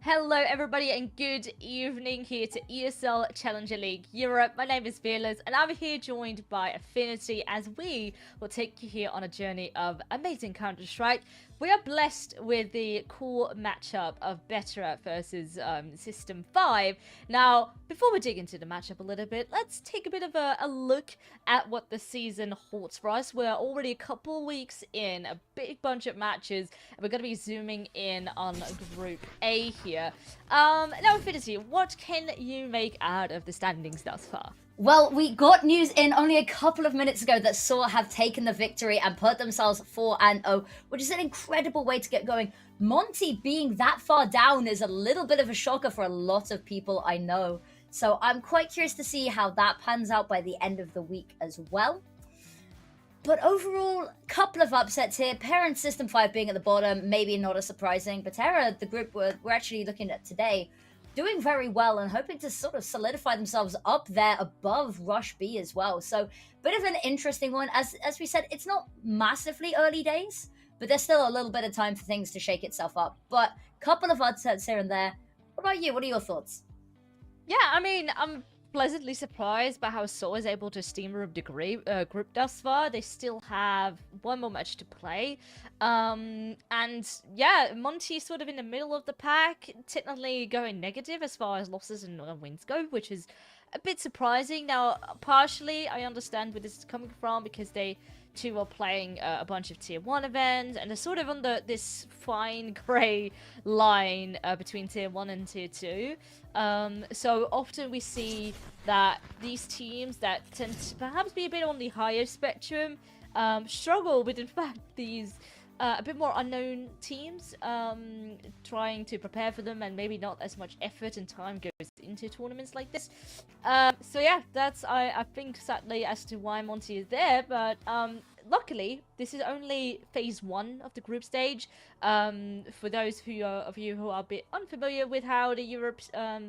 Hello, everybody, and good evening here to ESL Challenger League Europe. My name is Fearless, and I'm here joined by Affinity as we will take you here on a journey of amazing Counter-Strike. We are blessed with the cool matchup of Betera versus System5. Now, before we dig into the matchup a little bit, let's take a bit of a look at what the season holds for us. We're already a couple weeks in, a big bunch of matches, and we're going to be zooming in on Group A here. Now, Affinity, what can you make out of the standings thus far? Well, we got news in only a couple of minutes ago that Saw have taken the victory and put themselves 4-0, which is an incredible way to get going. Monty being that far down is a little bit of a shocker for a lot of people, I know. So I'm quite curious to see how that pans out by the end of the week as well. But overall, couple of upsets here. Parent System5 being at the bottom, maybe not as surprising. Betera, the group we're actually looking at today, doing very well and hoping to sort of solidify themselves up there above Rush B as well. So, bit of an interesting one. As we said, it's not massively early days, but there's still a little bit of time for things to shake itself up. But couple of upsets here and there. What about you? What are your thoughts? Yeah, I mean, I'm pleasantly surprised by how Seoul is able to steamroll the group thus far. They still have one more match to play. And yeah, Monty sort of in the middle of the pack, technically going negative as far as losses and wins go, which is a bit surprising. Now, partially, I understand where this is coming from because they too are playing a bunch of tier 1 events, and they're sort of on this fine grey line between tier 1 and tier 2. So often we see that these teams that tend to perhaps be a bit on the higher spectrum struggle with, in fact, these a bit more unknown teams, trying to prepare for them, and maybe not as much effort and time goes into tournaments like this. So yeah, that's I think sadly as to why Monty is there, but luckily this is only phase 1 of the group stage. For those of you who are a bit unfamiliar with how the Europe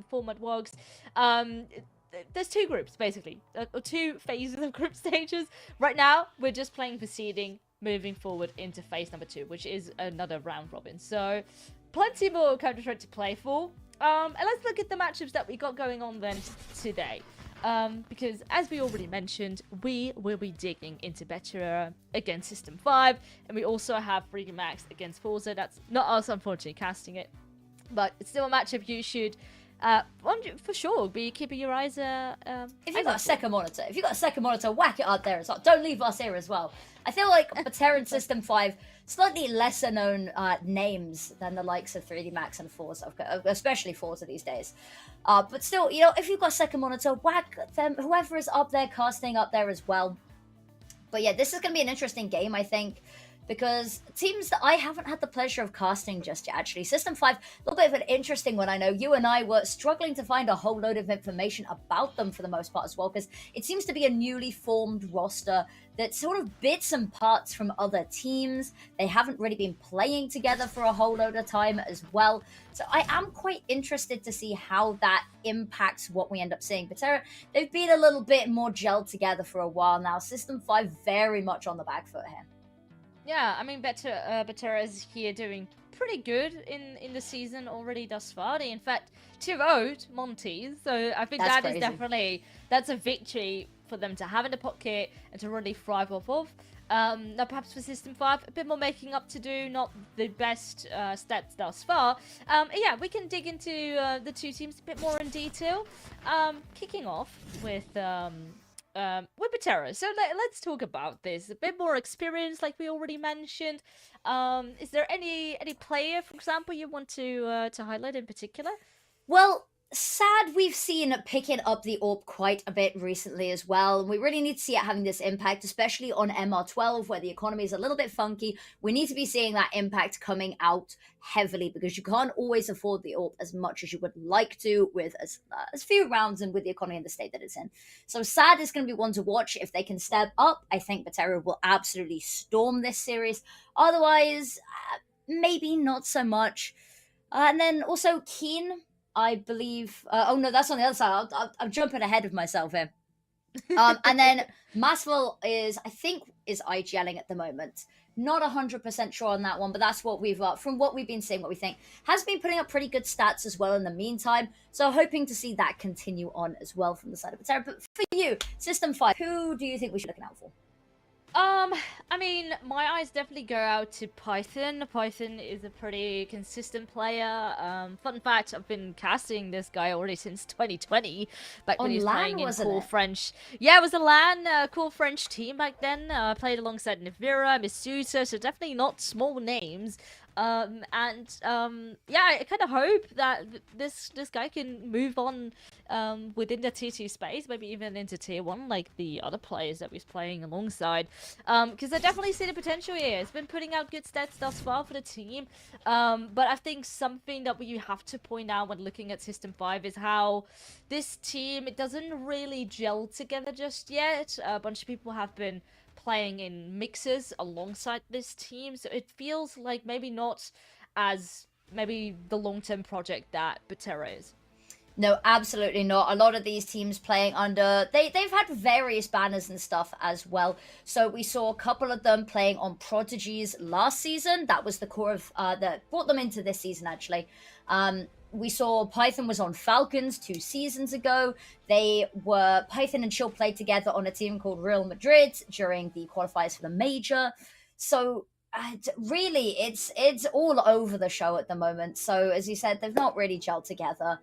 format works, there's 2 groups basically, or 2 phases of group stages. Right now, we're just playing for seeding, moving forward into phase number 2, which is another round robin. So, plenty more Counter-Strike to play for. And let's look at the matchups that we got going on then today. Because as we already mentioned, we will be digging into Betera against System5, and we also have Freedom Max against Forza. That's not us, unfortunately, casting it, but it's still a matchup you should for sure be keeping your eyes if you've got a second monitor, whack it up there as well. Don't leave us here as well. I feel like Betera and System5, slightly lesser known names than the likes of 3D Max and Forza, especially Forza these days. But still, you know, if you've got a second monitor, whack them, whoever is up there casting up there as well. But yeah, this is going to be an interesting game, I think, because teams that I haven't had the pleasure of casting just yet, actually. System5, a little bit of an interesting one. I know you and I were struggling to find a whole load of information about them for the most part as well, because it seems to be a newly formed roster that's sort of bits and parts from other teams. They haven't really been playing together for a whole load of time as well. So I am quite interested to see how that impacts what we end up seeing. Betera, they've been a little bit more gelled together for a while now. System5 very much on the back foot here. Yeah, I mean, Betera is here doing pretty good in the season already thus far. They, in fact, 2-0'd Monty, so I think That's that crazy. is definitely, that's a victory for them to have in the pocket and to really thrive off of. Now, perhaps for System5, a bit more making up to do, not the best stats thus far. Yeah, we can dig into the 2 teams a bit more in detail. Kicking off with Betera. So let's talk about this. A bit more experience, like we already mentioned. Is there any player, for example, you want to highlight in particular? Well, sad we've seen picking up the AWP quite a bit recently as well. And we really need to see it having this impact, especially on MR12, where the economy is a little bit funky. We need to be seeing that impact coming out heavily, because you can't always afford the AWP as much as you would like to with as few rounds and with the economy in the state that it's in. So sad is going to be one to watch. If they can step up, I think Betera will absolutely storm this series. Otherwise, maybe not so much. And then also Keen, I believe. Oh no, that's on the other side. I'm jumping ahead of myself here. And then Maswell is, I think, is IGLing at the moment. Not 100% sure on that one, but that's what we've, from what we've been seeing, what we think. Has been putting up pretty good stats as well in the meantime. So hoping to see that continue on as well from the side of Betera. But for you, System5, who do you think we should be looking out for? I mean, my eyes definitely go out to Python. Python is a pretty consistent player. Fun fact, I've been casting this guy already since 2020, back when he was playing in Cool French. Yeah, it was a LAN Cool French team back then. I played alongside Nivira, Misuta, so definitely not small names. Yeah, I kind of hope that this guy can move on within the tier 2 space, maybe even into tier 1 like the other players that he's playing alongside, because I definitely see the potential here. It's been putting out good stats thus far for the team, but I think something that we have to point out when looking at System5 is how this team, it doesn't really gel together just yet. A bunch of people have been playing in mixes alongside this team, so it feels like maybe not as maybe the long-term project that Betera is. No, absolutely not. A lot of these teams playing under they've had various banners and stuff as well. So we saw a couple of them playing on Prodigies last season. That was the core of that brought them into this season actually. We saw Python was on Falcons 2 seasons ago. Python and Chill played together on a team called Real Madrid during the qualifiers for the major. So really, it's all over the show at the moment. So as you said, they've not really gelled together.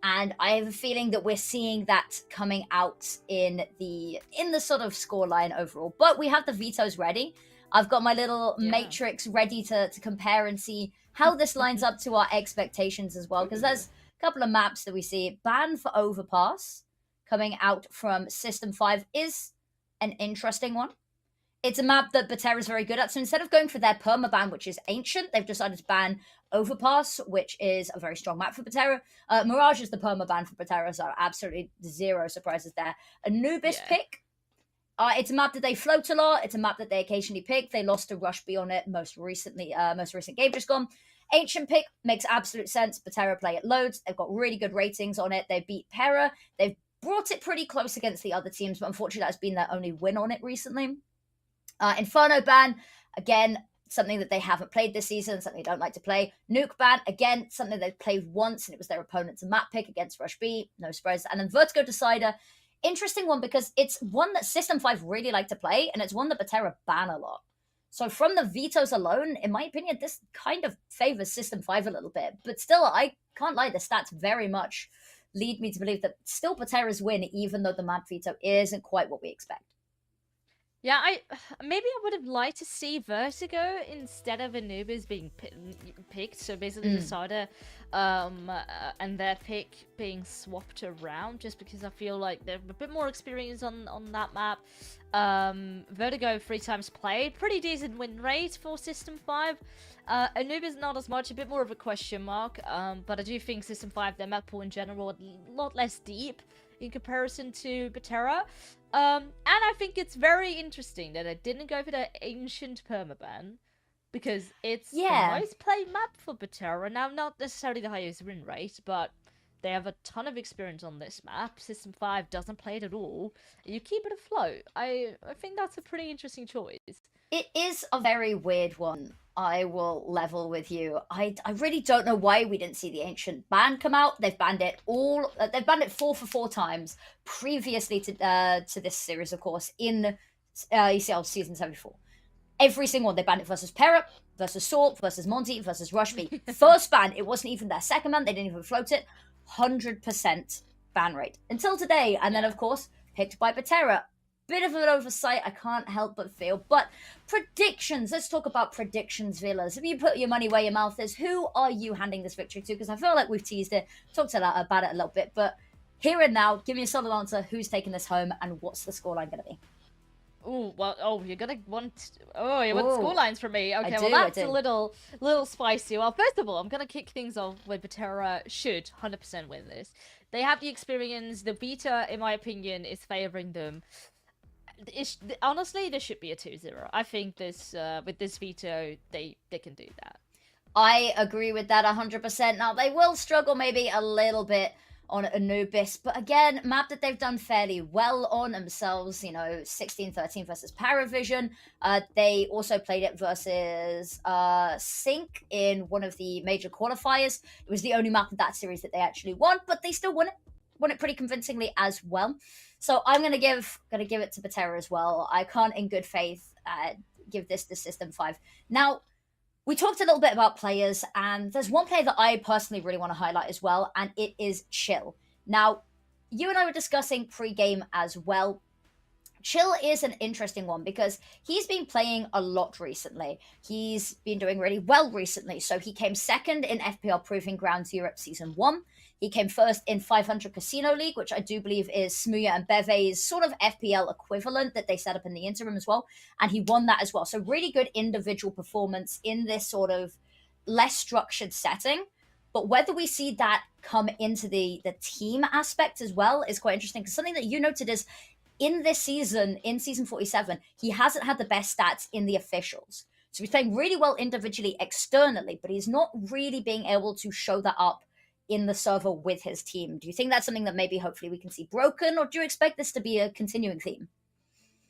And I have a feeling that we're seeing that coming out in the sort of scoreline overall. But we have the vetoes ready. I've got my little matrix ready to compare and see how this lines up to our expectations as well. Because there's a couple of maps that we see. Ban for Overpass coming out from System5 is an interesting one. It's a map that Betera is very good at. So instead of going for their permaban, which is ancient, they've decided to ban Overpass, which is a very strong map for Betera. Mirage is the permaban for Betera, so absolutely zero surprises there. Anubis pick. It's a map that they float a lot. It's a map that they occasionally pick. They lost to Rush B on it most recent game just gone. Ancient pick makes absolute sense. Betera play it loads. They've got really good ratings on it. They beat Pera. They've brought it pretty close against the other teams, but unfortunately that's been their only win on it recently. Inferno ban, again, something that they haven't played this season, something they don't like to play. Nuke ban, again, something they've played once, and it was their opponent's map pick against Rush B. No surprise. And then Vertigo Decider, interesting one because it's one that System5 really like to play, and it's one that Betera ban a lot. So from the vetoes alone, in my opinion, this kind of favors System5 a little bit. But still, I can't lie, the stats very much lead me to believe that still Betera's win, even though the map veto isn't quite what we expect. Yeah, maybe I would have liked to see Vertigo instead of Anubis being picked. So basically, Decider and their pick being swapped around, just because I feel like they're a bit more experienced on that map. Vertigo 3 times played, pretty decent win rate for System5. Anubis not as much, a bit more of a question mark. But I do think System5, their map pool in general, a lot less deep in comparison to Betera. And I think it's very interesting that I didn't go for the ancient permaban, because it's the most played map for Betera. Now, not necessarily the highest win rate, but they have a ton of experience on this map. System5 doesn't play it at all. You keep it afloat. I think that's a pretty interesting choice. It is a very weird one. I will level with you. I really don't know why we didn't see the ancient ban come out. They've banned it all. They've banned it 4 for 4 times previously to this series, of course, in ECL season 74. Every single one. They banned it versus Pera, versus Salt, versus Monty, versus Rush B. First ban, it wasn't even their second ban. They didn't even float it. 100% ban rate until today, and then of course picked by Betera. Bit of an oversight, I can't help but feel. But predictions, let's talk about predictions, Villas. If you put your money where your mouth is, who are you handing this victory to? Because I feel like we've teased it, talked about it a little bit, but here and now, give me a solid answer. Who's taking this home, and what's the scoreline going to be? Oh, well, you're gonna want... Oh, you want scorelines from me? Okay, well, that's a little spicy. Well, first of all, I'm gonna kick things off with Betera should 100% win this. They have the experience. The beta, in my opinion, is favoring them. Honestly, this should be a 2-0. I think this with this veto, they can do that. I agree with that 100%. Now, they will struggle maybe a little bit on Anubis. But again, map that they've done fairly well on themselves, 16-13 versus Paravision. They also played it versus Sync in one of the major qualifiers. It was the only map of that series that they actually won, but they still won it. Won it pretty convincingly as well. So I'm gonna give it to Betera as well. I can't, in good faith, give this to System5. Now, we talked a little bit about players, and there's one player that I personally really want to highlight as well, and it is Chill. Now, you and I were discussing pre-game as well. Chill is an interesting one because he's been playing a lot recently. He's been doing really well recently. So he came second in FPL Proving Grounds Europe Season 1. He came first in 500 Casino League, which I do believe is Smuya and Beve's sort of FPL equivalent that they set up in the interim as well. And he won that as well. So really good individual performance in this sort of less structured setting. But whether we see that come into the team aspect as well is quite interesting. Because something that you noted is in this season, in season 47, he hasn't had the best stats in the officials. So he's playing really well individually, externally, but he's not really being able to show that up in the server with his team. Do you think that's something that maybe hopefully we can see broken, or do you expect this to be a continuing theme?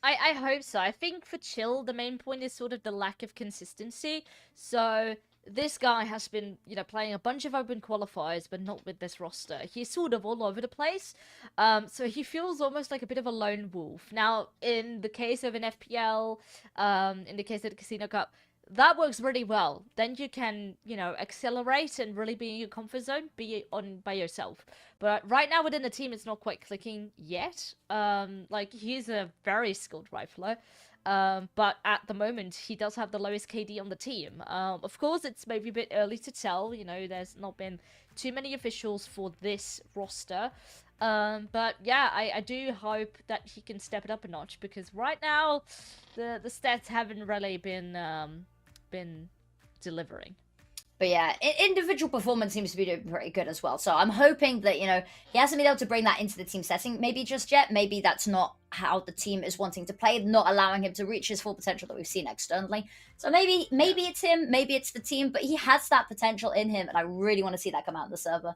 I hope so. I think for Chill, the main point is sort of the lack of consistency. So this guy has been, playing a bunch of open qualifiers, but not with this roster. He's sort of all over the place. So he feels almost like a bit of a lone wolf. Now, in the case of an FPL, in the case of the Casino Cup, that works really well. Then you can, accelerate and really be in your comfort zone, be on by yourself. But right now within the team, it's not quite clicking yet. He's a very skilled rifler. But at the moment, he does have the lowest KD on the team. Of course, it's maybe a bit early to tell. There's not been too many officials for this roster. But yeah, I do hope that he can step it up a notch, because right now, the stats haven't really been delivering. But yeah, individual performance seems to be doing pretty good as well. So I'm hoping that, he hasn't been able to bring that into the team setting maybe just yet. Maybe that's not how the team is wanting to play, not allowing him to reach his full potential that we've seen externally. So maybe it's him, maybe it's the team, but he has that potential in him, and I really want to see that come out in the server.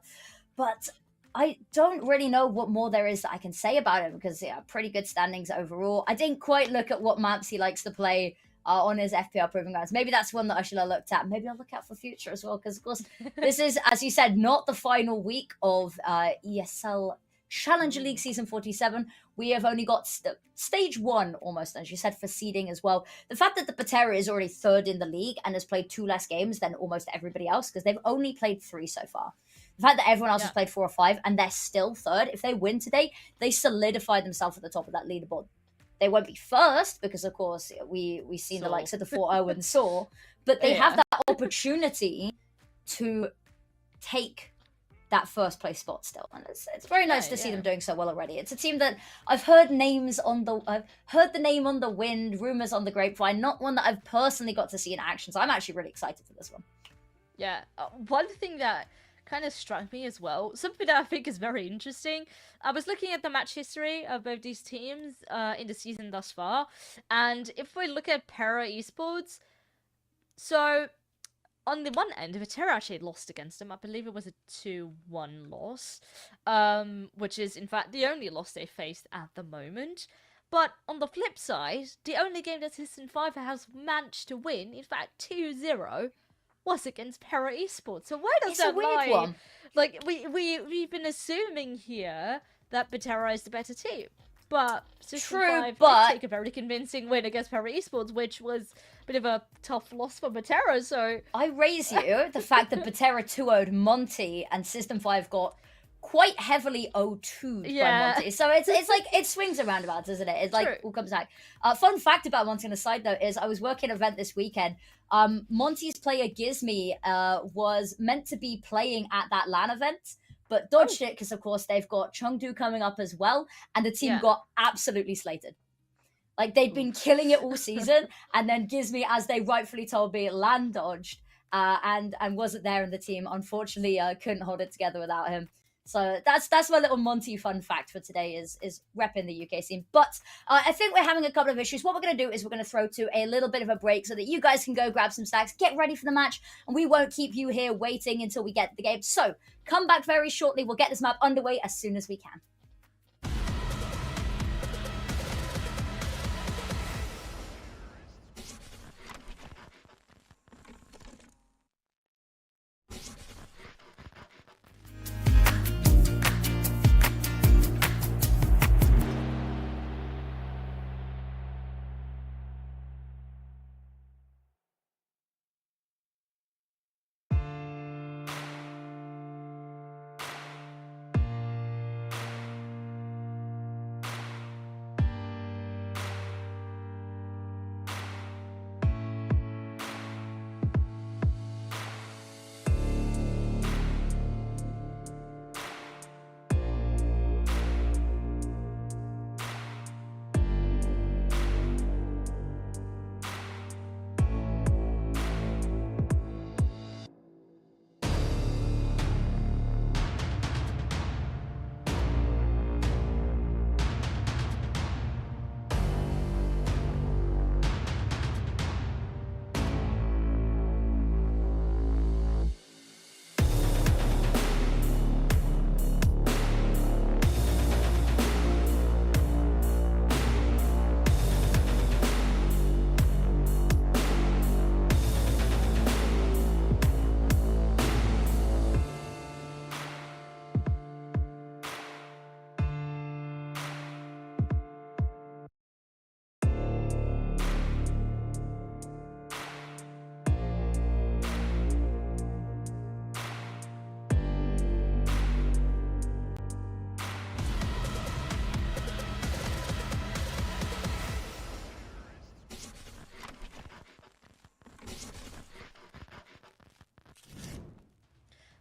But I don't really know what more there is that I can say about him, because, pretty good standings overall. I didn't quite look at what maps he likes to play on his FPL Proving Grounds. Maybe that's one that I should have looked at. Maybe I'll look out for future as well, because, of course, this is, as you said, not the final week of ESL Challenger League Season 47. We have only got stage 1, almost, as you said, for seeding as well. The fact that the Betera is already third in the league and has played 2 less games than almost everybody else, because they've only played 3 so far. The fact that everyone else has played 4 or 5 and they're still third, if they win today, they solidify themselves at the top of that leaderboard. They won't be first because, of course, we've seen the likes of the 4-0 and Saw, but they have that opportunity to take that first place spot still, and it's very nice to see them doing so well already. It's a team that I've heard the name on the wind, rumors on the grapevine, not one that I've personally got to see in action. So I'm actually really excited for this one. Yeah, one thing that kind of struck me as well, something that I think is very interesting. I was looking at the match history of both these teams in the season thus far, and if we look at Para Esports, so on the one end, Betera actually lost against them. I believe it was a 2-1 loss, which is in fact the only loss they faced at the moment. But on the flip side, the only game that System5 has managed to win, in fact 2-0, was against Para Esports. So where does that lie? One. Like, we've been assuming here that Betera is the better team. But System5 did take a very convincing win against Para Esports, which was a bit of a tough loss for Betera, so... I raise you the fact that Betera 2-0'd Monty and System5 got quite heavily 0-2'd by Monty. So it's like, it swings and roundabouts, isn't it? It's like, all comes back. Fun fact about Monty on a side note is I was working an event this weekend. Monty's player Gizmy was meant to be playing at that LAN event, but dodged it because, of course, they've got Chengdu coming up as well, and the team got absolutely slated. Like, they'd been killing it all season, and then Gizmy, as they rightfully told me, LAN dodged and wasn't there in the team. Unfortunately, couldn't hold it together without him. So that's my little Monty fun fact for today is repping the UK scene. But I think we're having a couple of issues. What we're going to do is we're going to throw to a little bit of a break so that you guys can go grab some snacks, get ready for the match, and we won't keep you here waiting until we get the game. So come back very shortly. We'll get this map underway as soon as we can.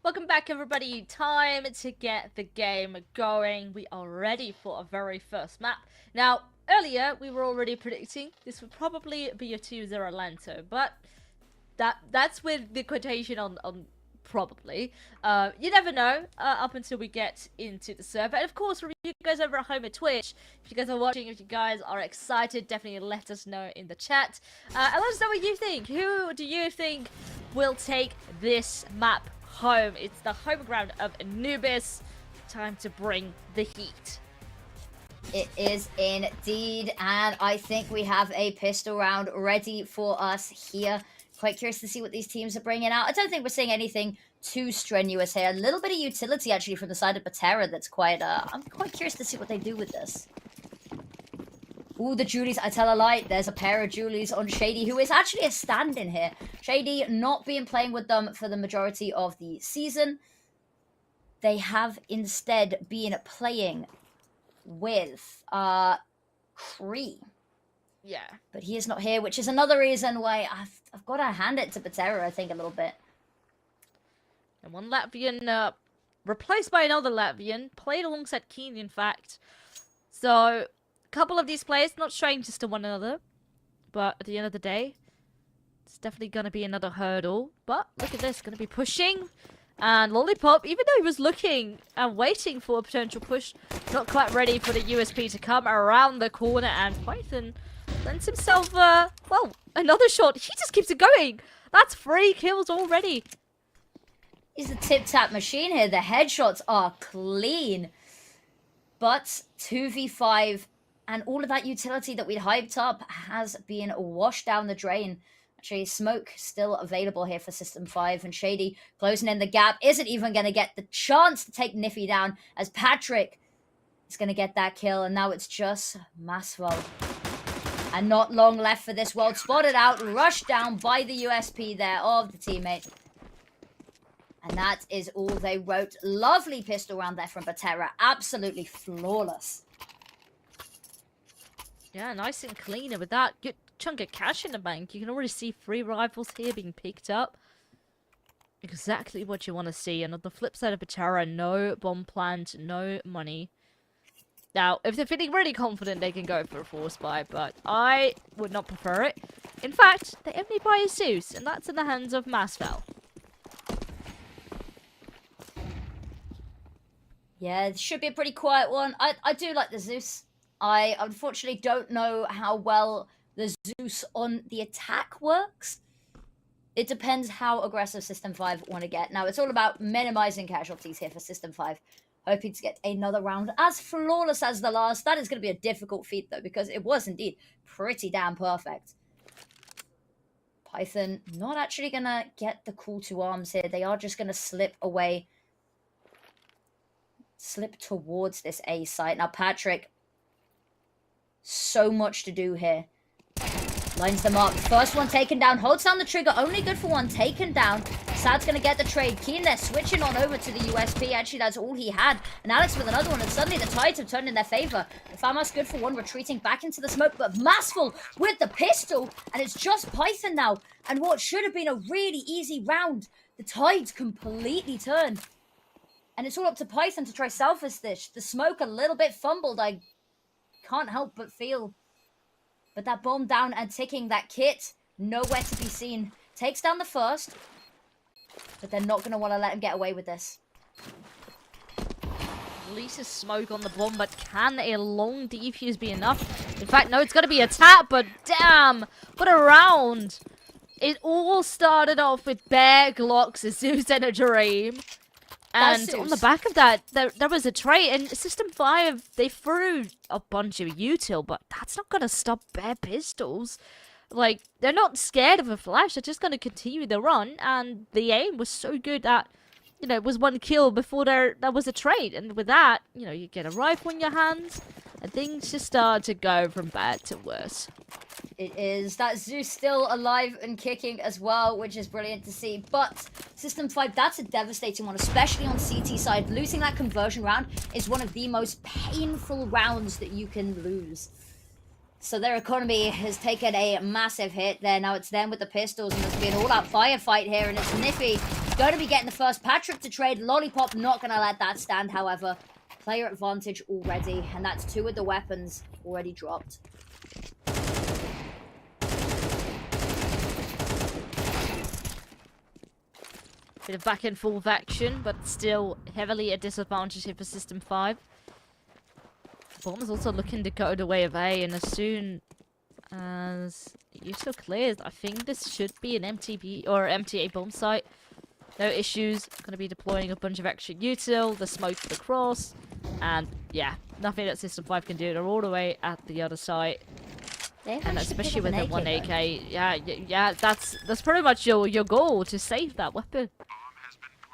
Welcome back, everybody. Time to get the game going. We are ready for our very first map. Now, earlier, we were already predicting this would probably be a 2-0 Lanto, but that's with the quotation on probably. You never know up until we get into the server. And of course, for you guys over at home at Twitch, if you guys are watching, if you guys are excited, definitely let us know in the chat. And let us know what you think. Who do you think will take this map home? It's the home ground of Anubis. Time to bring the heat. It is indeed, and I think we have a pistol round ready for us here. Quite curious to see what these teams are bringing out. I don't think we're seeing anything too strenuous here. A little bit of utility actually from the side of Betera that's quite, I'm quite curious to see what they do with this. Ooh, the Julies, I tell a lie. There's a pair of Julies on Shady, who is actually a stand-in here. Shady not been playing with them for the majority of the season. They have instead been playing with Cree. Yeah. But he is not here, which is another reason why I've got to hand it to Betera, I think, a little bit. And one Latvian replaced by another Latvian. Played alongside Keen, in fact. So, a couple of these players, not strangers to one another. But at the end of the day, it's definitely going to be another hurdle. But look at this, going to be pushing. And Lollipop, even though he was looking and waiting for a potential push, not quite ready for the USP to come around the corner. And Python lends himself, well, another shot. He just keeps it going. That's 3 kills already. He's a tip-tap machine here. The headshots are clean. But 2v5 and all of that utility that we'd hyped up has been washed down the drain. Actually, smoke still available here for System5, and Shady closing in the gap. Isn't even going to get the chance to take Niffy down as Patrick is going to get that kill. And now it's just Maswell. And not long left for this world. Spotted out, rushed down by the USP there of the teammate. And that is all they wrote. Lovely pistol round there from Betera. Absolutely flawless. Yeah, nice and clean. With that good chunk of cash in the bank, you can already see 3 rifles here being picked up. Exactly what you want to see. And on the flip side of Betera, no bomb plant, no money. Now, if they're feeling really confident, they can go for a force buy, but I would not prefer it. In fact, they only buy a Zeus, and that's in the hands of Maswell. Yeah, it should be a pretty quiet one. I do like the Zeus. I unfortunately don't know how well the Zeus on the attack works. It depends how aggressive System 5 want to get. Now, it's all about minimizing casualties here for System 5. Hoping to get another round as flawless as the last. That is going to be a difficult feat, though, because it was indeed pretty damn perfect. Python not actually going to get the call to arms here. They are just going to slip away. Slip towards this A site. Now, Patrick, so much to do here. Lines them up. First one taken down. Holds down the trigger. Only good for one. Taken down. Sad's going to get the trade. Keen there. Switching on over to the USP. Actually, that's all he had. And Alex with another one. And suddenly the tides have turned in their favor. Famas good for one. Retreating back into the smoke. But Massful with the pistol. And it's just Python now. And what should have been a really easy round. The tides completely turned. And it's all up to Python to try selfish this. The smoke a little bit fumbled. I can't help but feel. But that bomb down and ticking, that kit, nowhere to be seen. Takes down the first. But they're not going to want to let him get away with this. Releases smoke on the bomb, but can a long defuse be enough? In fact, no, it's got to be a tap, but damn, what a round. It all started off with bare Glocks, a Zeus and a Dream. And on the back of that, there was a trade, and System 5, they threw a bunch of util, but that's not going to stop bare pistols. Like, they're not scared of a flash, they're just going to continue the run, and the aim was so good that, you know, it was one kill before there was a trade, and with that, you know, you get a rifle in your hands, and things just start to go from bad to worse. It is. That Zeus still alive and kicking as well, which is brilliant to see. But System 5, that's a devastating one, especially on CT side. Losing that conversion round is one of the most painful rounds that you can lose. So their economy has taken a massive hit there. Now it's them with the pistols, and there's going to be an all-out firefight here, and it's Niffy going to be getting the first. Patrick to trade. Lollipop not going to let that stand, however. Player advantage already, and that's two of the weapons already dropped. Bit of back and forth action, but still heavily a disadvantage here for System 5. Bomb is also looking to go the way of A, and as soon as USO clears, I think this should be an MTB or MTA bomb site. No issues. Going to be deploying a bunch of extra util, the smoke for the cross, and yeah, nothing that System 5 can do. They're all the way at the other site. And especially with the 1 AK, yeah, that's pretty much your goal, to save that weapon.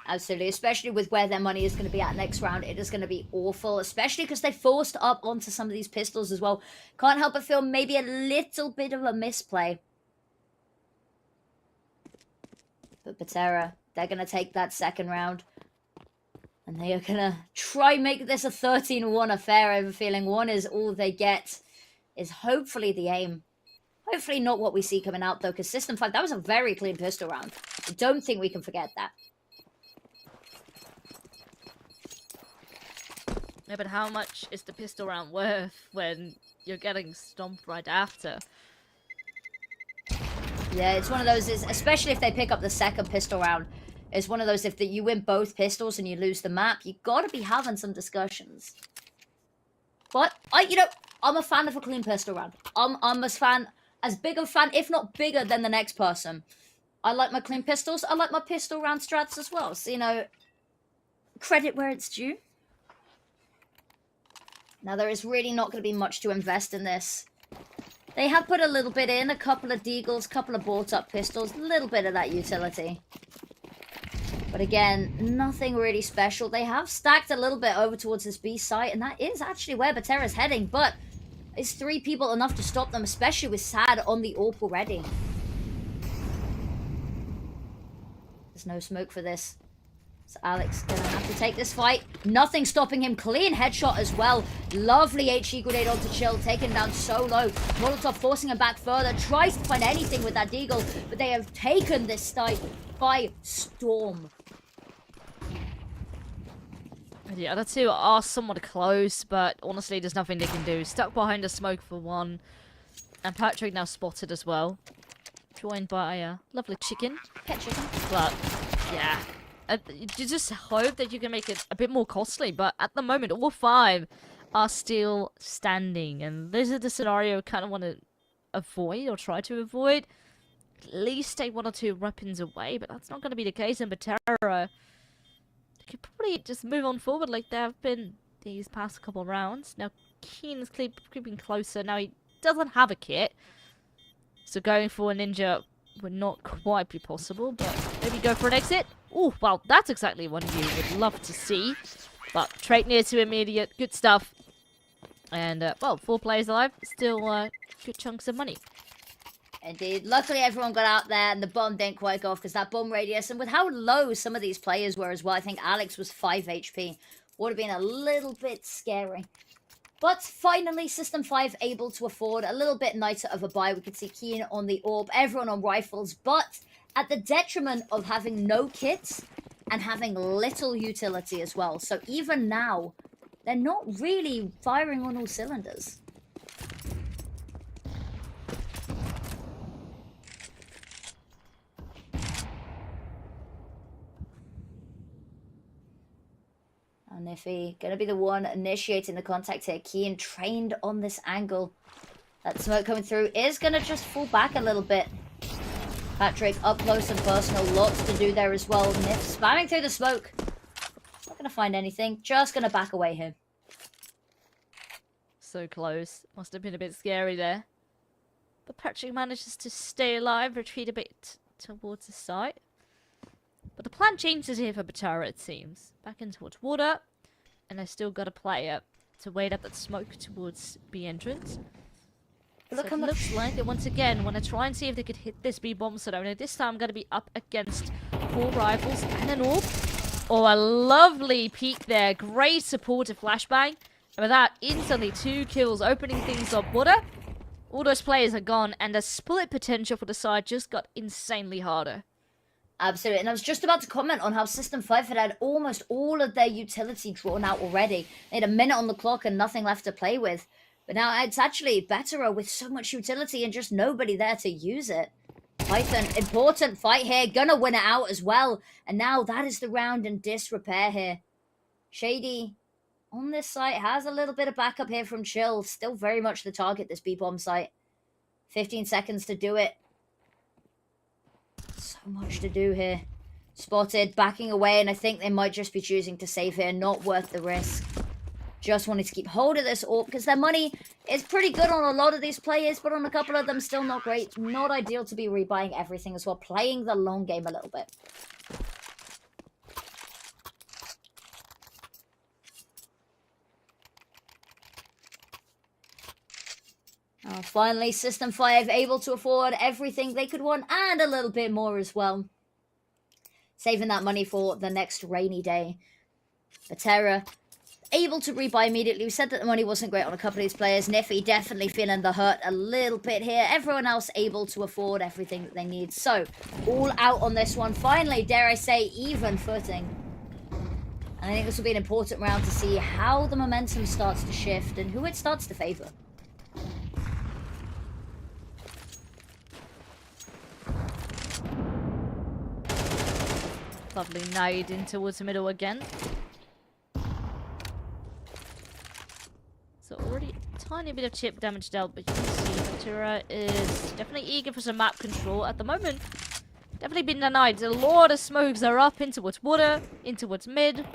Absolutely, especially with where their money is going to be at next round. It is going to be awful, especially because they forced up onto some of these pistols as well. Can't help but feel maybe a little bit of a misplay. But Betera, they're going to take that second round. And they are going to try make this a 13-1 affair. I have a feeling one is all they get. Is hopefully the aim. Hopefully not what we see coming out, though, because System 5, that was a very clean pistol round. I don't think we can forget that. Yeah, but how much is the pistol round worth when you're getting stomped right after? Yeah, it's one of those, especially if they pick up the second pistol round, it's one of those, if you win both pistols and you lose the map, you gotta be having some discussions. But, I'm a fan of a clean pistol round. I'm as big a fan, if not bigger, than the next person. I like my clean pistols. I like my pistol round strats as well. So, credit where it's due. Now, there is really not going to be much to invest in this. They have put a little bit in, a couple of deagles, a couple of bought-up pistols, a little bit of that utility. But again, nothing really special. They have stacked a little bit over towards this B site, and that is actually where Betera's heading, but is 3 people enough to stop them, especially with Sad on the AWP already? There's no smoke for this. So Alex gonna have to take this fight. Nothing stopping him. Clean headshot as well. Lovely HE grenade onto Chill, taken down so low. Molotov forcing him back further. Tries to find anything with that deagle, but they have taken this site by storm. The other two are somewhat close, but honestly, there's nothing they can do. Stuck behind the smoke for one. And Patrick now spotted as well. Joined by a lovely chicken. Pet chicken. But, yeah. You just hope that you can make it a bit more costly, but at the moment, all 5 are still standing, and this is the scenario I kind of want to avoid, or try to avoid. At least take 1 or 2 weapons away, but that's not going to be the case in Betera. They could probably just move on forward like they have been these past couple of rounds. Now, Keen is creeping closer. Now, he doesn't have a kit, so going for a ninja would not quite be possible, but maybe go for an exit. Oh, well, that's exactly what you would love to see. But trade near to immediate, good stuff. And, well, 4 players alive, still good chunks of money. Indeed. Luckily, everyone got out there, and the bomb didn't quite go off because that bomb radius, and with how low some of these players were as well, I think Alex was 5 HP. Would have been a little bit scary. But finally, System5 able to afford a little bit nicer of a buy. We could see Keen on the orb, everyone on rifles, but at the detriment of having no kits and having little utility as well. So even now, they're not really firing on all cylinders. Niffy gonna be the one initiating the contact here. Keen trained on this angle. That smoke coming through is gonna just fall back a little bit. Patrick up close and personal, lots to do there as well. Niff spamming through the smoke. Not gonna find anything, just gonna back away here. So close. Must have been a bit scary there. But Patrick manages to stay alive, retreat a bit towards the site. But the plan changes here for Betera, it seems. Back in towards water. And I still got a player to wait up that smoke towards B entrance. So it looks like they once again want to try and see if they could hit this B bomb zone. Only this time going to be up against 4 rifles and an orb. Oh, a lovely peek there. Great supportive flashbang. And with that, instantly 2 kills, opening things up. Water. All those players are gone, and the split potential for the side just got insanely harder. Absolutely, and I was just about to comment on how System5 had almost all of their utility drawn out already. They had a minute on the clock and nothing left to play with. But now it's actually Betera with so much utility and just nobody there to use it. Python, important fight here, gonna win it out as well. And now that is the round in disrepair here. Shady on this site has a little bit of backup here from Chill. Still very much the target, this B-bomb site. 15 seconds to do it. So much to do here. Spotted, backing away, and I think they might just be choosing to save here. Not worth the risk. Just wanted to keep hold of this orb because their money is pretty good on a lot of these players, but on a couple of them, still not great. Not ideal to be rebuying everything as well. Playing the long game a little bit. Finally, System5 able to afford everything they could want and a little bit more as well. Saving that money for the next rainy day. Betera able to rebuy immediately. We said that the money wasn't great on a couple of these players. Niffy definitely feeling the hurt a little bit here. Everyone else able to afford everything that they need. So, all out on this one. Finally, dare I say, even footing. And I think this will be an important round to see how the momentum starts to shift and who it starts to favour. Lovely nade in towards the middle again. So already a tiny bit of chip damage dealt, but you can see Betera is definitely eager for some map control at the moment. Definitely been denied. A lot of smokes are up in towards water, in towards mid,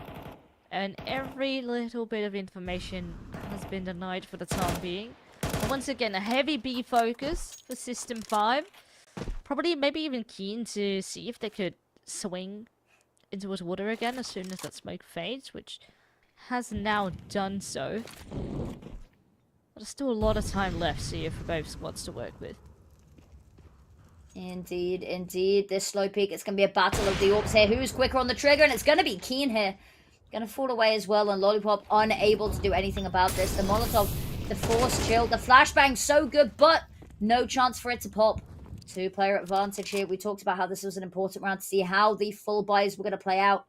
and every little bit of information has been denied for the time being. And once again, a heavy B focus for System5. Probably maybe even keen to see if they could swing into water again as soon as that smoke fades, which has now done so. But there's still a lot of time left here for both squads to work with. Indeed, indeed. This slow peak, it's going to be a battle of the orbs here. Who's quicker on the trigger? And it's going to be Keen here. Going to fall away as well, and Lollipop unable to do anything about this. The Molotov, the Force Chill, the Flashbang so good, but no chance for it to pop. 2-player advantage here. We talked about how this was an important round to see how the full buys were going to play out.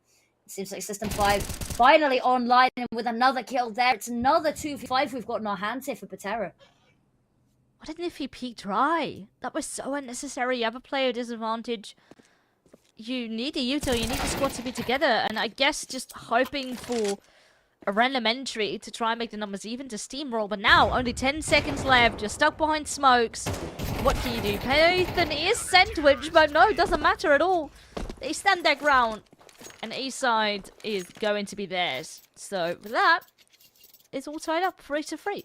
It seems like System5 finally online and with another kill there. It's another 2v5 we've got in our hands here for Betera. What if he peeked dry? That was so unnecessary. You have a player disadvantage. you need a util, you need the squad to be together, and I guess just hoping for a random entry to try and make the numbers even to steamroll. But now, only 10 seconds left, you're stuck behind smokes. What can you do? Python is sandwiched, but no, it doesn't matter at all. They stand their ground, and east side is going to be theirs. So with that, it's all tied up, 3-3.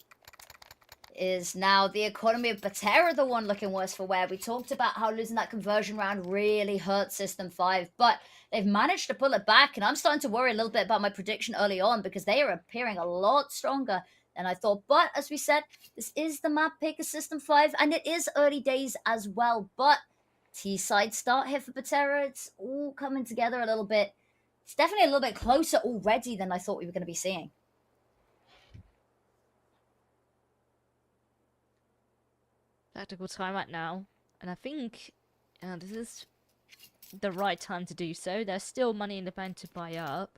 Is now the economy of Betera the one looking worse for wear? We talked about how losing that conversion round really hurt System5, but they've managed to pull it back, and I'm starting to worry a little bit about my prediction early on because they are appearing a lot stronger than I thought. But as we said, this is the map pick of System5, and it is early days as well. But T-side start here for Betera. It's all coming together a little bit. It's definitely a little bit closer already than I thought we were going to be seeing. Tactical timeout now, and I think this is the right time to do so. There's still money in the bank to buy up,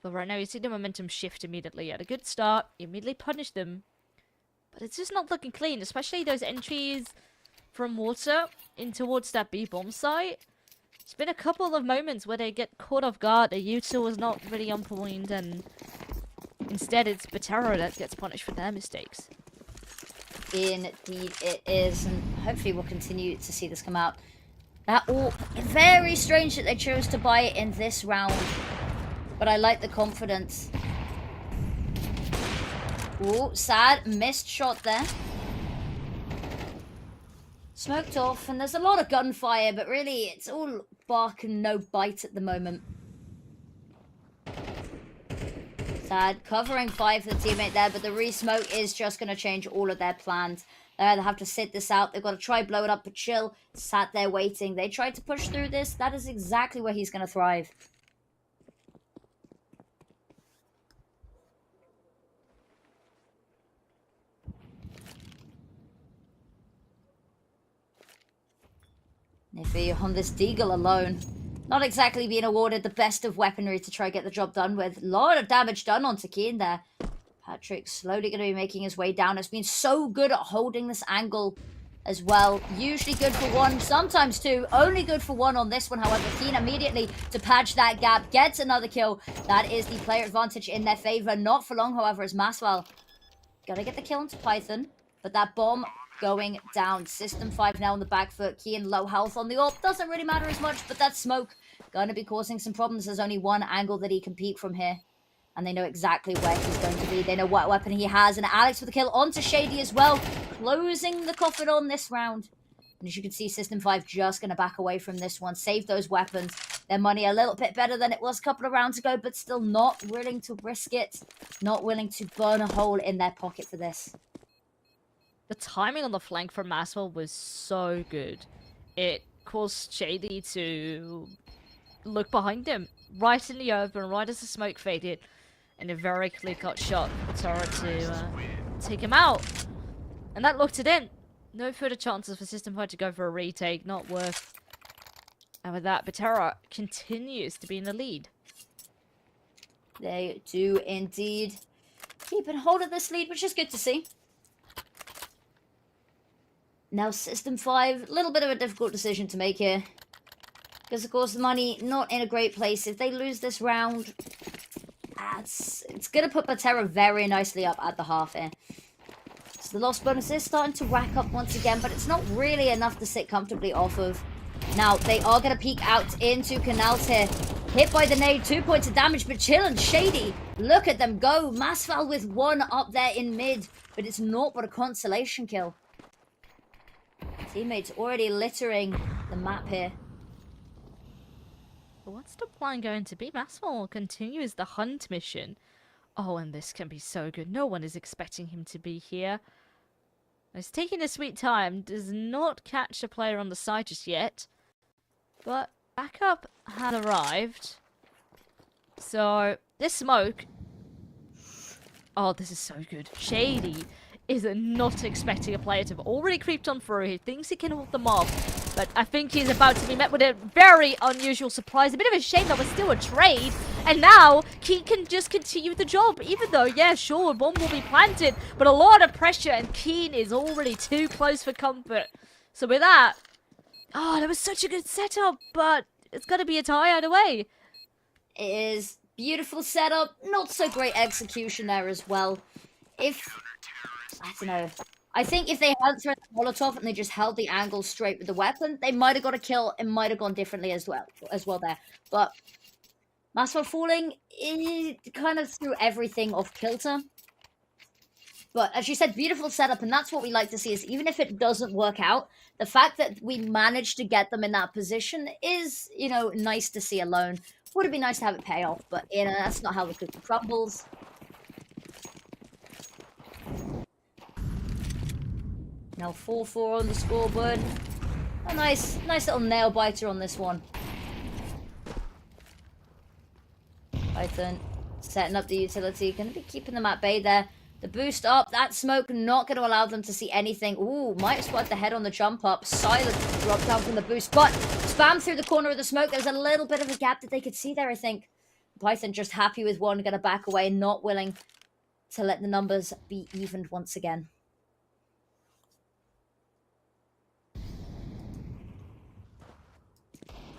but right now you see the momentum shift immediately. At a good start, you immediately punish them, but it's just not looking clean, especially those entries from water in towards that B bomb site. It's been a couple of moments where they get caught off guard. The util was not really on point, and instead it's Betera that gets punished for their mistakes. Indeed it is, and hopefully we'll continue to see this come out. That all very strange that they chose to buy it in this round, but I like the confidence. Ooh, sad missed shot there. Smoked off, and there's a lot of gunfire, but really it's all bark and no bite at the moment. Sad, covering 5 for the teammate there, but the re-smoke is just going to change all of their plans. They either have to sit this out, they've got to try blow it up, but Chill sat there waiting. They tried to push through this. That is exactly where he's going to thrive. Niffy on this Deagle alone. Not exactly being awarded the best of weaponry to try and get the job done with. A lot of damage done onto Keen there. Patrick slowly going to be making his way down. It's been so good at holding this angle as well. Usually good for 1, sometimes 2. Only good for 1 on this one, however. Keen immediately to patch that gap. Gets another kill. That is the player advantage in their favor. Not for long, however, as Maswell going to get the kill into Python. But that bomb going down. System5 now on the back foot. Keen low health on the AWP. Doesn't really matter as much, but that smoke going to be causing some problems. There's only one angle that he can peek from here. And they know exactly where he's going to be. They know what weapon he has. And Alex with the kill onto Shady as well. Closing the coffin on this round. And as you can see, System5 just going to back away from this one. Save those weapons. Their money a little bit better than it was a couple of rounds ago, but still not willing to risk it. Not willing to burn a hole in their pocket for this. The timing on the flank from Maswell was so good. It caused Shady to look behind him, right in the open, right as the smoke faded, and a very clear-cut shot for Betera to take him out. And that locked it in. No further chances for System5 to go for a retake, not worth. And with that, Betera continues to be in the lead. They do indeed keep and hold of this lead, which is good to see. Now System5, a little bit of a difficult decision to make here. Because, of course, the money not in a great place. If they lose this round, it's going to put Betera very nicely up at the half here. So the loss bonus is starting to rack up once again, but it's not really enough to sit comfortably off of. Now, they are going to peek out into Canals here. Hit by the nade, 2 points of damage, but Chill and Shady, look at them go. Masval with 1 up there in mid, but it's naught but a consolation kill. Teammates already littering the map here. What's the plan going to be? Maswell continues the hunt mission. Oh, and this can be so good. No one is expecting him to be here. He's taking a sweet time. Does not catch a player on the side just yet. But backup has arrived. So, this smoke... Oh, this is so good. Shady is not expecting a player to have already creeped on through. He thinks he can hold them off. But I think he's about to be met with a very unusual surprise. A bit of a shame that was still a trade. And now, Keen can just continue the job. Even though, yeah, sure, a bomb will be planted. But a lot of pressure, and Keen is already too close for comfort. So with that, Oh, that was such a good setup, but it's gonna be a tie either way. It is beautiful setup, not so great execution there as well. I don't know. I think if they hadn't thrown the Molotov and they just held the angle straight with the weapon, they might have got a kill. It might have gone differently as well there. But Massimo falling, it kind of threw everything off kilter. But as you said, beautiful setup, and that's what we like to see, is even if it doesn't work out, the fact that we managed to get them in that position is, you know, nice to see alone. Would have been nice to have it pay off, but, you know, that's not how the cookie crumbles. Now 4-4 on the scoreboard. A nice little nail biter on this one. Python setting up the utility. Going to be keeping them at bay there. The boost up. That smoke not going to allow them to see anything. Ooh, might have spotted the head on the jump up. Silent drop down from the boost. But spam through the corner of the smoke. There's a little bit of a gap that they could see there, I think. Python just happy with one. Going to back away. Not willing to let the numbers be evened once again.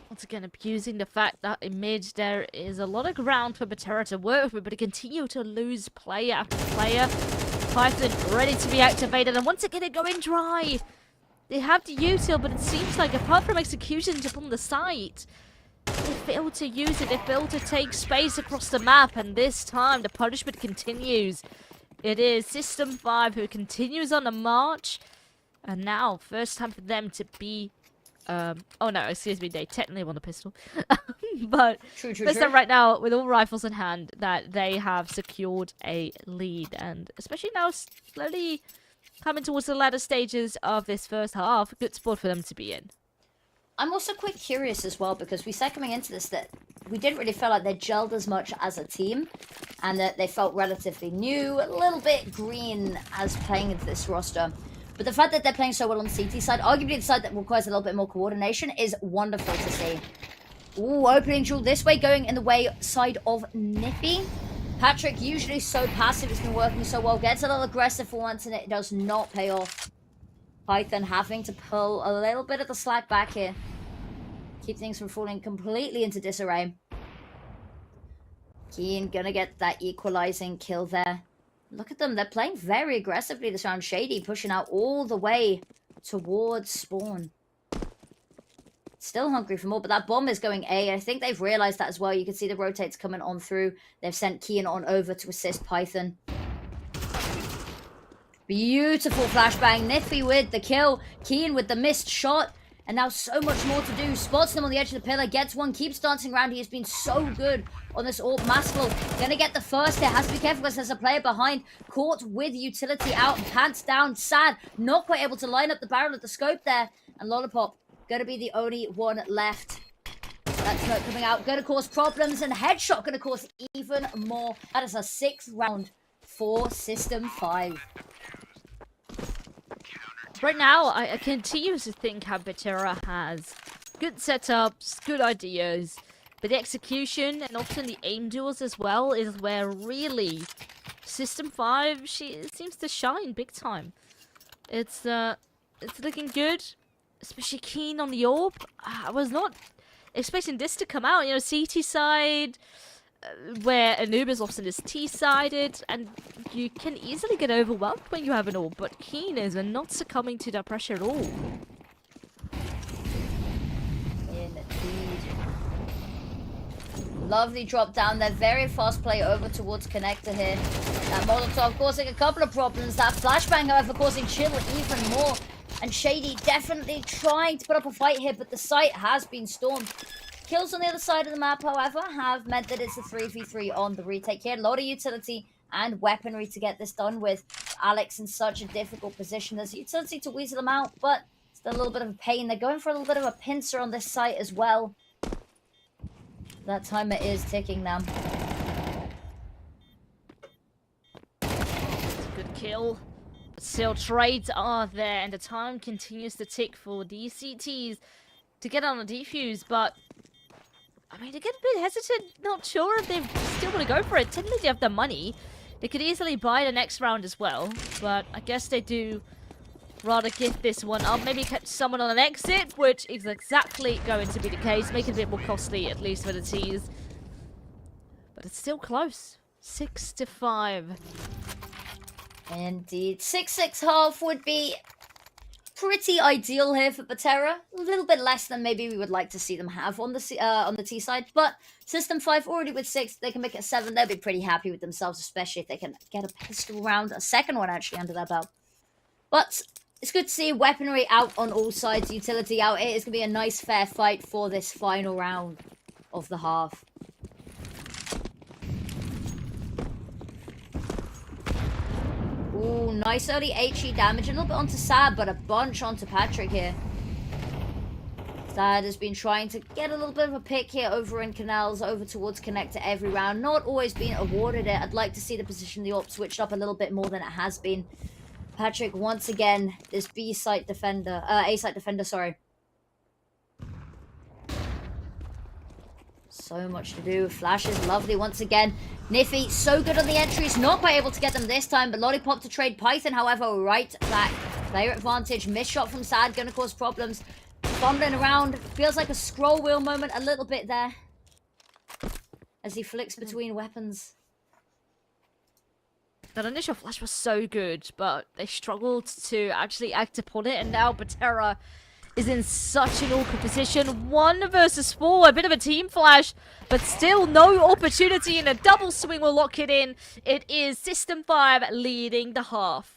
Once again, abusing the fact that in mid there is a lot of ground for Betera to work with, but to continue to lose player after player. Python ready to be activated, and once again they're going dry. They have the util, but it seems like apart from executions upon the site, they failed to use it. They failed to take space across the map, and this time the punishment continues. It is System5 who continues on the march, and now first time for them to be oh no, excuse me, they technically won the pistol. But True. right now, with all rifles in hand, that they have secured a lead. And especially now, slowly coming towards the latter stages of this first half, good spot for them to be in. I'm also quite curious as well, because we said coming into this that we didn't really feel like they gelled as much as a team, and that they felt relatively new, a little bit green as playing into this roster. But the fact that they're playing so well on the CT side, arguably the side that requires a little bit more coordination, is wonderful to see. Ooh, opening duel this way, going in the way side of Nippy. Patrick, usually so passive, it's been working so well. Gets a little aggressive for once, and it does not pay off. Python having to pull a little bit of the slack back here. Keep things from falling completely into disarray. Keen gonna get that equalizing kill there. Look at them, they're playing very aggressively this round. Shady pushing out all the way towards spawn. Still hungry for more, but that bomb is going A. I think they've realized that as well. You can see the rotates coming on through. They've sent Keen on over to assist Python. Beautiful flashbang. Niffy with the kill. Keen with the missed shot. And now so much more to do. Spots them on the edge of the pillar. Gets one. Keeps dancing around. He has been so good on this AWP. Maskell gonna get the first hit. Has to be careful because there's a player behind. Caught with utility out. Pants down. Sad. Not quite able to line up the barrel of the scope there. And Lollipop gonna be the only one left. That smoke coming out. Gonna cause problems. And headshot gonna cause even more. That is a 6th round for System5. Right now, I continue to think how Betera has good setups, good ideas, but the execution and often the aim duels as well is where really System5 she seems to shine big time. It's looking good, especially Keen on the AWP. I was not expecting this to come out. You know, CT side, where Anubis often is T-sided, and you can easily get overwhelmed when you have an AWP, but Keen is not succumbing to that pressure at all. Indeed. Lovely drop down there, very fast play over towards Connector here. That Molotov causing a couple of problems, that flashbang however causing Chill even more. And Shady definitely trying to put up a fight here, but the site has been stormed. Kills on the other side of the map, however, have meant that it's a 3v3 on the retake here. A lot of utility and weaponry to get this done with. Alex in such a difficult position. There's utility to weasel them out, but still a little bit of a pain. They're going for a little bit of a pincer on this site as well. That timer is ticking now. Good kill. Still trades are there, and the time continues to tick for these CTs to get on a defuse, but I mean, they get a bit hesitant, not sure if they still want to go for it. Technically, they have the money. They could easily buy the next round as well, but I guess they do rather give this one up. Maybe catch someone on an exit, which is exactly going to be the case. Make it a bit more costly, at least for the T's. But it's still close. 6-5. Indeed. 6-6 half would be pretty ideal here for Betera. A little bit less than maybe we would like to see them have on the T side. But System5 already with 6, they can make it 7. They'll be pretty happy with themselves, especially if they can get a pistol round, a second one actually under their belt. But it's good to see weaponry out on all sides, utility out. It is going to be a nice fair fight for this final round of the half. Ooh, nice early HE damage. A little bit onto Sad, but a bunch onto Patrick here. Sad has been trying to get a little bit of a pick here over in Canals, over towards Connector every round. Not always being awarded it. I'd like to see the position of the AWP switched up a little bit more than it has been. Patrick, once again, this A-site defender, sorry. So much to do. Flash is lovely once again. Niffy, so good on the entries. Not quite able to get them this time, but Lollipop to trade Python, however, right back. Player advantage. Missed shot from Sad, gonna cause problems. Fumbling around. Feels like a scroll wheel moment a little bit there. As he flicks between weapons. That initial flash was so good, but they struggled to actually act upon it, and now Betera is in such an awkward position. 1 versus 4, a bit of a team flash, but still no opportunity, and a double swing will lock it in. It is System5 leading the half.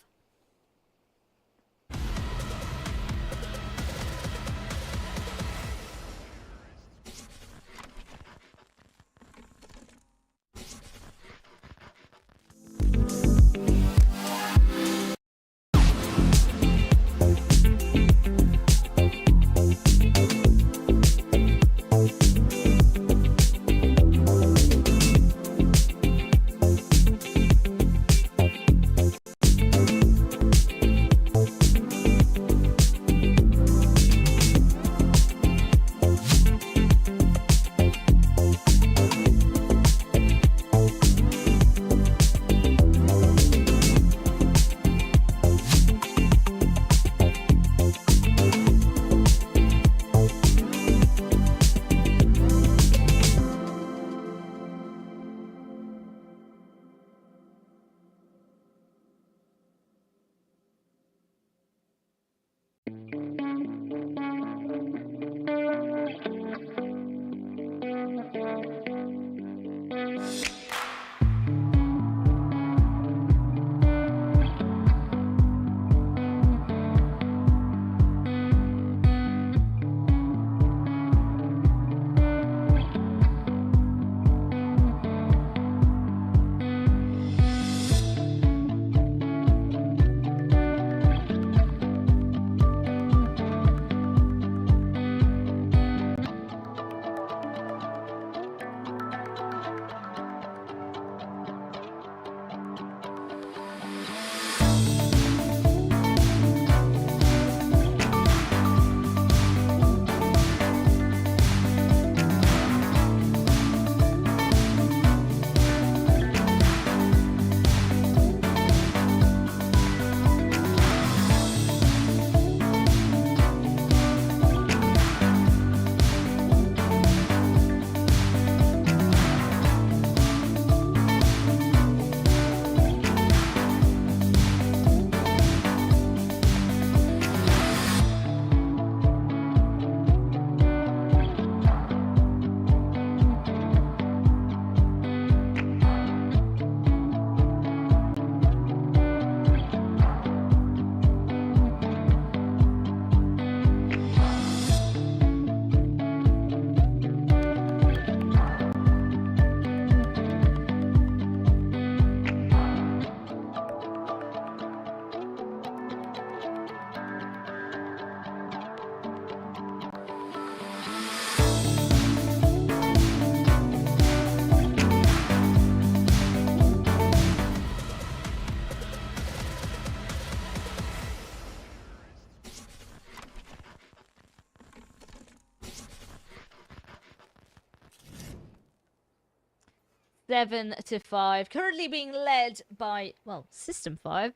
Seven to 5. Currently being led by, well, System5.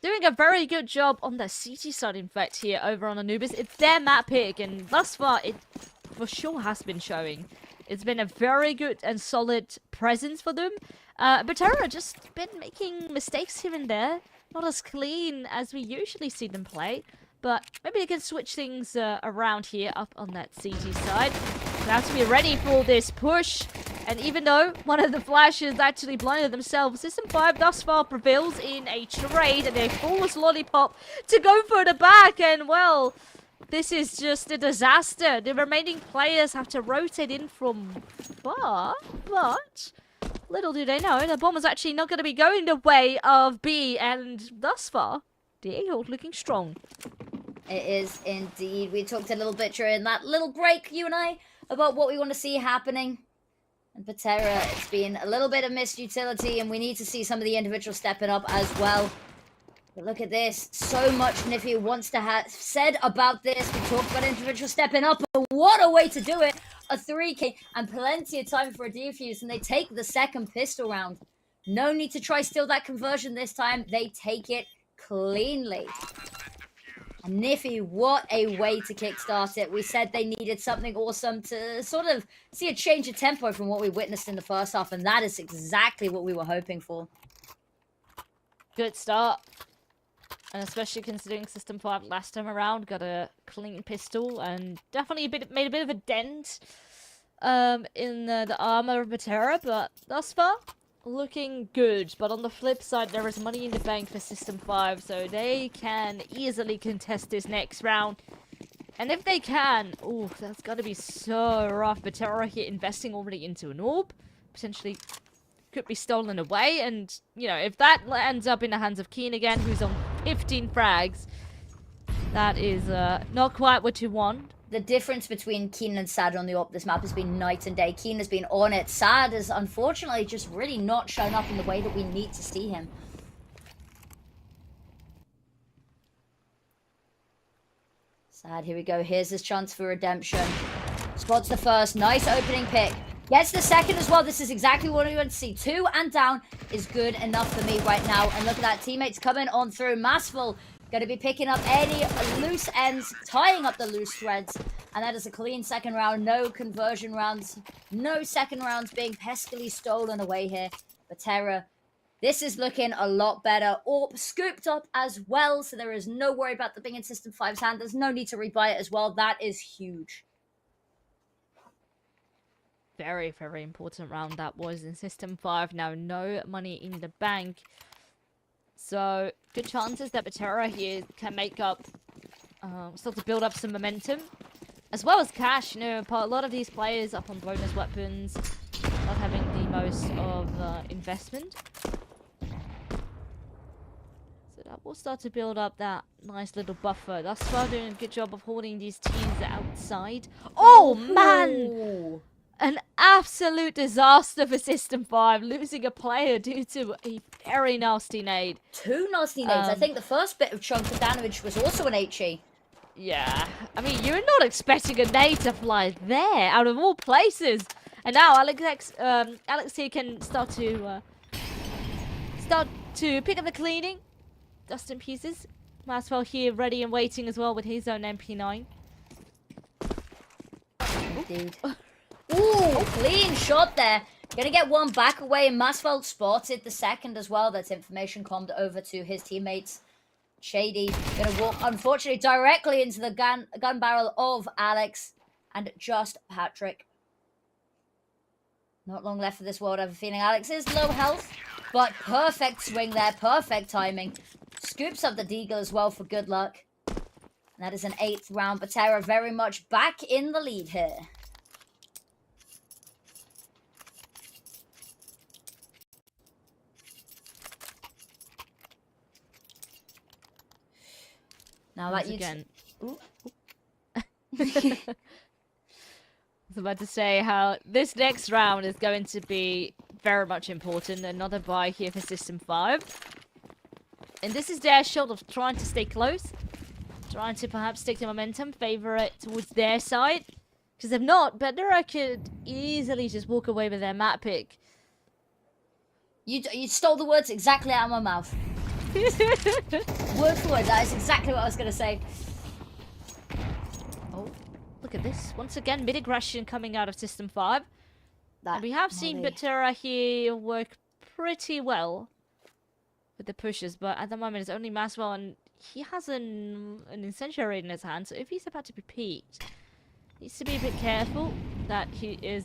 doing a very good job on the CT side, in fact, here over on Anubis. It's their map pick, and thus far, it for sure has been showing. It's been a very good and solid presence for them. Betera just been making mistakes here and there. Not as clean as we usually see them play. But maybe they can switch things around here up on that CT side. They have to be ready for this push. And even though one of the flashes actually blinded themselves, System5 thus far prevails in a trade. And they force Lollipop to go for the back. And well, this is just a disaster. The remaining players have to rotate in from far. But little do they know, the bomb is actually not going to be going the way of B. And thus far, the A-hold looking strong. It is indeed. We talked a little bit during that little break, you and I, about what we want to see happening. And Betera, it's been a little bit of missed utility, and we need to see some of the individuals stepping up as well. But look at this. So much Niffy wants to have said about this. We talked about individuals stepping up, but what a way to do it. A 3K and plenty of time for a defuse, and they take the second pistol round. No need to try steal that conversion this time. They take it cleanly. And Niffy, what a way to kickstart it. We said they needed something awesome to sort of see a change of tempo from what we witnessed in the first half, and that is exactly what we were hoping for. Good start. And especially considering System5 last time around got a clean pistol and definitely made a bit of a dent in the armor of Betera, but thus far, looking good. But on the flip side, there is money in the bank for System5, so they can easily contest this next round. And if they can, oh, that's got to be so rough. Betera here investing already into an orb, potentially could be stolen away. And, you know, if that ends up in the hands of Keen again, who's on 15 frags, that is not quite what you want. The difference between Keen and Sad on the AWP this map has been night and day. Keen has been on it. Sad has unfortunately just really not shown up in the way that we need to see him. Sad, here we go. Here's his chance for redemption. Spots the first. Nice opening pick. Gets the second as well. This is exactly what we want to see. 2 and down is good enough for me right now. And look at that. Teammates coming on through. Massful going to be picking up any loose ends, tying up the loose threads. And that is a clean second round. No conversion rounds. No second rounds being peskily stolen away here. Betera, this is looking a lot better. AWP scooped up as well. So there is no worry about the being in System5's hand. There's no need to rebuy it as well. That is huge. Very, very important round that was in System5. Now, no money in the bank. So, good chances that Betera here can make up, start to build up some momentum. As well as cash, you know, a lot of these players up on bonus weapons, not having the most of investment. So that will start to build up that nice little buffer. Thus far doing a good job of holding these teams outside. Oh, man! Ooh. An absolute disaster for System5, losing a player due to a very nasty nade. 2 nasty nades. I think the first bit of chunk of damage was also an HE. Yeah, I mean, you're not expecting a nade to fly there, out of all places. And now Alex here can start to pick up the cleaning, dust in pieces. Maswell here ready and waiting as well with his own MP9. Indeed. Ooh, clean shot there. Gonna get one back away, and Masfeld spotted the second as well. That's information commed over to his teammates. Shady gonna walk, unfortunately, directly into the gun barrel of Alex and just Patrick. Not long left for this world. I have a feeling Alex is low health, but perfect swing there, perfect timing. Scoops up the deagle as well for good luck. And that is an 8th round. Betera very much back in the lead here. Now that again. I was about to say how this next round is going to be very much important. Another buy here for System5. And this is their shot of trying to stay close. Trying to perhaps take the momentum, favor it towards their side. Because if not, Betera could easily just walk away with their map pick. You stole the words exactly out of my mouth. Word for word, that is exactly what I was going to say. Oh, look at this. Once again, mid-aggression coming out of System 5. And we have seen Betera here work pretty well with the pushes, but at the moment it's only Maswell, and he has an incendiary in his hand, so if he's about to be peeked, he needs to be a bit careful that he is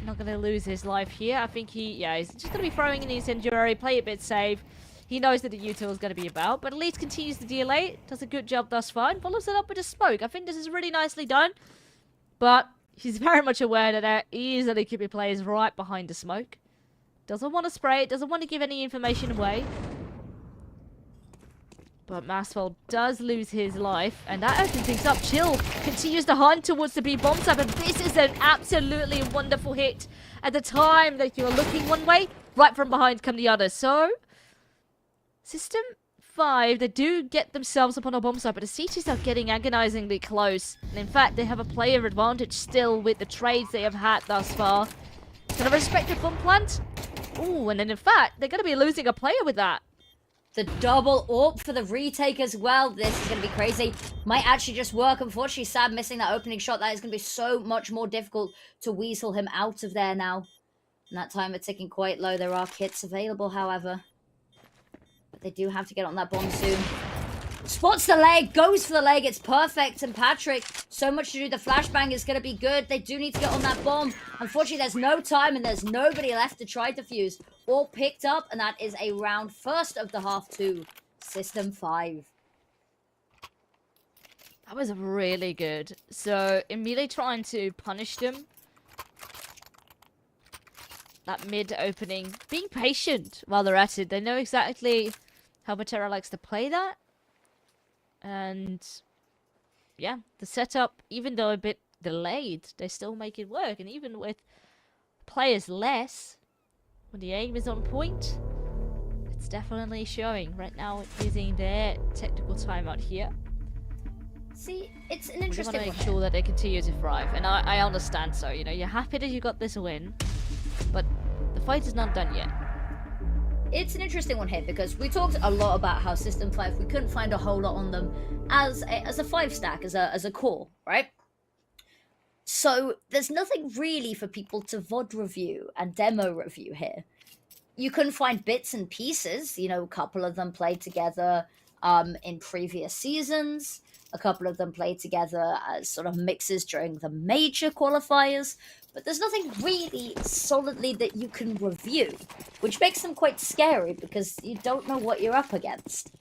not going to lose his life here. I think he's just going to be throwing in the incendiary, play a bit safe. He knows that the util is going to be about, but at least continues to delay. Does a good job thus far, and follows it up with a smoke. I think this is really nicely done, but he's very much aware that there easily could be players right behind the smoke. Doesn't want to spray it, doesn't want to give any information away. But Maswell does lose his life, and that opens things up. Chill continues to hunt towards the B bomb site, but this is an absolutely wonderful hit. At the time that you're looking one way, right from behind come the other. So, System 5, they do get themselves upon a bomb site, but the CTs are getting agonizingly close. And in fact, they have a player advantage still with the trades they have had thus far. Can I respect the bomb plant? Ooh, and then in fact, they're going to be losing a player with that. The double AWP for the retake as well. This is going to be crazy. Might actually just work. Unfortunately, Sad missing that opening shot. That is going to be so much more difficult to weasel him out of there now. And that timer ticking quite low. There are kits available, however. But they do have to get on that bomb soon. Spots the leg, goes for the leg. It's perfect. And Patrick, so much to do. The flashbang is going to be good. They do need to get on that bomb. Unfortunately, there's no time and there's nobody left to try to fuse. All picked up, and that is a round first of the half to System 5. That was really good. So, immediately trying to punish them. That mid-opening. Being patient while they're at it. They know exactly how Betera likes to play that. And, yeah, the setup, even though a bit delayed, they still make it work. And even with players less, when the aim is on point, it's definitely showing. Right now, using their technical timeout here. See, it's an interesting one. We want to make sure that they continue to thrive. And I understand so. You know, you're happy that you got this win, but the fight is not done yet. It's an interesting one here because we talked a lot about how System 5, we couldn't find a whole lot on them as a 5-stack, as a core, right? So there's nothing really for people to VOD review and demo review here. You can find bits and pieces, you know, a couple of them played together in previous seasons. A couple of them played together as sort of mixes during the major qualifiers. But there's nothing really solidly that you can review, which makes them quite scary because you don't know what you're up against.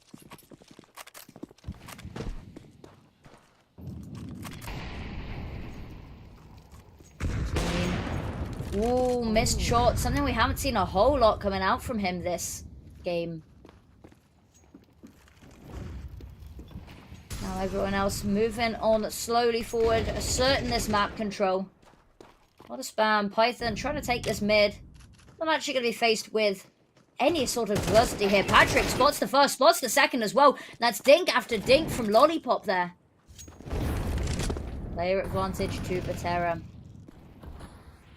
Ooh, missed shot. Something we haven't seen a whole lot coming out from him this game. Now everyone else moving on slowly forward, asserting this map control. What a spam. Python trying to take this mid. Not actually going to be faced with any sort of adversity here. Patrick spots the first, spots the second as well. That's dink after dink from Lollipop there. Player advantage to Betera.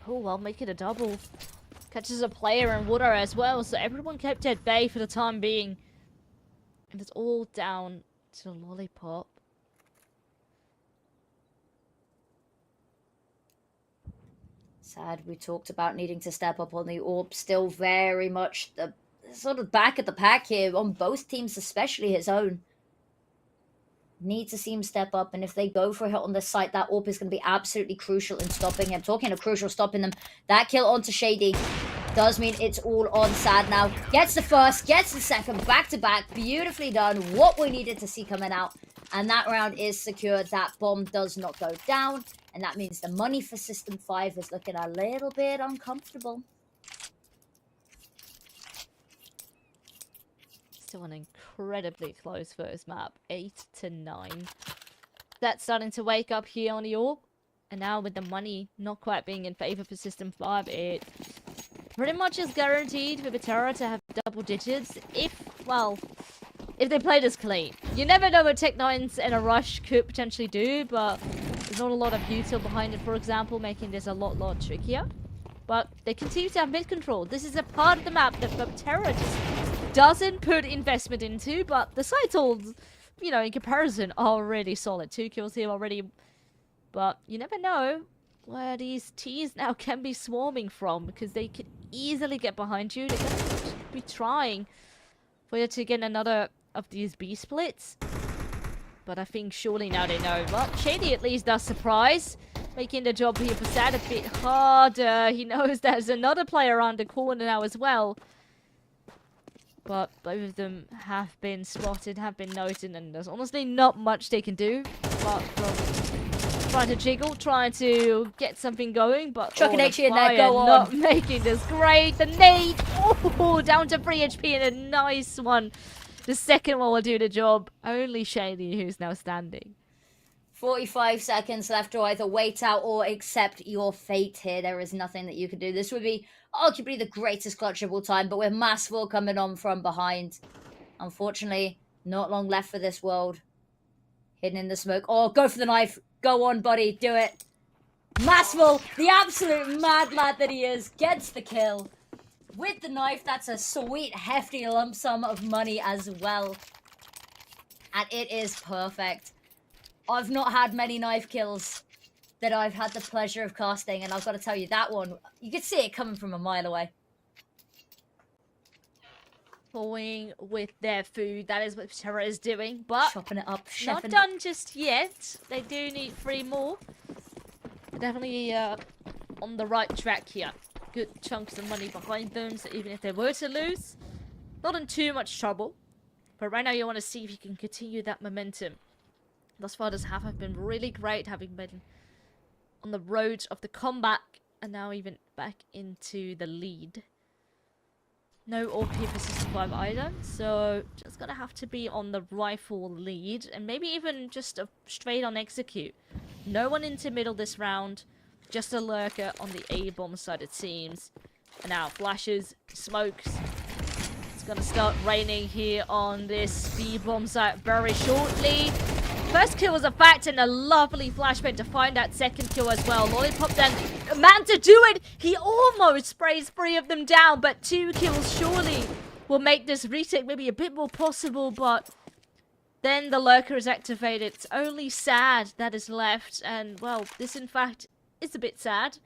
Oh, well, make it a double. Catches a player in water as well, so everyone kept at bay for the time being. And it's all down to Lollipop. Sad, we talked about needing to step up on the AWP. Still very much the sort of back of the pack here on both teams, especially his own. Need to see him step up, and if they go for a hit on this site, that AWP is going to be absolutely crucial in stopping him. Talking of crucial, stopping them. That kill onto Shady does mean it's all on Sad now. Gets the first, gets the second, back to back. Beautifully done. What we needed to see coming out. And that round is secured. That bomb does not go down. And that means the money for System 5 is looking a little bit uncomfortable. Still an incredibly close first map. 8-9. That's starting to wake up here on the AWP. And now with the money not quite being in favor for System 5, it pretty much is guaranteed for Betera to have double digits if they play this clean. You never know what Tech9s and a Rush could potentially do, but there's not a lot of util behind it, for example, making this a lot trickier. But they continue to have mid control. This is a part of the map that Betera just doesn't put investment into, but the side tools, you know, in comparison, are really solid. 2 kills here already, but you never know where these T's now can be swarming from, because they could easily get behind you. They're going to be trying for you to get another of these B splits. But I think surely now they know. Well, Shady at least does surprise, making the job here for Sad a bit harder. He knows there's another player around the corner now as well. But both of them have been spotted, have been noted, and there's honestly not much they can do apart from trying to jiggle, trying to get something going. But Chuck an the HE in there, fire go on. not making this great. The nade, oh, down to 3 HP and a nice one. The second one will do the job. Only Shady who's now standing. 45 seconds left to either wait out or accept your fate here. There is nothing that you can do. This would be arguably the greatest clutch of all time, but with Massful coming on from behind. Unfortunately, not long left for this world. Hidden in the smoke. Oh, go for the knife. Go on, buddy. Do it. Massful, the absolute mad lad that he is, gets the kill. With the knife, that's a sweet, hefty lump sum of money as well. And it is perfect. I've not had many knife kills that I've had the pleasure of casting, and I've got to tell you, that one, you could see it coming from a mile away. Toying with their food, that is what Betera is doing, but chopping it up, not done just yet. They do need 3 more. They're definitely on the right track here. Good chunks of money behind them, so even if they were to lose, not in too much trouble. But right now you want to see if you can continue that momentum. Thus far, this half have been really great, having been on the road of the comeback, and now even back into the lead. No OP for System5 either, so just gonna have to be on the rifle lead, and maybe even just a straight on execute. No one into middle this round, just a lurker on the A-bomb side it seems. And now flashes, smokes. It's gonna start raining here on this B-bomb site very shortly. First kill was a fact, and a lovely flashbang to find that second kill as well. Lollipop then, man to do it! He almost sprays 3 of them down, but 2 kills surely will make this retake maybe a bit more possible, but then the lurker is activated. It's only Sad that is left, and well, this in fact is a bit sad,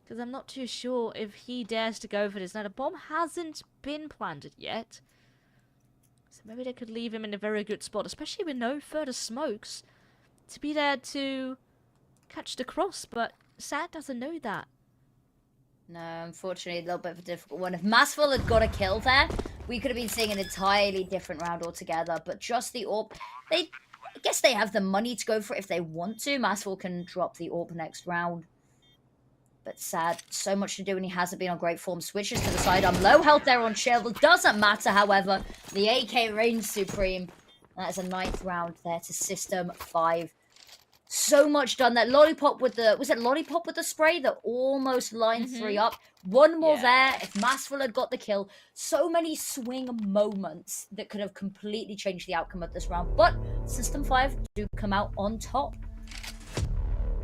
because I'm not too sure if he dares to go for this. Now, the bomb hasn't been planted yet. So maybe they could leave him in a very good spot, especially with no further smokes, to be there to catch the cross, but Sad doesn't know that. No, unfortunately, a little bit of a difficult one. If Massful had got a kill there, we could have been seeing an entirely different round altogether, but just the AWP, I guess they have the money to go for it if they want to. Massful can drop the AWP next round. But Sad, so much to do, and he hasn't been on great form. Switches to the sidearm. Low health there on Shovel. Doesn't matter, however. The AK reigns supreme. That is a 9th round there to System5. So much done there. Lollipop with the... Was it Lollipop with the spray that almost lined 3 up? One more there. If Massful had got the kill. So many swing moments that could have completely changed the outcome of this round. But System5 do come out on top.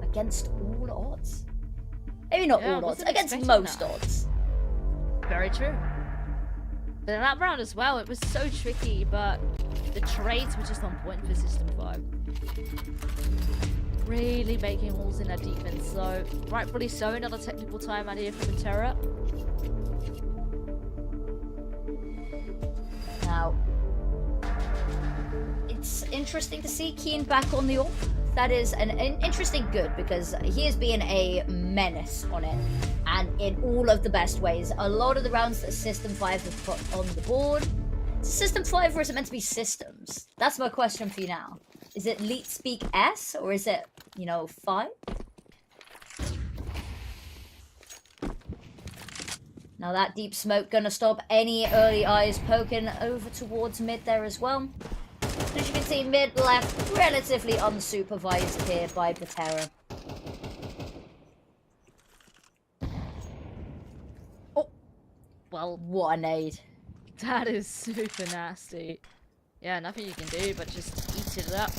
Against all odds. Maybe not all odds, against most odds. Very true. But in that round as well, it was so tricky, but the trades were just on point for System5. Really making holes in their defense, so rightfully so. Another technical time out here for Betera. Now, it's interesting to see Keen back on the AWP. That is an interesting good, because he has been a menace on it, and in all of the best ways. A lot of the rounds that System5 have put on the board. System5, or is it meant to be Systems? That's my question for you now. Is it Leet Speak S, or is it, you know, 5? Now that deep smoke gonna stop any early eyes poking over towards mid there as well. As you can see, mid left relatively unsupervised here by Betera. Oh, well, what a nade. That is super nasty. Yeah, nothing you can do but just eat it up.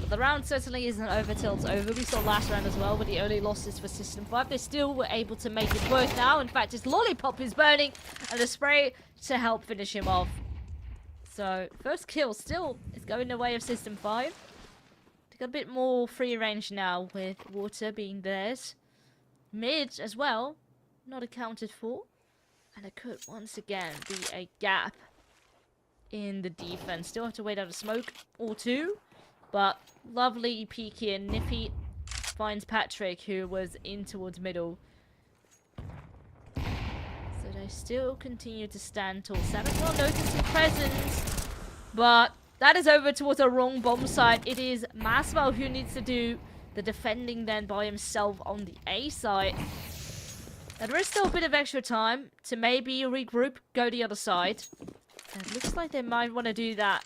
the round certainly isn't over till it's over. We saw last round as well with the early losses for System5. They still were able to make it work now. In fact, his lollipop is burning and the spray to help finish him off. So, first kill still is going the way of System5. They got a bit more free range now with water being theirs. Mid as well, not accounted for. And it could once again be a gap in the defense. Still have to wait out a smoke or two. But lovely peek here. Nippy finds Patrick, who was in towards middle. So they still continue to stand tall. Savage not noticing presence. But that is over towards the wrong bomb side. It is Maswell who needs to do the defending then by himself on the A side. Now, there is still a bit of extra time to maybe regroup, go the other side. And it looks like they might want to do that.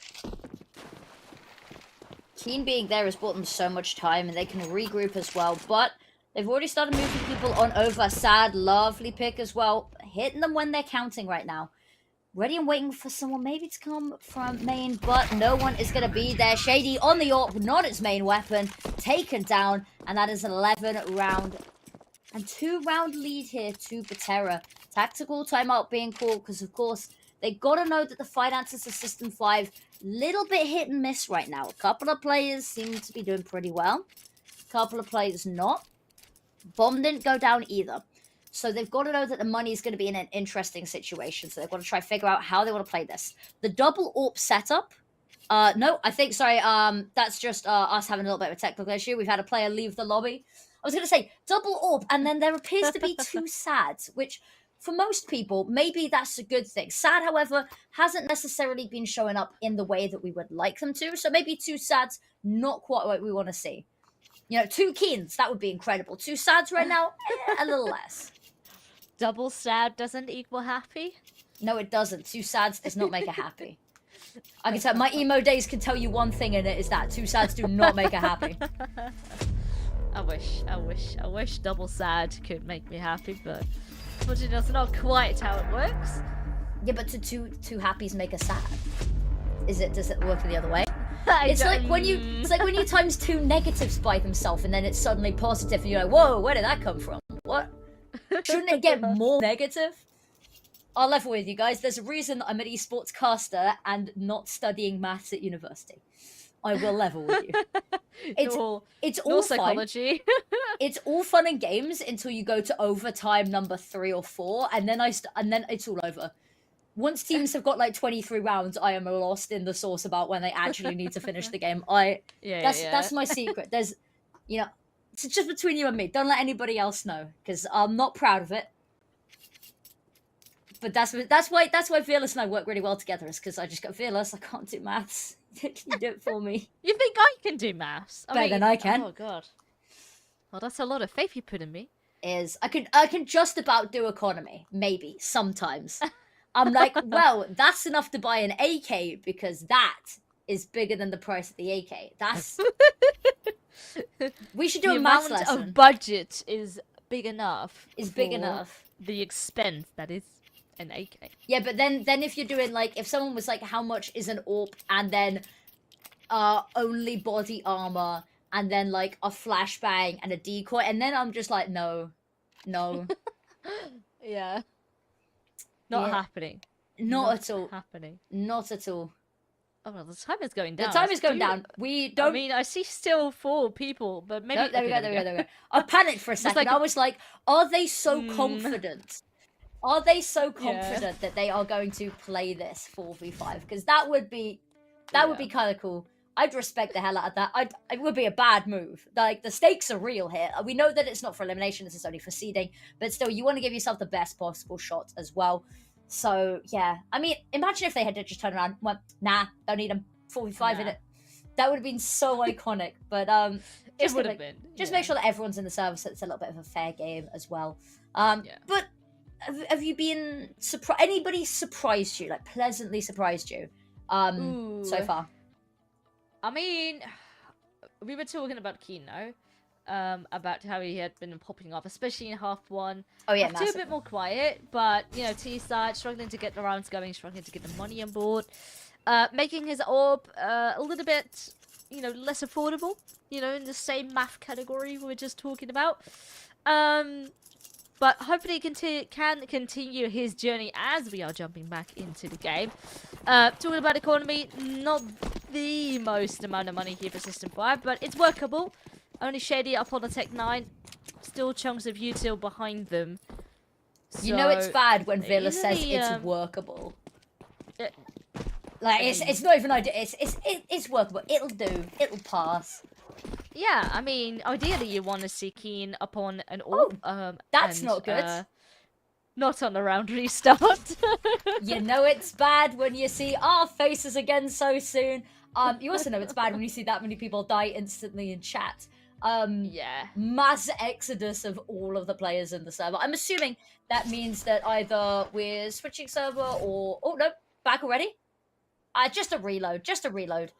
Keen being there has bought them so much time, and they can regroup as well. But they've already started moving people on over. Sad, lovely pick as well. Hitting them when they're counting right now. Ready and waiting for someone maybe to come from main, but no one is going to be there. Shady on the AWP, not its main weapon. Taken down, and that is an 11-round and 2-round lead here to Betera. Tactical timeout being called because, of course, they got to know that the finances of System5 little bit hit and miss right now. A couple of players seem to be doing pretty well. A couple of players not. Bomb didn't go down either. So they've got to know that the money is going to be in an interesting situation. So they've got to try to figure out how they want to play this. The double AWP setup. No, I think, sorry, that's just us having a little bit of a technical issue. We've had a player leave the lobby. I was going to say double AWP, and then there appears to be 2 SADs, which for most people, maybe that's a good thing. SAD, however, hasn't necessarily been showing up in the way that we would like them to. So maybe 2 SADs, not quite what we want to see. You know, 2 Keens, that would be incredible. 2 SADs right now, a little less. Double sad doesn't equal happy? No, it doesn't. 2 SADs does not make a happy. I can tell, my emo days can tell you one thing, and it is that 2 SADs do not make a happy. I wish double sad could make me happy, but unfortunately that's not quite how it works. Yeah, but two happies make a sad. Does it work the other way? It's like when you times 2 negatives by themselves and then it's suddenly positive and you're like, whoa, where did that come from? What? Shouldn't it get more negative? I'll level with you guys. There's a reason I'm an esports caster and not studying maths at university. I will level with you. It's all psychology. It's all fun and games until you go to overtime number 3 or 4, and then it's all over. Once teams have got like 23 rounds, I am lost in the sauce about when they actually need to finish the game. That's my secret. There's, you know, it's just between you and me. Don't let anybody else know, because I'm not proud of it. But that's why Fearless and I work really well together, is because I just go, Fearless, I can't do maths. Can you do it for me? You think I can do maths? Better than I can. Oh god. Well, that's a lot of faith you put in me. I can just about do economy, maybe sometimes. I'm like, well, that's enough to buy an AK because that is bigger than the price of the AK. That's we should do a maths lesson. The amount of budget is big enough. The expense that is an AK. Yeah, but then if you're doing like, if someone was like, how much is an AWP, and then only body armor, and then like a flashbang and a decoy, and then I'm just like, no. Yeah. Not happening. Not at all. Happening. Not at all. Oh well, the time is going down. The time is going down. We don't. I mean, I see still 4 people, but maybe. No, there we go. I panicked for a second. I was like, are they so confident? Are they so confident that they are going to play this 4v5? Because that would be kind of cool. I'd respect the hell out of that. It would be a bad move. Like, the stakes are real here. We know that it's not for elimination. This is only for seeding. But still, you want to give yourself the best possible shot as well. So, yeah. I mean, imagine if they had to just turn around and went, nah, don't need them. 4v5 in it. That would have been so iconic. But it would have been. Just make sure that everyone's in the service, so it's a little bit of a fair game as well. But have you been surprised? Anybody surprised you? Like, pleasantly surprised you so far? I mean, we were talking about Kino, about how he had been popping off, especially in half 1. Oh yeah, half 2 a bit more quiet, but you know, T side struggling to get the rounds going, struggling to get the money on board, making his AWP a little bit, you know, less affordable, you know, in the same math category we were just talking about. But hopefully he can continue his journey as we are jumping back into the game. Talking about economy, not the most amount of money here for System5, but it's workable. Only Shady up on the Tech 9. Still chunks of util behind them. So, you know it's bad when Villa says easily, it's workable. Like, it's not even idea. It's workable. It'll do. It'll pass. Yeah, I mean, ideally you want to see Keen upon an orb. That's and, not good. Not on the round restart. You know it's bad when you see our faces again so soon. You also know it's bad when you see that many people die instantly in chat. Yeah. Mass exodus of all of the players in the server. I'm assuming that means that either we're switching server or... Oh, no. Back already? Just a reload. Just a reload.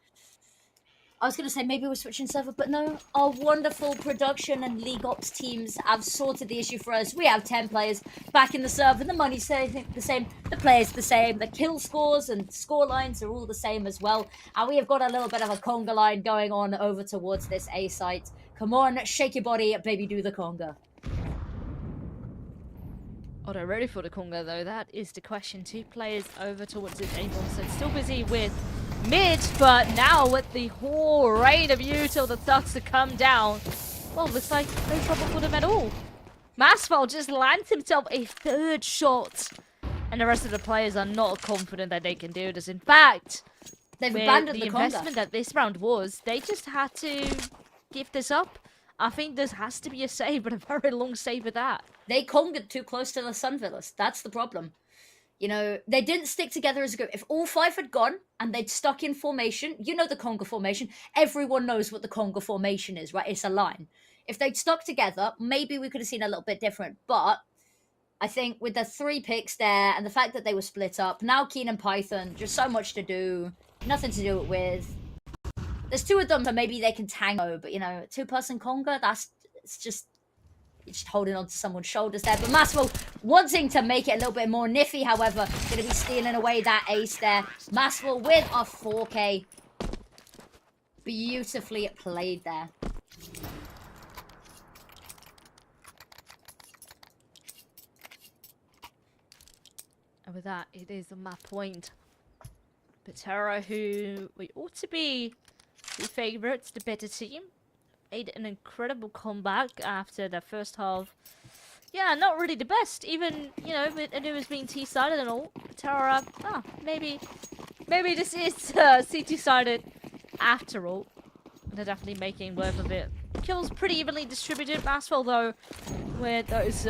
I was going to say maybe we're switching server, but no. Our wonderful production and League Ops teams have sorted the issue for us. We have 10 players back in the server. The money's the same. The players the same. The kill scores and score lines are all the same as well. And we have got a little bit of a conga line going on over towards this A site. Come on, shake your body, baby, do the conga. Are they ready for the conga, though? That is the question. 2 players over towards this A bomb, so it's still busy with mid, but now with the whole rain of util that starts to come down, well, looks like no trouble for them at all. Masval just lands himself a 3rd shot, and the rest of the players are not confident that they can do this. In fact, they've abandoned the investment that this round was, they just had to give this up. I think this has to be a save, but a very long save with that. They congered too close to the Sun Villas. That's the problem. You know, they didn't stick together as a group. If all 5 had gone and they'd stuck in formation, you know the conga formation. Everyone knows what the conga formation is, right? It's a line. If they'd stuck together, maybe we could have seen a little bit different. But I think with the 3 picks there and the fact that they were split up, now Keen and Python, just so much to do, nothing to do it with. There's 2 of them, so maybe they can tango. But, you know, 2-person conga, it's just... You're just holding on to someone's shoulders there. But Maswell wanting to make it a little bit more nifty, however, going to be stealing away that ace there. Maswell with a 4K. Beautifully played there. And with that, it is a map point. Betera, who we ought to be the favourites, the better team. Made an incredible comeback after the first half. Yeah, not really the best. Even, you know, it was being T-sided and all. Betera, maybe this is CT-sided after all. They're definitely making worth of it. Kills pretty evenly distributed. Maswell, though, with those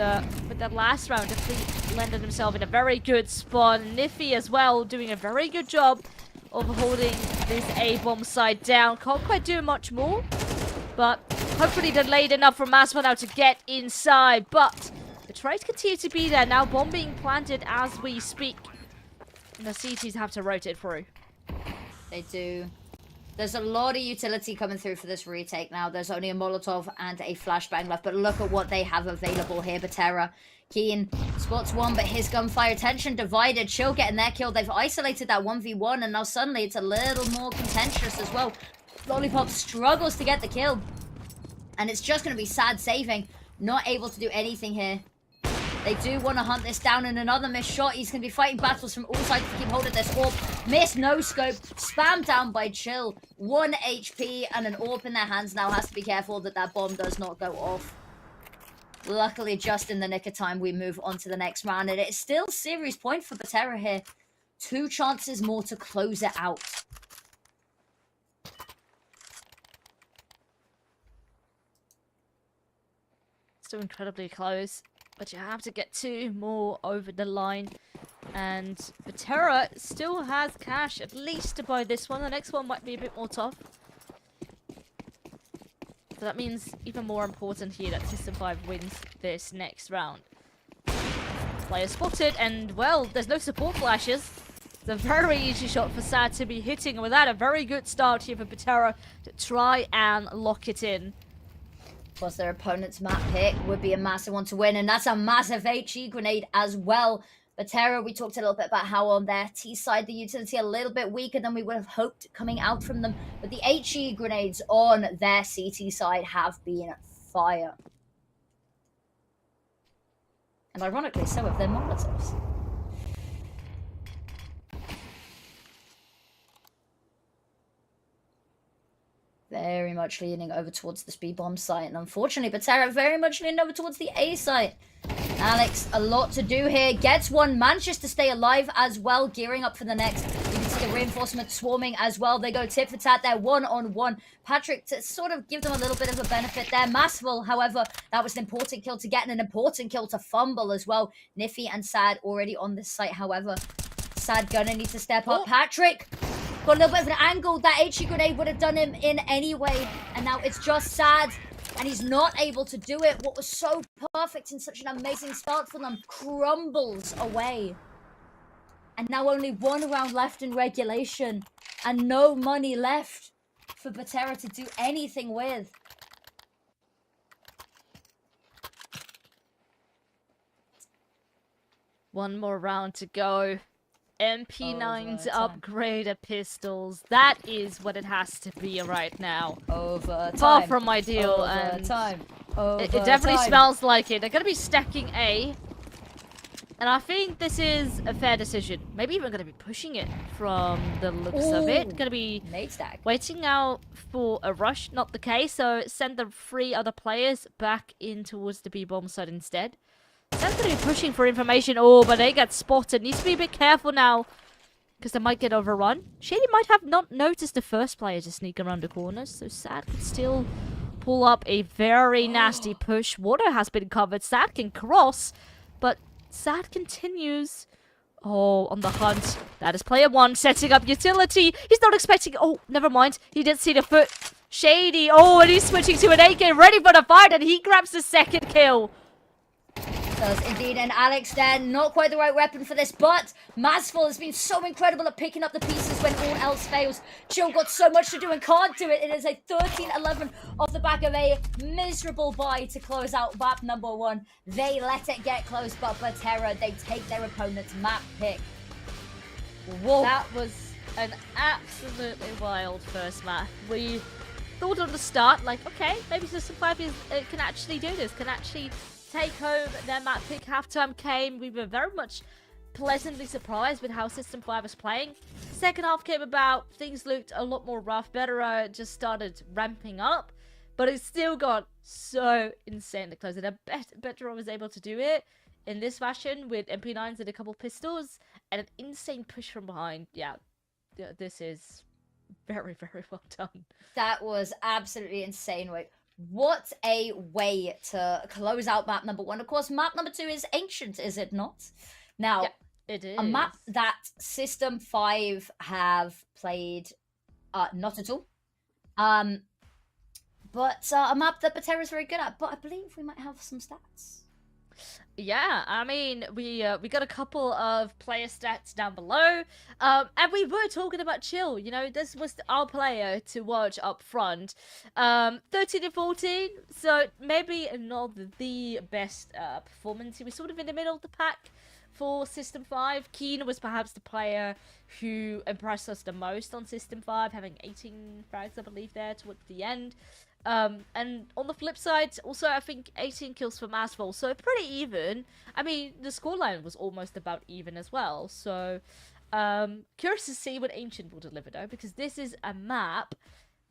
with that last round, definitely landed himself in a very good spot. Niffy as well, doing a very good job of holding this A-bomb side down. Can't quite do much more. But hopefully delayed enough for Maswell now to get inside. But the trades continue to be there. Now bomb being planted as we speak. And the CTs have to rotate through. They do. There's a lot of utility coming through for this retake now. There's only a Molotov and a flashbang left. But look at what they have available here. Betera, Keen spots one, but his gunfire attention divided. Chill getting their kill. They've isolated that 1v1. And now suddenly it's a little more contentious as well. Lollipop struggles to get the kill. And it's just going to be sad saving. Not able to do anything here. They do want to hunt this down, and another missed shot. He's going to be fighting battles from all sides to keep hold of this orb. Miss, no scope. Spammed down by Chill. 1 HP and an orb in their hands now. Has to be careful that that bomb does not go off. Luckily, just in the nick of time, we move on to the next round. And it's still series point for Betera here. 2 chances more to close it out. Still incredibly close, but you have to get 2 more over the line. And Betera still has cash, at least to buy this one. The next one might be a bit more tough. So that means even more important here that System5 wins this next round. Player spotted, and well, there's no support flashes. It's a very easy shot for Sad to be hitting, and with that, a very good start here for Betera to try and lock it in. Plus their opponent's map pick would be a massive one to win, and that's a massive HE grenade as well. Betera, we talked a little bit about how on their T side, the utility a little bit weaker than we would have hoped coming out from them. But the HE grenades on their CT side have been fire. And ironically, so have their Molotovs. Very much leaning over towards the speed bomb site. And unfortunately, Betera very much leaning over towards the A site. Alex, a lot to do here. Gets one, manages to stay alive as well, gearing up for the next. You can see the reinforcement swarming as well. They go tit for tat there, one-on-one. Patrick to sort of give them a little bit of a benefit there. Masterful, however, that was an important kill to get and an important kill to fumble as well. Niffy and Sad already on this site, however. Sad gonna need to step up. Patrick got a little bit of an angle. That HE grenade would have done him in anyway. And now it's just Sad. And he's not able to do it. What was so perfect and such an amazing start for them crumbles away. And now only one round left in regulation. And no money left for Betera to do anything with. One more round to go. MP9's upgraded pistols. That is what it has to be right now. Overtime. Far from ideal. Overtime. It definitely smells like it. They're going to be stacking A. And I think this is a fair decision. Maybe even going to be pushing it from the looks of it. Going to be waiting out for a rush. Not the case. So send the 3 other players back in towards the B-bomb side instead. They're going to be pushing for information. Oh, but they get spotted. Needs to be a bit careful now. Because they might get overrun. Shady might have not noticed the first player to sneak around the corners. So Sad could still pull up a very nasty push. Water has been covered. Sad can cross. But Sad continues. Oh, on the hunt. That is player 1 setting up utility. He's not expecting... Oh, never mind. He did see the foot. Shady. Oh, and he's switching to an AK. Ready for the fight. And he grabs the second kill. Does indeed, and Alex there, not quite the right weapon for this, but Masful has been so incredible at picking up the pieces when all else fails. Chill got so much to do and can't do it. It is a 13-11 off the back of a miserable buy to close out map number 1. They let it get close, but Betera, they take their opponent's map pick. Whoa. That was an absolutely wild first map. We thought at the start, like, okay, maybe System5 can actually do this, can actually take home their map pick. Halftime came. We were very much pleasantly surprised with how System5 was playing. Second half came about. Things looked a lot more rough. Betera just started ramping up. But it still got so insane to close it. Betera was able to do it in this fashion with MP9s and a couple pistols. And an insane push from behind. Yeah, this is very, very well done. That was absolutely insane. Wait. What a way to close out map number 1. Of course, map number 2 is Ancient, is it not? Now, yeah, it is. A map that System5 have played not at all. But a map that Betera is very good at. But I believe we might have some stats. Yeah, I mean, we got a couple of player stats down below, and we were talking about Chill. You know, this was our player to watch up front. 13 and 14, so maybe not the best performance. He was sort of in the middle of the pack for System5. Keen was perhaps the player who impressed us the most on System5, having 18 frags, I believe, there towards the end. And on the flip side, also, I think 18 kills for Masville, so pretty even. I mean, the scoreline was almost about even as well, so curious to see what Ancient will deliver, though, because this is a map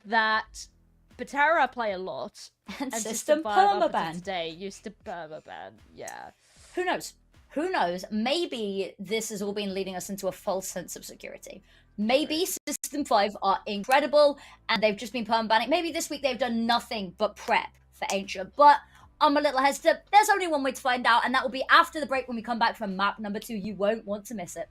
that Betera play a lot, and System permaban today used to permaban, yeah. Who knows? Who knows? Maybe this has all been leading us into a false sense of security. Maybe System5 are incredible and they've just been permabanning. Maybe this week they've done nothing but prep for Ancient. But I'm a little hesitant. There's only one way to find out, and that will be after the break when we come back from map number 2. You won't want to miss it.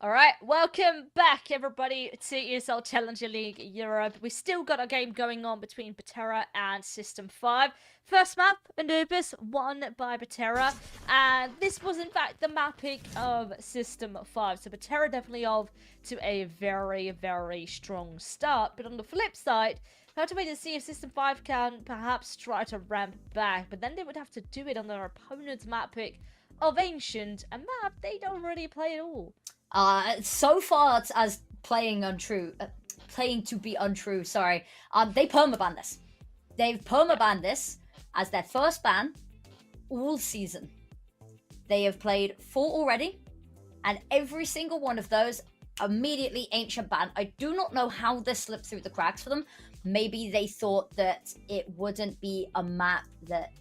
All right, welcome back, everybody, to ESL Challenger League Europe. We still got a game going on between Betera and System5. First map, Anubis, won by Betera, and this was in fact the map pick of System5. So Betera definitely off to a very, very strong start. But on the flip side, we have to wait and see if System5 can perhaps try to ramp back, but then they would have to do it on their opponent's map pick of Ancient, a map they don't really play at all. So far as playing to be untrue, sorry. They permaban this. They've permaban this as their first ban all season. They have played 4 already, and every single one of those immediately Ancient ban. I do not know how this slipped through the cracks for them. Maybe they thought that it wouldn't be a map that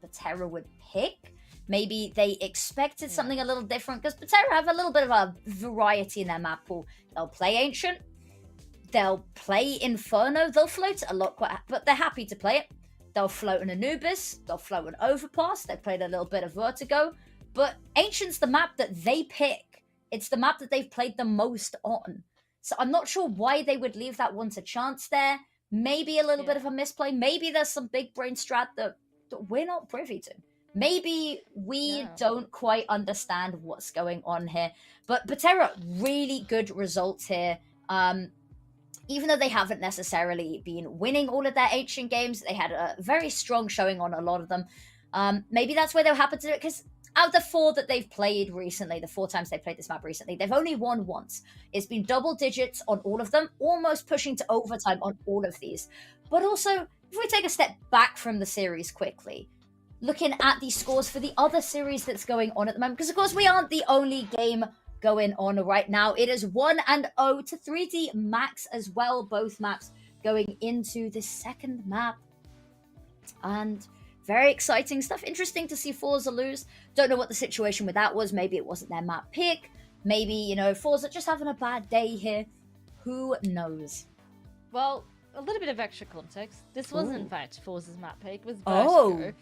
Betera would pick. Maybe they expected something a little different, because Betera have a little bit of a variety in their map pool. They'll play Ancient, they'll play Inferno, they'll float it a lot, but they're happy to play it. They'll float an Anubis, they'll float an Overpass, they've played a little bit of Vertigo, but Ancient's the map that they pick. It's the map that they've played the most on. So I'm not sure why they would leave that one to chance there. Maybe a little bit of a misplay. Maybe there's some big brain strat that we're not privy to. Maybe we don't quite understand what's going on here. But Betera, really good results here. Even though they haven't necessarily been winning all of their Ancient games, they had a very strong showing on a lot of them. Maybe that's why they'll happen to do it, because out of the 4 that they've played recently, the 4 times they've played this map recently, they've only won once. It's been double digits on all of them, almost pushing to overtime on all of these. But also, if we take a step back from the series quickly, looking at the scores for the other series that's going on at the moment, because of course we aren't the only game going on right now. It is 1-0 to 3D Max as well, both maps going into the second map. And very exciting stuff. Interesting to see Forza lose. Don't know what the situation with that was. Maybe it wasn't their map pick. Maybe, you know, Forza just having a bad day here. Who knows? Well, a little bit of extra context. This was in fact Forza's map pick. It was Vertigo.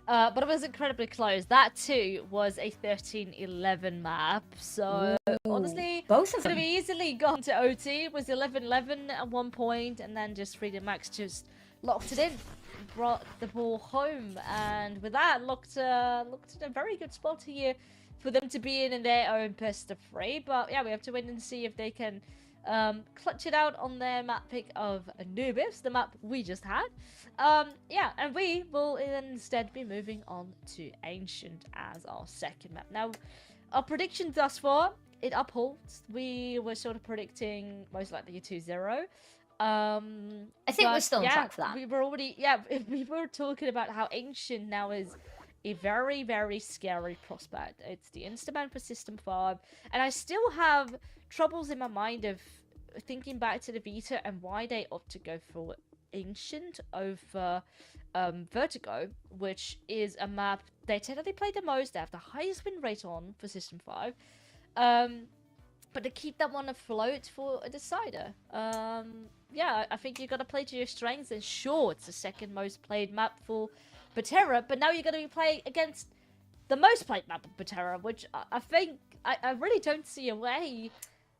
But it was incredibly close. That too was a 13-11 map. So honestly, both of could them have easily gone to OT. It was 11-11 at one point, and then just 3D Max just locked it in, brought the ball home, and with that looked in a very good spot here for them to be in their own best of 3. But yeah, we have to wait and see if they can clutch it out on their map pick of Anubis, the map we just had. Yeah, and we will instead be moving on to Ancient as our second map. Now, our predictions thus far, it upholds. We were sort of predicting most likely a 2-0. I think we're still on track for that. We were already, we were talking about how Ancient now is a very, very scary prospect. It's the instaban for System5, and I still have troubles in my mind of thinking back to the beta and why they opt to go for Ancient over Vertigo, which is a map they technically play the most. They have the highest win rate on for System5, but to keep that one afloat for a decider. Yeah, I think you got to play to your strengths, and sure, it's the second most played map for Betera, but now you're going to be playing against the most played map of Betera, which I think I really don't see a way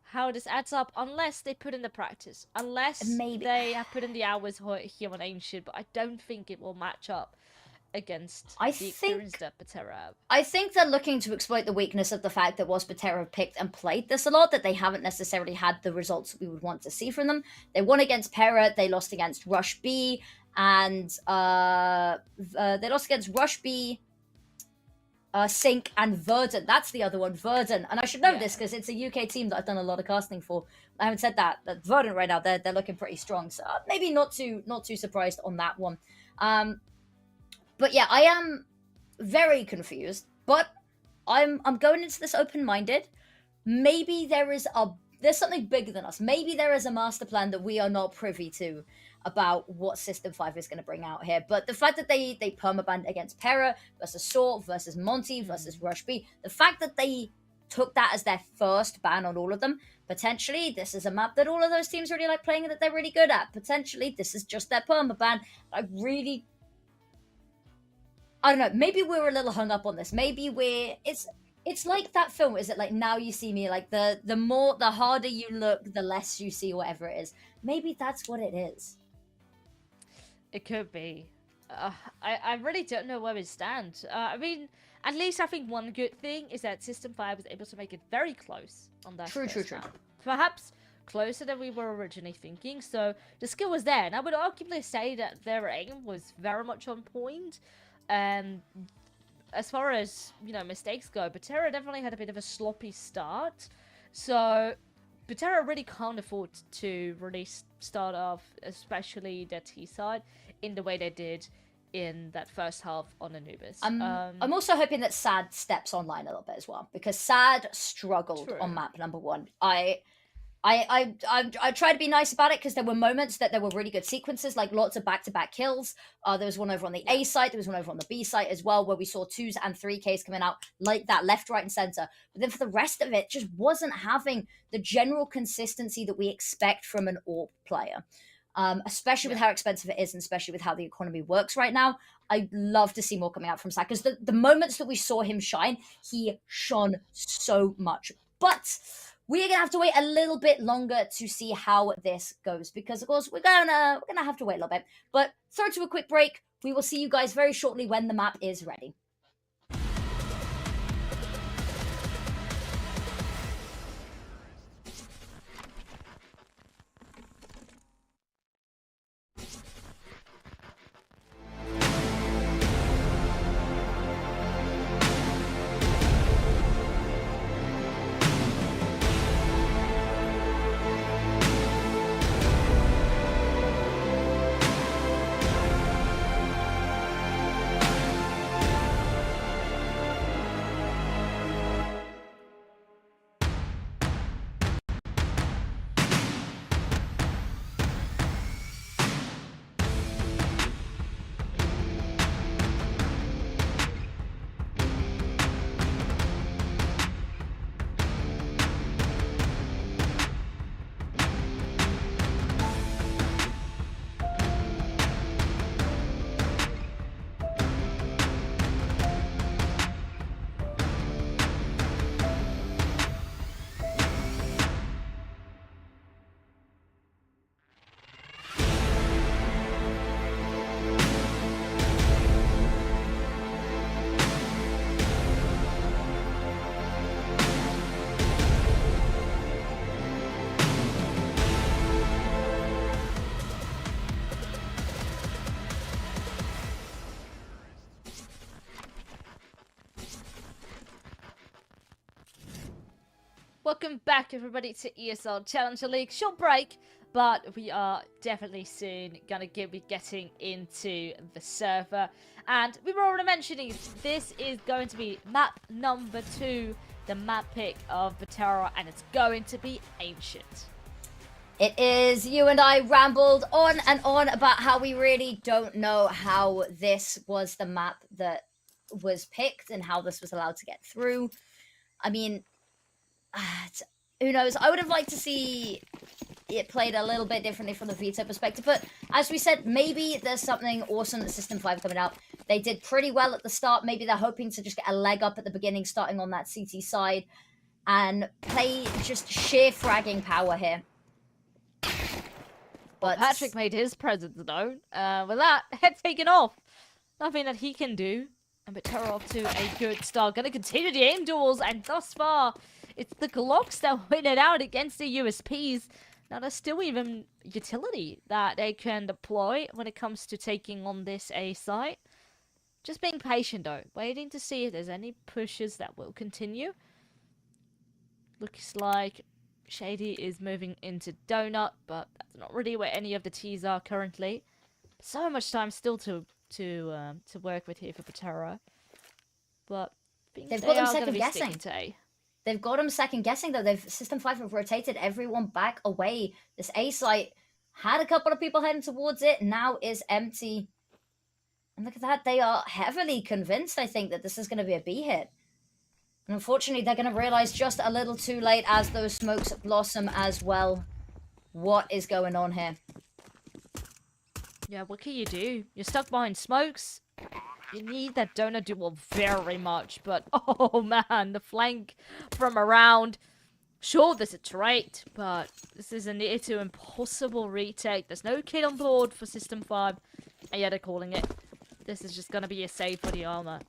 how this adds up unless they put in the practice, unless they have put in the hours here on Ancient, but I don't think it will match up against the experience that Betera have. I think they're looking to exploit the weakness of the fact that whilst Betera picked and played this a lot, that they haven't necessarily had the results we would want to see from them. They won against Pera, they lost against Rush B, and they lost against Rush B, Sync, and Verdant. That's the other one, Verdant. And I should know this because it's a UK team that I've done a lot of casting for. I haven't said that Verdant right now, they're looking pretty strong. So maybe not too surprised on that one. But yeah, I am very confused. But I'm going into this open-minded. Maybe there's something bigger than us. Maybe there is a master plan that we are not privy to about what System5 is going to bring out here. But the fact that they permabanned against Pera versus Sort versus Monty versus Rush B, the fact that they took that as their first ban on all of them, potentially this is a map that all of those teams really like playing and that they're really good at. Potentially this is just their permaban. I don't know, maybe we're a little hung up on this. Maybe It's like that film. Is it like Now You See Me? Like the harder you look, the less you see, whatever it is. Maybe that's what it is. It could be. I really don't know where we stand. I mean, at least I think one good thing is that System 5 was able to make it very close on that True. first round. Perhaps closer than we were originally thinking, so the skill was there. And I would arguably say that their aim was very much on point. And as far as, you know, mistakes go, Betera definitely had a bit of a sloppy start. So Betera really can't afford to really start off, especially their T side, in the way they did in that first half on Anubis. I'm also hoping that Sad steps online a little bit as well, because Sad struggled True. on map number 1. I tried to be nice about it because there were moments that there were really good sequences, like lots of back-to-back kills. There was one over on the A site, there was one over on the B site as well, where we saw 2s and 3Ks coming out like that, left, right, and center. But then for the rest of it, just wasn't having the general consistency that we expect from an AWP player. Especially with how expensive it is, and especially with how the economy works right now. I'd love to see more coming out from Sad, because the moments that we saw him shine, he shone so much. But we are gonna have to wait a little bit longer to see how this goes, because of course we're gonna have to wait a little bit. But throw to a quick break. We will see you guys very shortly when the map is ready. Welcome back, everybody, to ESL Challenger League. Short break, but we are definitely soon gonna be getting into the server. And we were already mentioning this is going to be map number 2, the map pick of Betera, and it's going to be Ancient. It is. You and I rambled on and on about how we really don't know how this was the map that was picked and how this was allowed to get through. I mean, who knows? I would have liked to see it played a little bit differently from the Veto perspective, but as we said, maybe there's something awesome at System5 coming out. They did pretty well at the start. Maybe they're hoping to just get a leg up at the beginning, starting on that CT side, and play just sheer fragging power here. But Patrick made his presence known. With that, head taken off. Nothing that he can do. And Betera off to a good start. Gonna continue the aim duels, and thus far, it's the Glocks that win it out against the USPs. Now, there's still even utility that they can deploy when it comes to taking on this A site. Just being patient, though. Waiting to see if there's any pushes that will continue. Looks like Shady is moving into Donut, but that's not really where any of the T's are currently. So much time still to work with here for Betera. But they've got them second guessing. They've got them second guessing though. System5 have rotated everyone back away. This A site had a couple of people heading towards it, now is empty. And look at that, they are heavily convinced, I think, that this is going to be a B hit. And unfortunately, they're going to realize just a little too late as those smokes blossom as well. What is going on here? Yeah, what can you do? You're stuck behind smokes. You need that donut duel very much, but oh man, the flank from around. Sure, there's a trait, but this is a near to impossible retake. There's no kid on board for System 5, and yet they're calling it. This is just gonna be a save for the armor.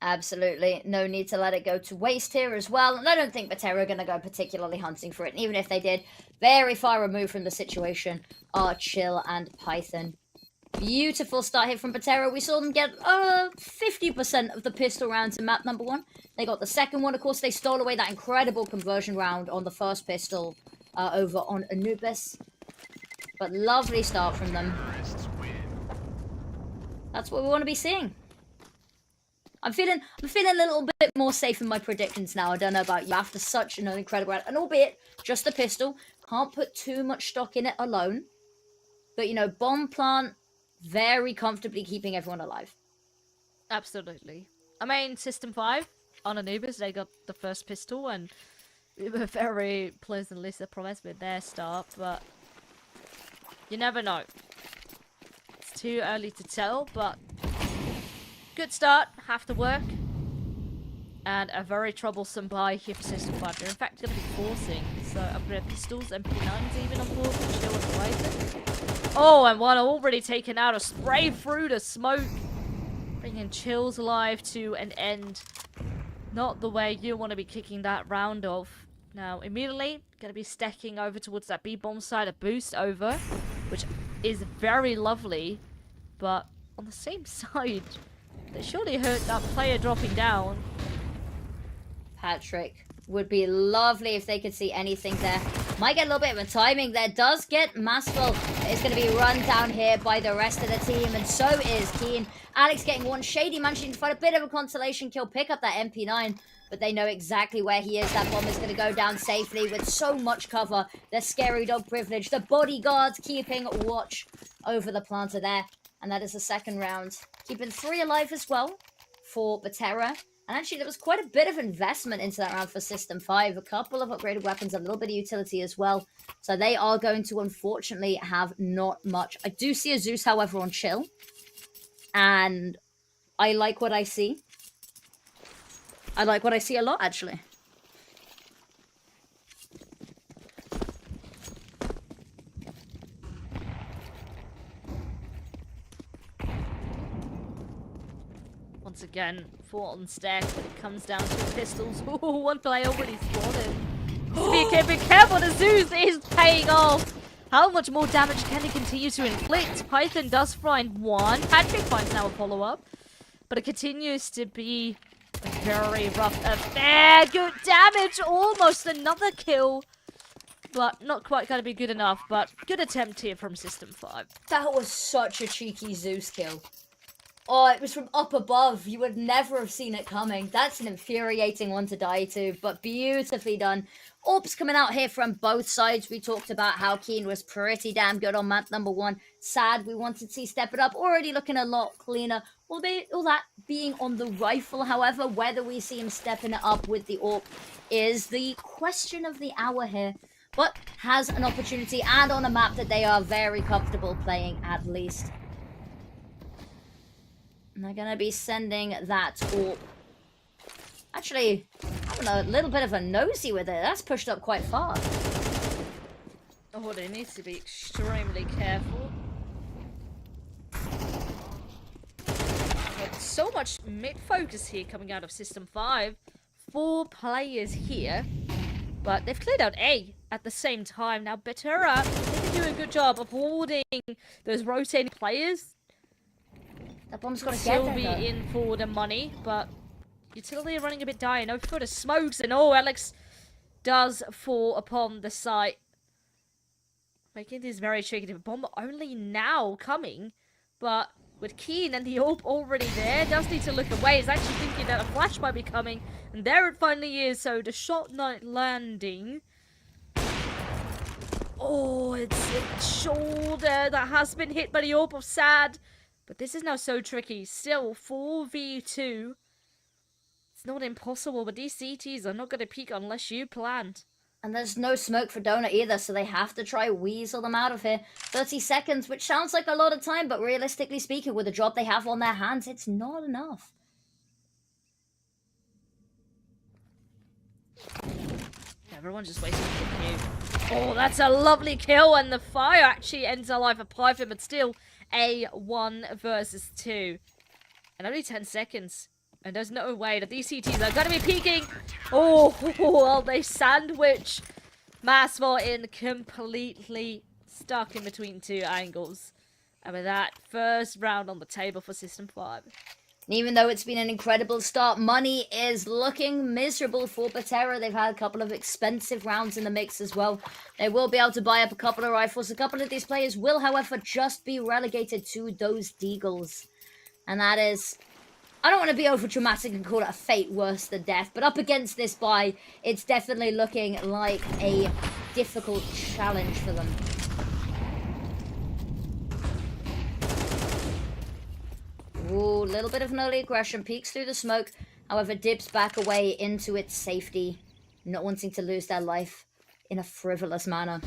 Absolutely. No need to let it go to waste here as well. And I don't think Betera are going to go particularly hunting for it. And even if they did, very far removed from the situation are Chill and Python. Beautiful start here from Betera. We saw them get 50% of the pistol rounds in map number 1. They got the second one. Of course, they stole away that incredible conversion round on the first pistol over on Anubis. But lovely start from them. That's what we want to be seeing. I'm feeling a little bit more safe in my predictions now. I don't know about you. After such an incredible round, and albeit just a pistol, can't put too much stock in it alone. But, you know, bomb plant, very comfortably keeping everyone alive. Absolutely. I mean, System 5 on Anubis, they got the first pistol, and we were very pleasantly surprised with their start, but you never know. It's too early to tell, but good start, have to work. And a very troublesome buy here for System 5. They're in fact going to be forcing, so upgrade pistols, MP9s even on board, which they was waiting. Oh, and one already taken out, a spray through the smoke. Bringing Chills alive to an end. Not the way you want to be kicking that round off. Now, immediately, going to be stacking over towards that B-bomb side, a boost over, which is very lovely. But on the same side, they surely hurt that player dropping down. Patrick, would be lovely if they could see anything there. Might get a little bit of a timing there. Does get Maspel. It's going to be run down here by the rest of the team, and so is Keen. Alex getting one. Shady managing to find a bit of a consolation kill, pick up that MP9, but they know exactly where he is. That bomb is going to go down safely with so much cover. The scary dog privilege. The bodyguards keeping watch over the planter there. And that is the second round. Keeping 3 alive as well for Betera. And actually, there was quite a bit of investment into that round for System 5. A couple of upgraded weapons, a little bit of utility as well. So they are going to, unfortunately, have not much. I do see a Zeus, however, on Chill. And I like what I see. I like what I see a lot, actually. Once again, 4 on stack when it comes down to pistols. Ooh, one player already spotted. Be careful, the Zeus is paying off. How much more damage can he continue to inflict? Python does find one. Patrick finds now a follow-up. But it continues to be a very rough affair. Good damage, almost another kill. But not quite going to be good enough. But good attempt here from System 5. That was such a cheeky Zeus kill. Oh, it was from up above. You would never have seen it coming. That's an infuriating one to die to, but beautifully done. Orbs coming out here from both sides. We talked about how Keen was pretty damn good on map number 1. Sad we wanted to see step it up. Already looking a lot cleaner. All that being on the rifle, however, whether we see him stepping it up with the Orb is the question of the hour here. But has an opportunity and on a map that they are very comfortable playing at least. And they're going to be sending that Orb. Actually, having a little bit of a nosy with it. That's pushed up quite far. Oh, they need to be extremely careful. But so much mid-focus here coming out of System 5. 4 players here. But they've cleared out A at the same time. Now, Betera, they can do a good job of holding those rotating players. That bomb's got to get Still there, be though. in for the money, but utility are running a bit dire. No further smokes, and oh, Alex does fall upon the site, making this very tricky. The bomb only now coming, but with Keen and the Orb already there, does need to look away. He's actually thinking that a flash might be coming, and there it finally is. So the shot not landing. Oh, it's a shoulder that has been hit by the Orb of Sad. But this is now so tricky. Still, 4v2. It's not impossible, but these CTs are not going to peak unless you plant. And there's no smoke for Donut either, so they have to try weasel them out of here. 30 seconds, which sounds like a lot of time, but realistically speaking, with the job they have on their hands, it's not enough. Everyone's just waiting for the cue. Oh, that's a lovely kill, and the fire actually ends our life apart him, but still a 1 versus 2. And only 10 seconds. And there's no way that these CTs are going to be peeking. Oh, well, they sandwich Masvor in completely stuck in between 2 angles. And with that, first round on the table for System5. And even though it's been an incredible start, money is looking miserable for Betera. They've had a couple of expensive rounds in the mix as well. They will be able to buy up a couple of rifles. A couple of these players will, however, just be relegated to those deagles. And that is... I don't want to be over dramatic and call it a fate worse than death, but up against this buy, it's definitely looking like a difficult challenge for them. Ooh, little bit of an early aggression, peeks through the smoke, however dips back away into its safety, not wanting to lose their life in a frivolous manner.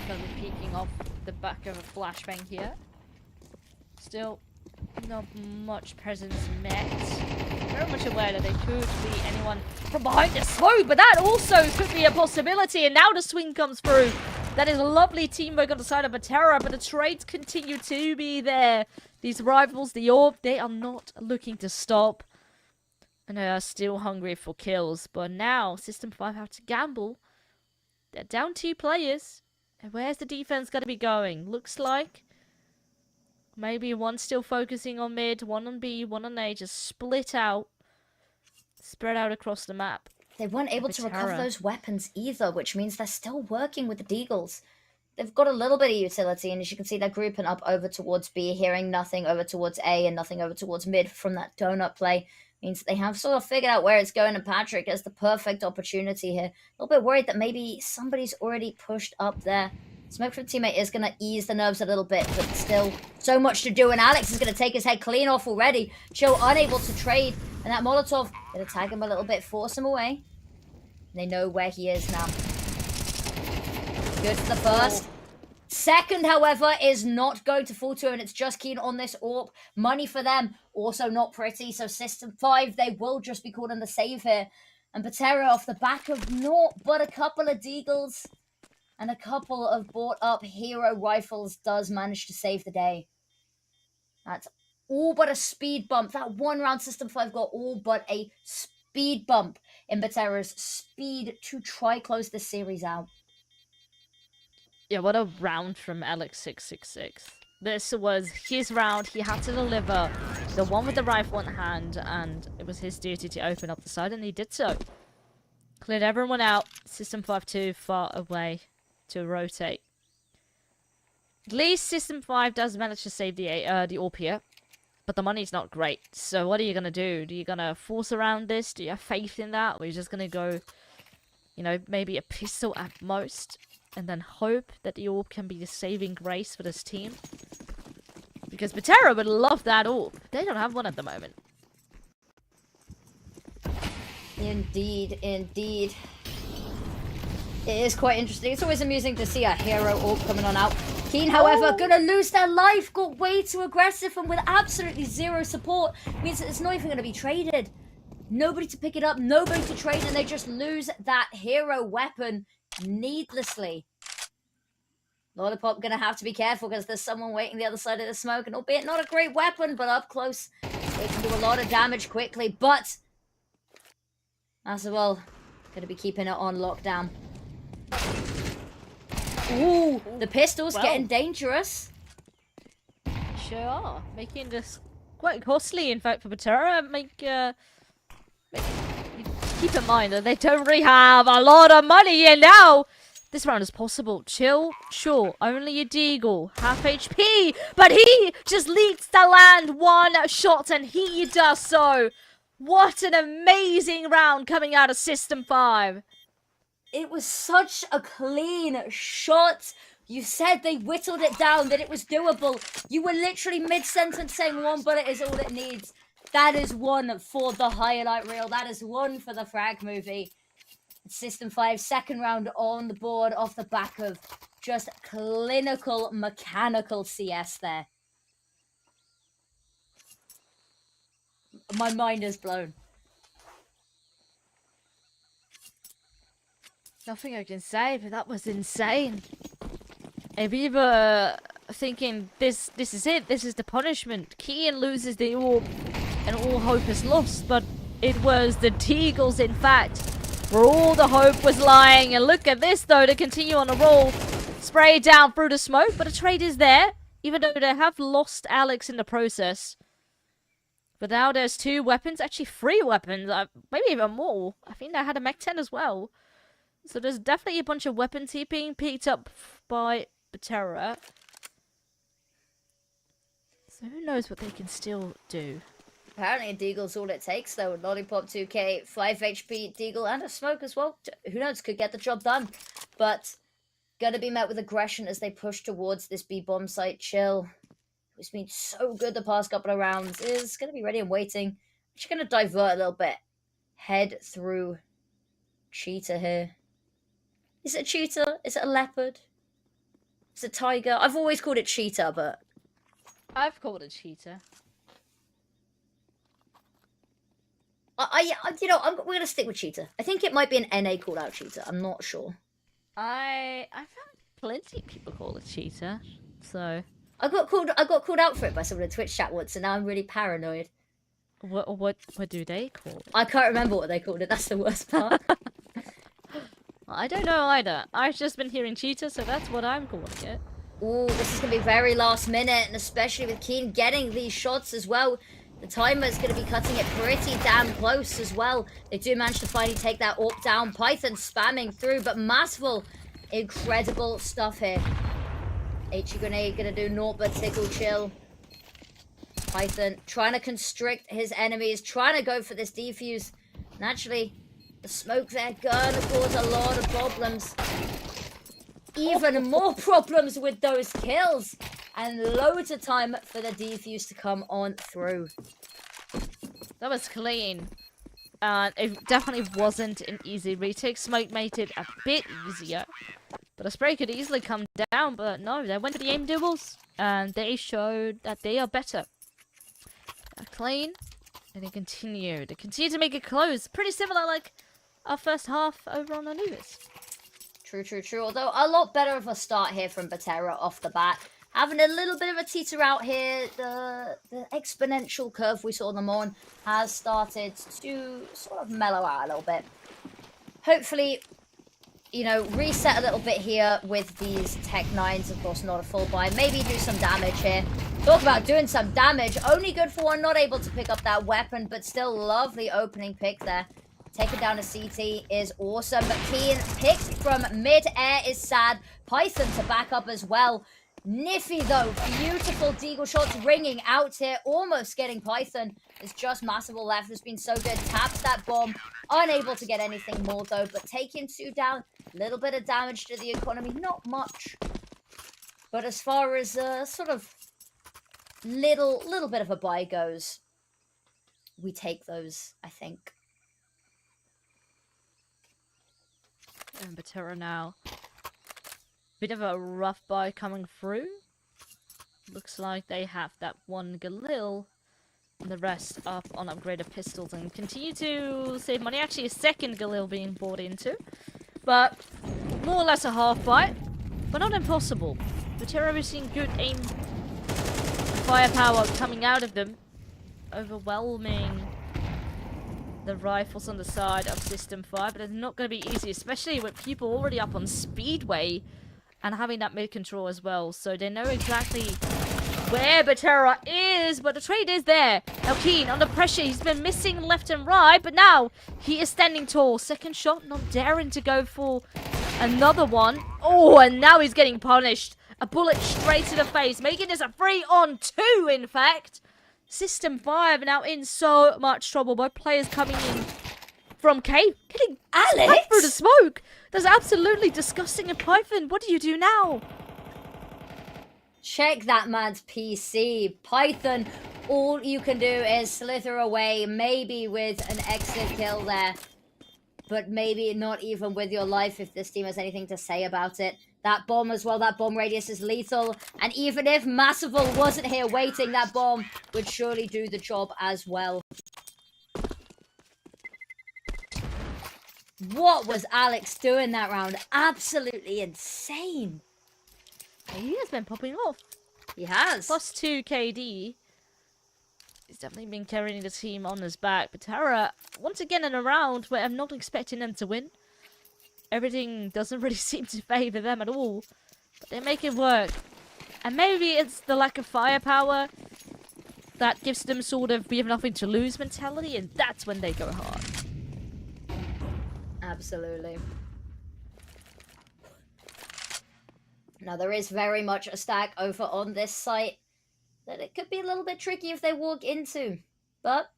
Gonna be peeking off the back of a flashbang here. Still, not much presence met. Very much aware that they could be anyone from behind the smoke, but that also could be a possibility. And now the swing comes through. That is a lovely teamwork on the side of Betera, but the trades continue to be there. These rivals, the Orb, they are not looking to stop. And they are still hungry for kills. But now, System5 have to gamble. They're down 2 players. And where's the defense going to be going? Looks like maybe one still focusing on mid, one on B, one on A, just split out. Spread out across the map. They weren't able to recover those weapons either, which means they're still working with the deagles. They've got a little bit of utility, and as you can see, they're grouping up over towards B, hearing nothing over towards A and nothing over towards mid from that donut play. Means they have sort of figured out where it's going, and Patrick has the perfect opportunity here. A little bit worried that maybe somebody's already pushed up there. Smoke from teammate is going to ease the nerves a little bit, but still so much to do, and Alex is going to take his head clean off already. Chill unable to trade, and that Molotov going to tag him a little bit, force him away. They know where he is now. Good for the first. Second, however, is not going to fall to him, and it's just keen on this AWP. Money for them, also not pretty, so System5, they will just be called on the save here. And Betera off the back of naught but a couple of deagles and a couple of bought-up hero rifles does manage to save the day. That's all but a speed bump. That one round System5 got all but a speed bump in Betera's speed to try close this series out. Yeah, what a round from Alex666. This was his round. He had to deliver the one with the rifle in hand, and it was his duty to open up the side, and he did so. Cleared everyone out. System5 too far away to rotate. At least System5 does manage to save the AWP here, but the money's not great. So what are you going to do? Are you going to force around this? Do you have faith in that? Or are you just going to go, you know, maybe a pistol at most? And then hope that the AWP can be the saving grace for this team. Because Betera would love that AWP. They don't have one at the moment. Indeed, indeed. It is quite interesting. It's always amusing to see a hero AWP coming on out. Keen, however, gonna lose their life. Got way too aggressive and with absolutely zero support. Means that it's not even gonna be traded. Nobody to pick it up, nobody to trade, and they just lose that hero weapon needlessly. Lollipop gonna have to be careful because there's someone waiting the other side of the smoke, and albeit not a great weapon, but up close, it can do a lot of damage quickly. But as well, gonna be keeping it on lockdown. Ooh, the pistol's getting dangerous. Sure are. Making this quite costly, in fact, for Betera. Keep in mind that they don't really have a lot of money, and now this round is possible. Chill, sure, only a deagle, half HP, but he just leads the land one shot, and he does so. What an amazing round coming out of System5. It was such a clean shot. You said they whittled it down, that it was doable. You were literally mid-sentence saying one bullet is all it needs. That is one for the highlight reel. That is one for the frag movie. System5 second round on the board off the back of just clinical mechanical CS there. My mind is blown. Nothing I can say, but that was insane. If you were thinking this is it, this is the punishment, Kian loses the orb and all hope is lost, but it was the Deagles, in fact, where all the hope was lying. And look at this, though, to continue on a roll. Spray down through the smoke, but a trade is there, even though they have lost Alex in the process. But now there's 2 weapons, actually 3 weapons, maybe even more. I think they had a mech 10 as well. So there's definitely a bunch of weapons here being picked up by Betera. So who knows what they can still do. Apparently a Deagle's all it takes, though. Lollipop 2k, 5 HP Deagle, and a smoke as well. Who knows, could get the job done. But gonna be met with aggression as they push towards this B-bomb site. Chill, who's been so good the past couple of rounds, is gonna be ready and waiting. Just gonna divert a little bit. Head through Cheetah here. Is it a cheetah? Is it a leopard? Is it a tiger? I've always called it cheetah, but... I've called it cheetah. we're going to stick with cheetah. I think it might be an NA called out cheetah. I'm not sure. I've had plenty of people call it cheetah, so... I got called out for it by someone in Twitch chat once, and now I'm really paranoid. What do they call it? I can't remember what they called it. That's the worst part. I don't know either. I've just been hearing cheetah, so that's what I'm calling it. Ooh, this is going to be very last minute, and especially with Keen getting these shots as well. The timer is going to be cutting it pretty damn close as well. They do manage to finally take that AWP down. Python spamming through, but Massful, incredible stuff here. HE Grenade going to do naught but tickle chill. Python trying to constrict his enemies, trying to go for this defuse. Naturally, the smoke there gonna cause a lot of problems. Even more problems with those kills. And loads of time for the defuse to come on through. That was clean. It definitely wasn't an easy retake. Smoke made it a bit easier. But a spray could easily come down, but no, they went to the aim duels. And they showed that they are better. Clean. And they continue. They continue to make it close. Pretty similar like our first half over on Anubis. True. Although a lot better of a start here from Betera off the bat. Having a little bit of a teeter out here. The exponential curve we saw them on has started to sort of mellow out a little bit. Hopefully, reset a little bit here with these Tech 9s. Of course, not a full buy. Maybe do some damage here. Talk about doing some damage. Only good for one. Not able to pick up that weapon, but still lovely opening pick there. Taking down a CT is awesome, but Keen picked from mid-air is sad. Python to back up as well. Niffy though, beautiful Deagle shots ringing out here, almost getting Python. There's just Massable left, has been so good. Taps that bomb, unable to get anything more though, but taking 2 down. Little bit of damage to the economy, not much. But as far as sort of little bit of a buy goes, we take those, I think. And Betera now. Bit of a rough buy coming through. Looks like they have that one Galil. And the rest up on upgraded pistols and continue to save money. Actually, a second Galil being bought into. But more or less a half buy. But not impossible. Betera is seeing good aim. Firepower coming out of them. Overwhelming the rifles on the side of System5, but it's not going to be easy, especially with people already up on Speedway and having that mid control as well. So they know exactly where Betera is, but the trade is there. Now Keen under pressure, he's been missing left and right, but now he is standing tall. Second shot, not daring to go for another one. Oh, and now he's getting punished. A bullet straight to the face, making this a 3-on-2, in fact. System5 now in so much trouble. Both players coming in from cave, getting Alex through the smoke. That's absolutely disgusting. And Python, what do you do now? Check that man's PC. Python all you can do is slither away, maybe with an exit kill there. But maybe not even with your life if this team has anything to say about it. That bomb as well, that bomb radius is lethal. And even if Massival wasn't here waiting, that bomb would surely do the job as well. What was Alex doing that round? Absolutely insane. He has been popping off. He has. +2 KD. He's definitely been carrying the team on his back. But Betera, once again in a round where I'm not expecting them to win. Everything doesn't really seem to favour them at all. But they make it work. And maybe it's the lack of firepower that gives them sort of we have nothing to lose mentality. And that's when they go hard. Absolutely. Now, there is very much a stack over on this site that it could be a little bit tricky if they walk into. But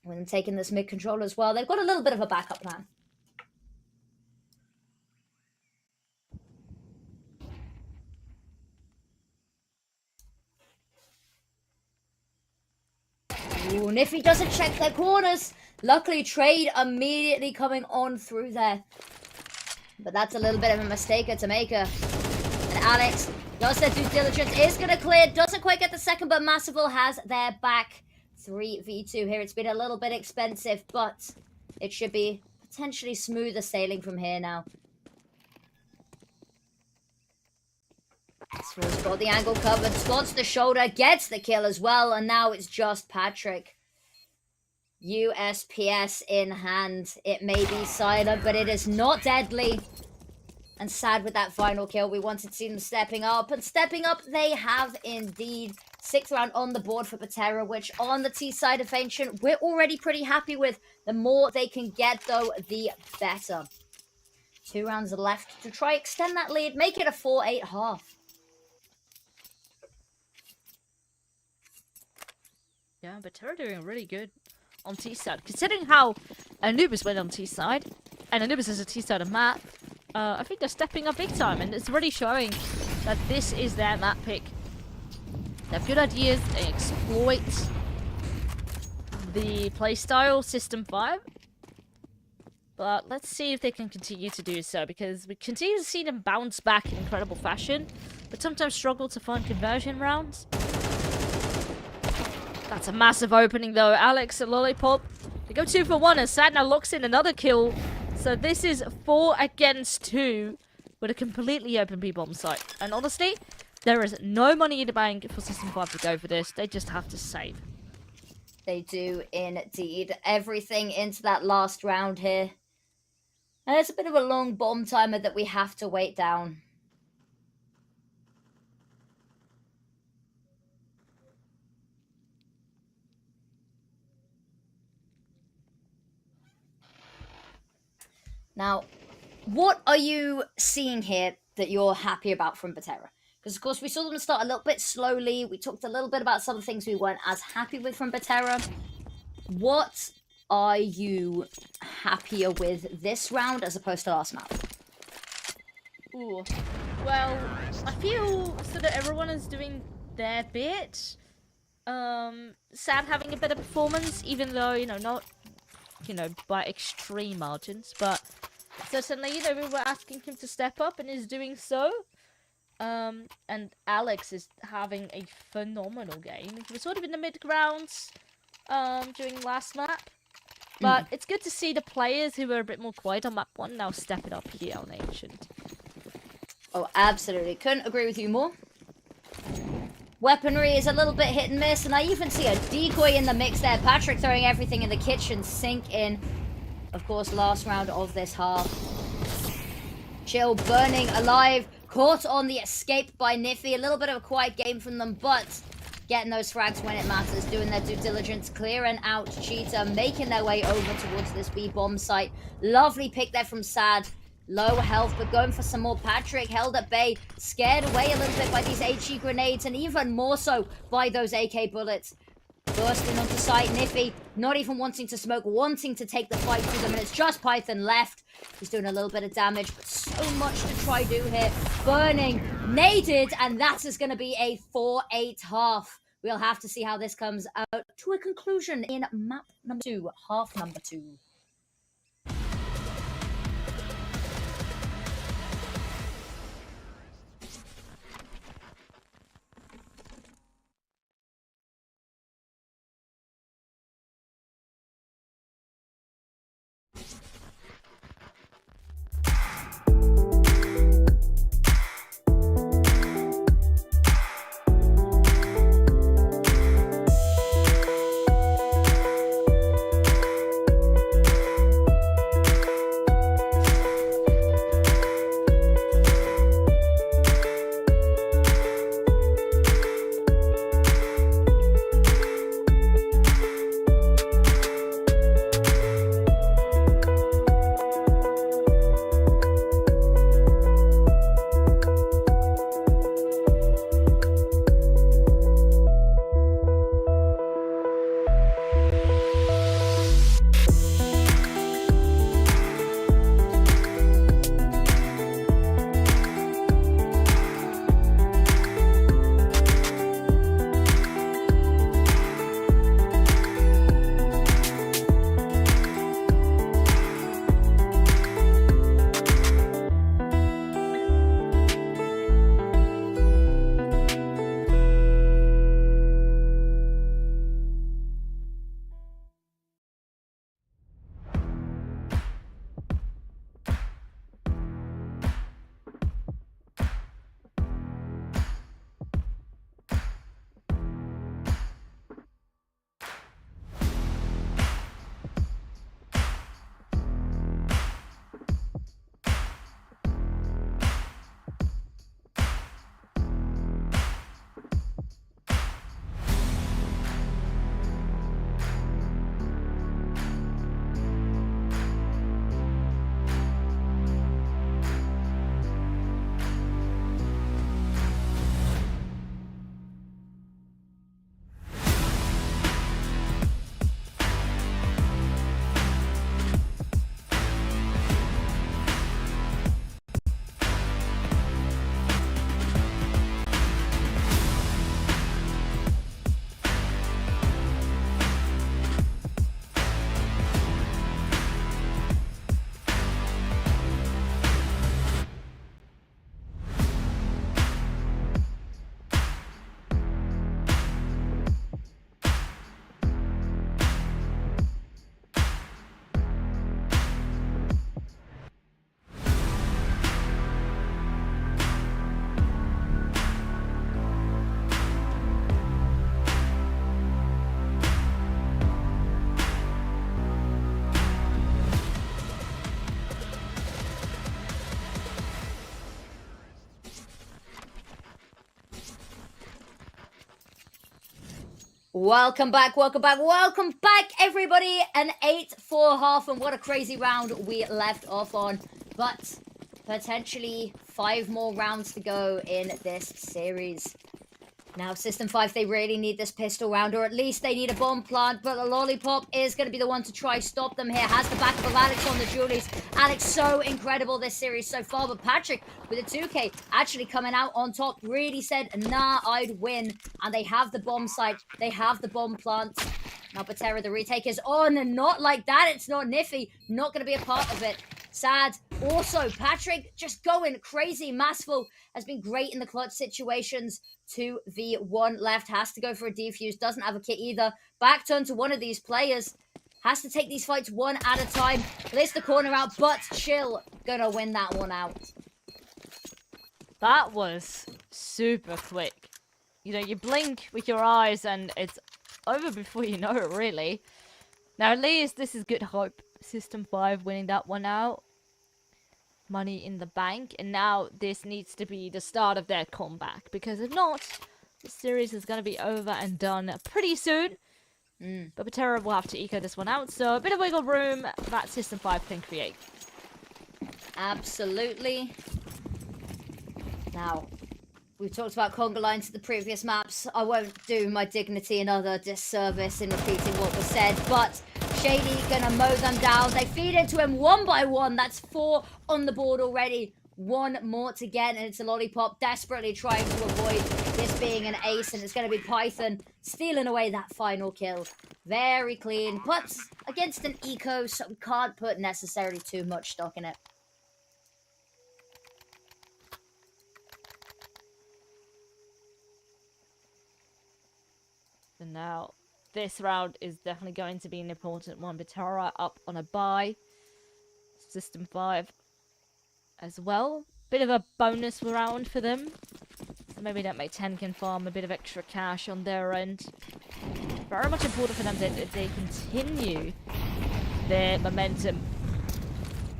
with them taking this mid control as well, they've got a little bit of a backup plan. Ooh, Niffy doesn't check their corners. Luckily, trade immediately coming on through there. But that's a little bit of a mistake to make her. And Alex does their due diligence, is going to clear, doesn't quite get the second, but Massival has their back. 3v2 here. It's been a little bit expensive, but it should be potentially smoother sailing from here now. Swar's got the angle covered, spots the shoulder, gets the kill as well, and now it's just Patrick. USPS in hand. It may be silent, but it is not deadly. And sad with that final kill. We wanted to see them stepping up, and stepping up they have indeed. 6th round on the board for Betera, which on the T side of Ancient, we're already pretty happy with. The more they can get, though, the better. 2 rounds left to try extend that lead, make it a 4-8 half. Yeah, Betera doing really good on T side. Considering how Anubis went on T side, and Anubis is a T side of map, I think they're stepping up big time, and it's really showing that this is their map pick. They have good ideas, they exploit the playstyle System5. But let's see if they can continue to do so, because we continue to see them bounce back in incredible fashion, but sometimes struggle to find conversion rounds. That's a massive opening though. Alex and Lollipop, they go 2 for 1, and Sad now locks in another kill. So this is 4 against 2 with a completely open B-bomb site. And honestly, there is no money in the bank for System5 to go for this. They just have to save. They do indeed. Everything into that last round here. And it's a bit of a long bomb timer that we have to wait down. Now, what are you seeing here that you're happy about from Betera? Because, of course, we saw them start a little bit slowly. We talked a little bit about some things we weren't as happy with from Betera. What are you happier with this round as opposed to last map? Ooh. Well, I feel so that everyone is doing their bit. Sad having a better performance, even though, you know, not, you know, by extreme margins, but certainly, you know, we were asking him to step up and is doing so. And Alex is having a phenomenal game. He was sort of in the mid-grounds during last map. But it's good to see the players who were a bit more quiet on map 1 now step it up here on Ancient. Oh, absolutely. Couldn't agree with you more. Weaponry is a little bit hit and miss, and I even see a decoy in the mix there. Patrick throwing everything in the kitchen sink in. Of course, last round of this half. Chill burning alive. Caught on the escape by Niffy. A little bit of a quiet game from them, but getting those frags when it matters. Doing their due diligence. Clearing out Cheetah. Making their way over towards this B-bomb site. Lovely pick there from Sad. Low health, but going for some more. Patrick held at bay. Scared away a little bit by these HE grenades, and even more so by those AK bullets. Bursting onto site, Niffy not even wanting to smoke, wanting to take the fight to them, and it's just Python left. He's doing a little bit of damage, but so much to try do here. Burning, naded, and that is going to be a 4-8 half. We'll have to see how this comes out to a conclusion in map number 2, half number 2. Welcome back, everybody. An 8-4 half, and what a crazy round we left off on. But potentially 5 more rounds to go in this series. Now, System5, they really need this pistol round, or at least they need a bomb plant, but the Lollipop is going to be the one to try stop them here. Has the back of Alex on the Julies. Alex, so incredible this series so far, but Patrick with a 2K actually coming out on top, really said, nah, I'd win. And they have the bomb site, they have the bomb plant. Now, Betera, the retake is on, and not like that. It's not Niffy, not going to be a part of it. Sad. Also, Patrick just going crazy. Massful has been great in the clutch situations. 2v1 left. Has to go for a defuse. Doesn't have a kit either. Back turn to one of these players. Has to take these fights one at a time. Plays the corner out, but Chill gonna win that one out. That was super quick. You know, you blink with your eyes and it's over before you know it, really. Now, at least this is good hope. System5 winning that one out. Money in the bank. And now this needs to be the start of their comeback. Because if not, the series is going to be over and done pretty soon. But Betera will have to eco this one out. So a bit of wiggle room that System5 can create. Absolutely. Now, we've talked about conga lines in the previous maps. I won't do my dignity another disservice in repeating what was said, but Shady gonna mow them down. They feed into him one by one. That's 4 on the board already. one more to get, and it's a Lollipop desperately trying to avoid this being an ace, and it's going to be Python stealing away that final kill. Very clean, but against an eco, so we can't put necessarily too much stock in it. And now, this round is definitely going to be an important one. Betera up on a bye. System5 as well. Bit of a bonus round for them. So maybe that make 10 can farm a bit of extra cash on their end. Very much important for them that they continue their momentum.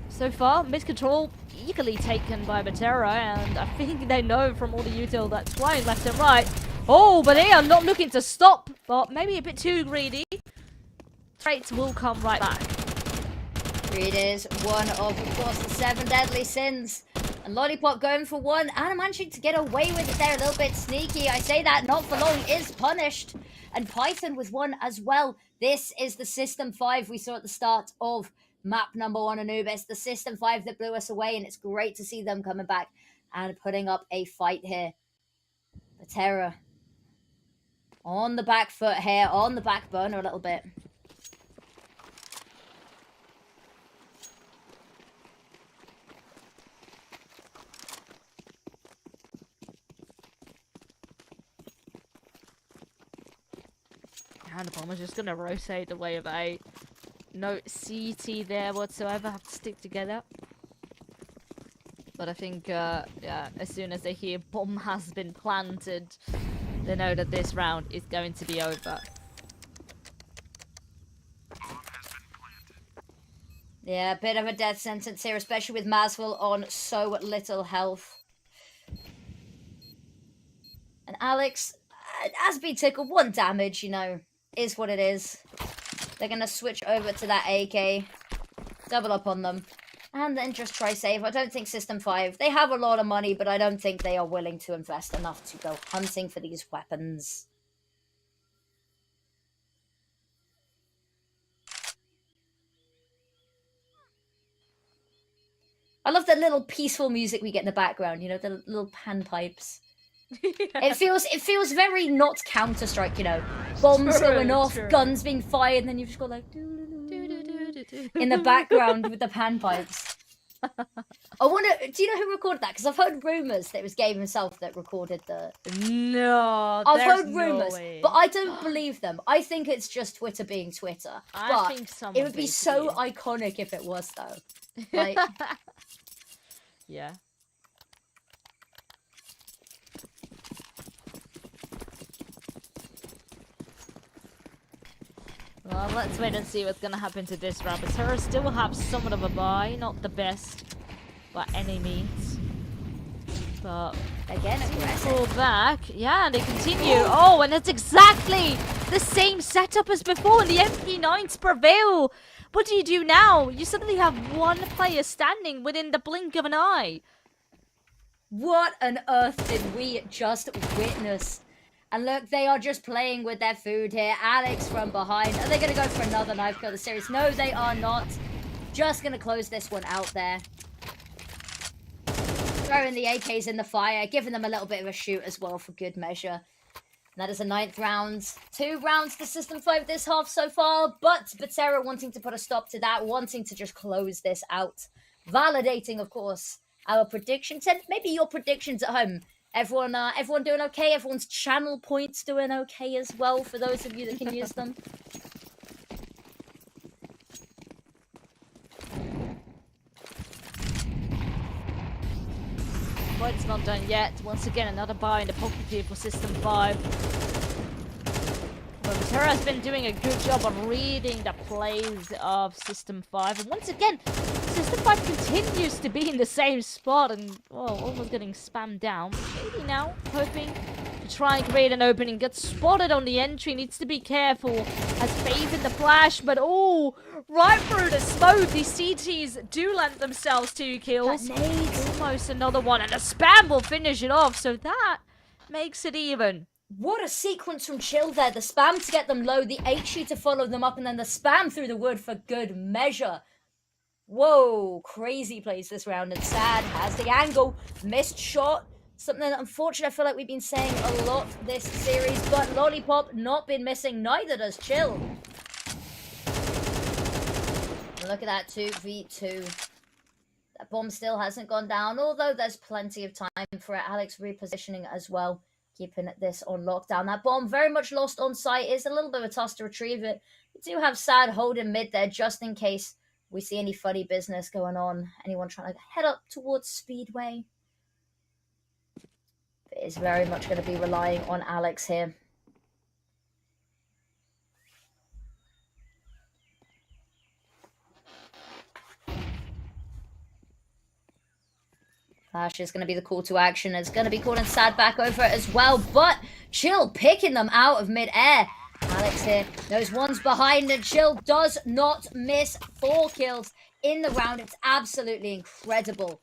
So far, mid-control eagerly taken by Betera, and I think they know from all the util that's flying left and right. Oh, but they are not looking to stop, but maybe a bit too greedy. Traits will come right back. It is one of course, the 7 deadly sins. And Lollipop going for one, and managing to get away with it there, a little bit sneaky. I say that, not for long, is punished. And Python with one as well. This is the System5 we saw at the start of map number 1 Anubis. The System5 that blew us away, and it's great to see them coming back and putting up a fight here. Betera on the back foot here, on the back burner a little bit. And the bomber's just going to rotate the way of A. No CT there whatsoever. Have to stick together. But I think, yeah, as soon as they hear bomb has been planted, they know that this round is going to be over. Yeah, a bit of a death sentence here, especially with Maswell on so little health. And Alex has been tickled. 1 damage, you know, is what it is. They're going to switch over to that AK. Double up on them. And then just try save. I don't think System5, they have a lot of money, but I don't think they are willing to invest enough to go hunting for these weapons. I love the little peaceful music we get in the background, you know, the little panpipes. Yeah. It feels very not Counter-Strike, you know. Bombs going off, guns being fired, and then you've just got like in the background with the panpipes. I wonder, do you know who recorded that? Because I've heard rumours that it was Gabe himself that recorded the... No, I've heard rumours, but I don't believe them. I think it's just Twitter being Twitter. I think someone it would be so iconic if it was, though. Like... Yeah. Well, let's wait and see what's gonna happen to this round. Betera still have somewhat of a bye, not the best by any means. But again, pull back. Yeah, and they continue. Oh, and it's exactly the same setup as before, and the MP9s prevail. What do you do now? You suddenly have 1 player standing within the blink of an eye. What on earth did we just witness? And look, they are just playing with their food here. Alex from behind. Are they going to go for another knife kill of the series? No, they are not. Just going to close this one out there. Throwing the AKs in the fire. Giving them a little bit of a shoot as well for good measure. And that is a 9th round. 2 rounds to System5 this half so far. But Betera wanting to put a stop to that. Wanting to just close this out. Validating, of course, our predictions. And maybe your predictions at home. Everyone doing okay? Everyone's channel points doing okay as well for those of you that can use them? But it's not done yet. Once again, another buy in the pocket here for System5. But Betera has been doing a good job of reading the plays of System5. And once again, System5 continues to be in the same spot and, well, almost getting spammed down. Maybe now, hoping to try and create an opening. Gets spotted on the entry, needs to be careful. Has faith in the flash, but oh, right through the smoke. These CTs do lend themselves 2 kills. Almost another one, and the spam will finish it off, so that makes it even. What a sequence from Chill there. The spam to get them low, the HE to follow them up, and then the spam through the wood for good measure. Whoa, crazy plays this round, and Sad has the angle. Missed shot. Something unfortunate I feel like we've been saying a lot this series, but Lollipop not been missing, neither does Chill. And look at that 2v2. That bomb still hasn't gone down, although there's plenty of time for it. Alex repositioning as well, keeping this on lockdown. That bomb very much lost on site. It's a little bit of a toss to retrieve it. We do have Sad holding mid there just in case we see any funny business going on. Anyone trying to head up towards Speedway? It is very much going to be relying on Alex here. Flash is going to be the call to action. It's going to be calling Sad back over as well, but Chill picking them out of mid-air. Alex here knows one's behind, and Chill does not miss 4 kills in the round. It's absolutely incredible.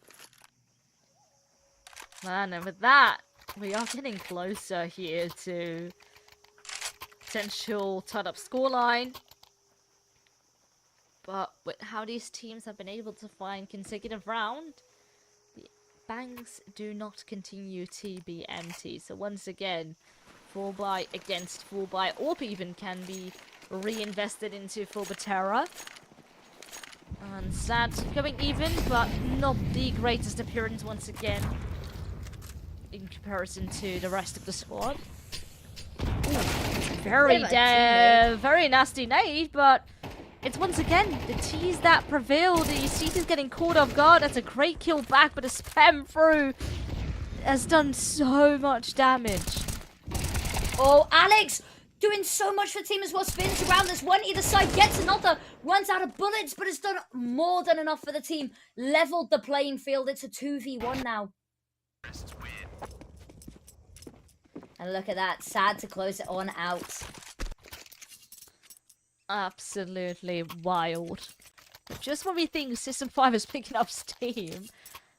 Man, and with that, we are getting closer here to potential tied-up scoreline. But with how these teams have been able to find consecutive round, the banks do not continue to be empty. So once again, 4-buy against 4-buy, or even can be reinvested into for Betera. And Sad going even, but not the greatest appearance once again in comparison to the rest of the squad. Ooh, very nasty nade, but it's once again the T's that prevail. The Seat is getting caught off guard. That's a great kill back, but a spam through has done so much damage. Oh, Alex doing so much for the team as well. Spins around this one, either side gets another, runs out of bullets, but has done more than enough for the team. Leveled the playing field. It's a 2v1 now. And look at that. Sad to close it on out. Absolutely wild. Just when we think System5 is picking up steam,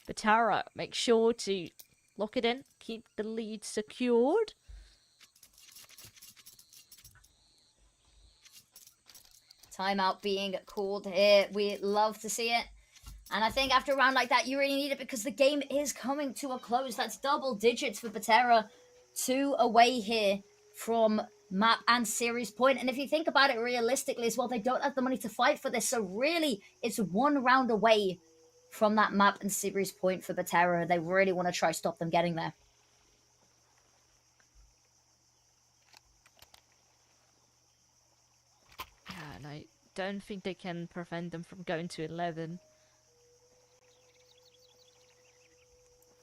Betera, make sure to lock it in, keep the lead secured. Timeout being called here. We love to see it. And I think after a round like that, you really need it because the game is coming to a close. That's double digits for Betera. 2 away here from map and series point. And if you think about it realistically as well, they don't have the money to fight for this. So really, it's 1 round away from that map and series point for Betera. They really want to try stop them getting there. Yeah, and I don't think they can prevent them from going to 11.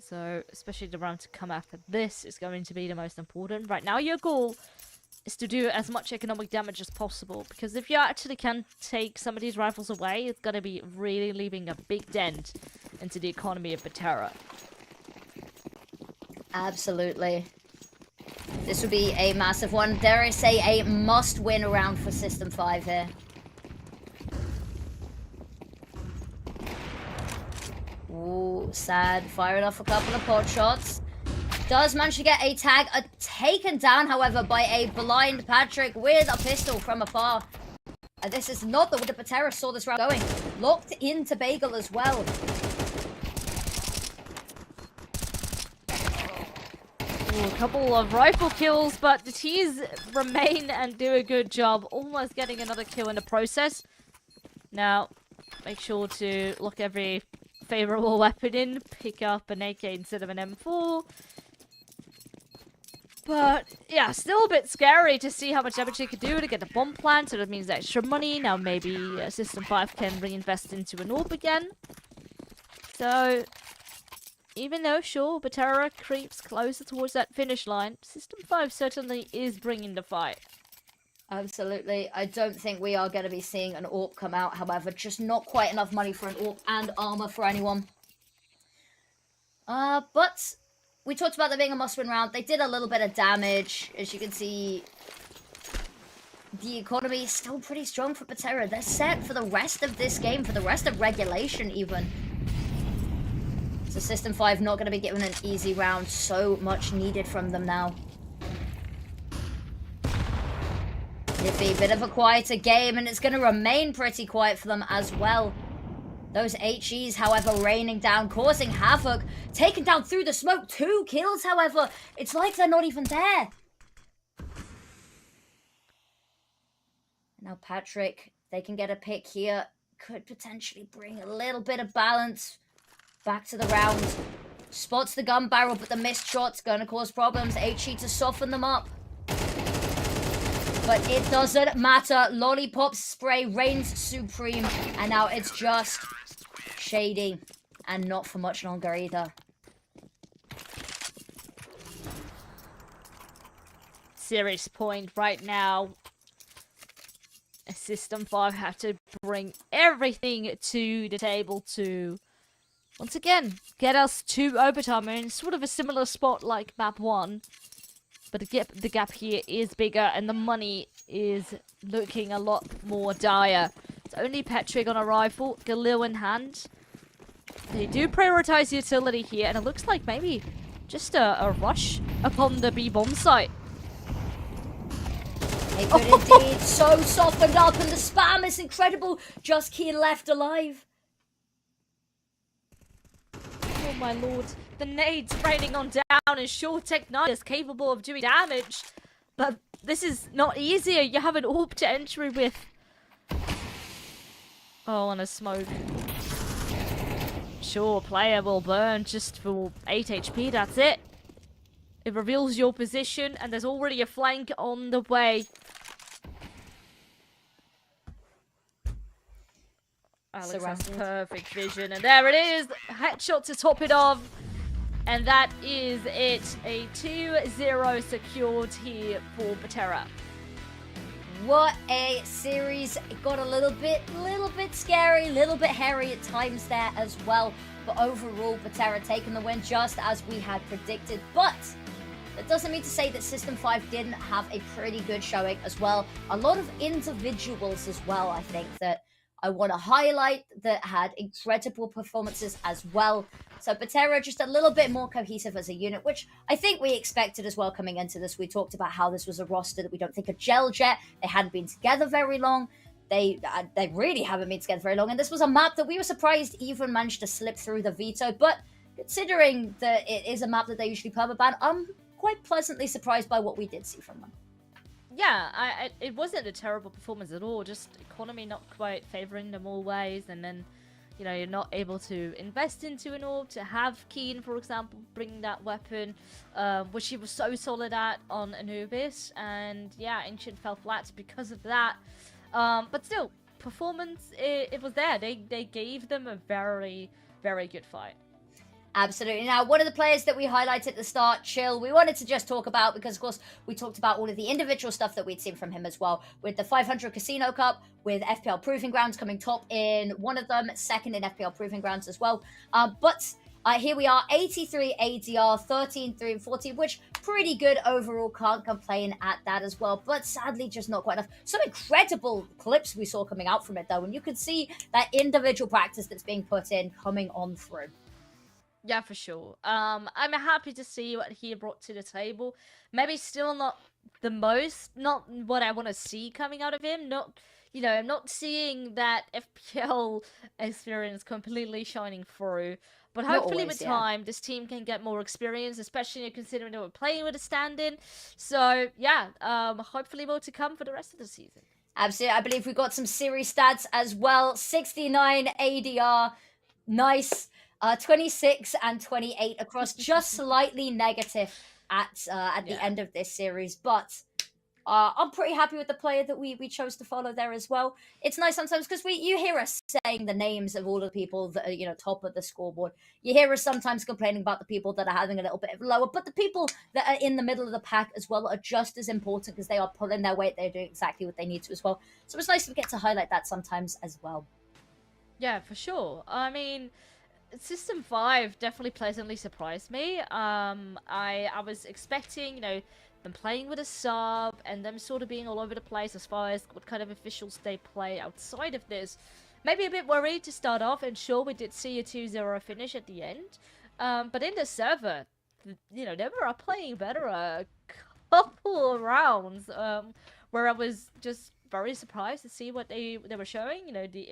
So, especially the round to come after this is going to be the most important. Right now, your goal is to do as much economic damage as possible. Because if you actually can take some of these rifles away, it's going to be really leaving a big dent into the economy of Betera. Absolutely. This would be a massive one. Dare I say a must-win round for System5 here. Ooh, Sad firing off a couple of pot shots. Does manage to get a tag. Taken down, however, by a blind Patrick with a pistol from afar. This is not the way that Betera saw this round going. Locked into Bagel as well. Ooh, a couple of rifle kills, but the T's remain and do a good job. Almost getting another kill in the process. Now, make sure to lock every favorable weapon in. Pick up an AK instead of an M4. But, yeah, still a bit scary to see how much damage they could do to get the bomb plant. So that means extra money. Now maybe System5 can reinvest into an AWP again. So, even though, sure, Betera creeps closer towards that finish line, System5 certainly is bringing the fight. Absolutely. I don't think we are going to be seeing an AWP come out. However, just not quite enough money for an AWP and armor for anyone. But we talked about there being a must-win round. They did a little bit of damage. As you can see, the economy is still pretty strong for Betera. They're set for the rest of this game, for the rest of regulation even. So System5 not going to be given an easy round. So much needed from them now. It'll be a bit of a quieter game, and it's going to remain pretty quiet for them as well. Those HEs, however, raining down, causing havoc, taken down through the smoke. 2 kills, however. It's like they're not even there. Now Patrick, they can get a pick here. Could potentially bring a little bit of balance back to the round. Spots the gun barrel, but the missed shot's gonna cause problems. HE to soften them up. But it doesn't matter. Lollipop spray reigns supreme. And now it's just Shady. And not for much longer either. Serious point right now. System5 have to bring everything to the table to, once again, get us to overtime. I mean, sort of a similar spot like map 1. But the gap here is bigger and the money is looking a lot more dire. It's only Patrick on a rifle, Galil in hand. They do prioritize utility here, and it looks like maybe just a rush upon the B-bomb site. They could indeed. So softened up, and the spam is incredible. Just Keen left alive. Oh my lord. The nades raining on down, and sure Tech9 is capable of doing damage. But this is not easier. You have an AWP to entry with. Oh, and a smoke. Sure, player will burn just for 8 HP, that's it. It reveals your position, and there's already a flank on the way. Alex has perfect vision, and there it is! Headshot to top it off. And that is it. A 2-0 secured here for Betera. What a series. It got a little bit scary, a little bit hairy at times there as well. But overall, Betera taking the win just as we had predicted. But that doesn't mean to say that System5 didn't have a pretty good showing as well. A lot of individuals as well, I think, that I want to highlight that had incredible performances as well. So Betera just a little bit more cohesive as a unit, which I think we expected as well coming into this. We talked about how this was a roster that we don't think had gelled yet. They hadn't been together very long. They really haven't been together very long. And this was a map that we were surprised even managed to slip through the veto. But considering that it is a map that they usually permaban, I'm quite pleasantly surprised by what we did see from them. Yeah, it wasn't a terrible performance at all. Just economy not quite favoring them always, and then, you know, you're not able to invest into an AWP, to have Keen, for example, bring that weapon, which he was so solid at on Anubis, and yeah, Ancient fell flat because of that. But still, performance, it was there. They gave them a very, very good fight. Absolutely. Now, one of the players that we highlighted at the start, Chill, we wanted to just talk about because, of course, we talked about all of the individual stuff that we'd seen from him as well, with the 500 Casino Cup, with FPL Proving Grounds coming top in one of them, second in FPL Proving Grounds as well. But here we are, 83 ADR, 13, 3, and 14, which pretty good overall, can't complain at that as well, but sadly just not quite enough. Some incredible clips we saw coming out from it, though, and you could see that individual practice that's being put in coming on through. Yeah, for sure. I'm happy to see what he brought to the table. Maybe still not the most, not what I want to see coming out of him. Not, you know, I'm not seeing that FPL experience completely shining through. But hopefully with time, this team can get more experience, especially considering they were playing with a stand-in. So, yeah, hopefully more to come for the rest of the season. Absolutely. I believe we got some series stats as well. 69 ADR. Nice. 26 and 28 across, just slightly negative at the end of this series, but I'm pretty happy with the player that we chose to follow there as well. It's nice sometimes because you hear us saying the names of all the people that are, you know, top of the scoreboard. You hear us sometimes complaining about the people that are having a little bit of lower, but the people that are in the middle of the pack as well are just as important because they are pulling their weight. They're doing exactly what they need to as well. So it's nice to get to highlight that sometimes as well. Yeah, for sure. I mean, System5 definitely pleasantly surprised me. I was expecting, you know, them playing with a sub and them sort of being all over the place as far as what kind of officials they play outside of this. Maybe a bit worried to start off, and sure, we did see a 2-0 finish at the end. But in the server, you know, they were playing better a couple of rounds, where I was just very surprised to see what they were showing. You know, the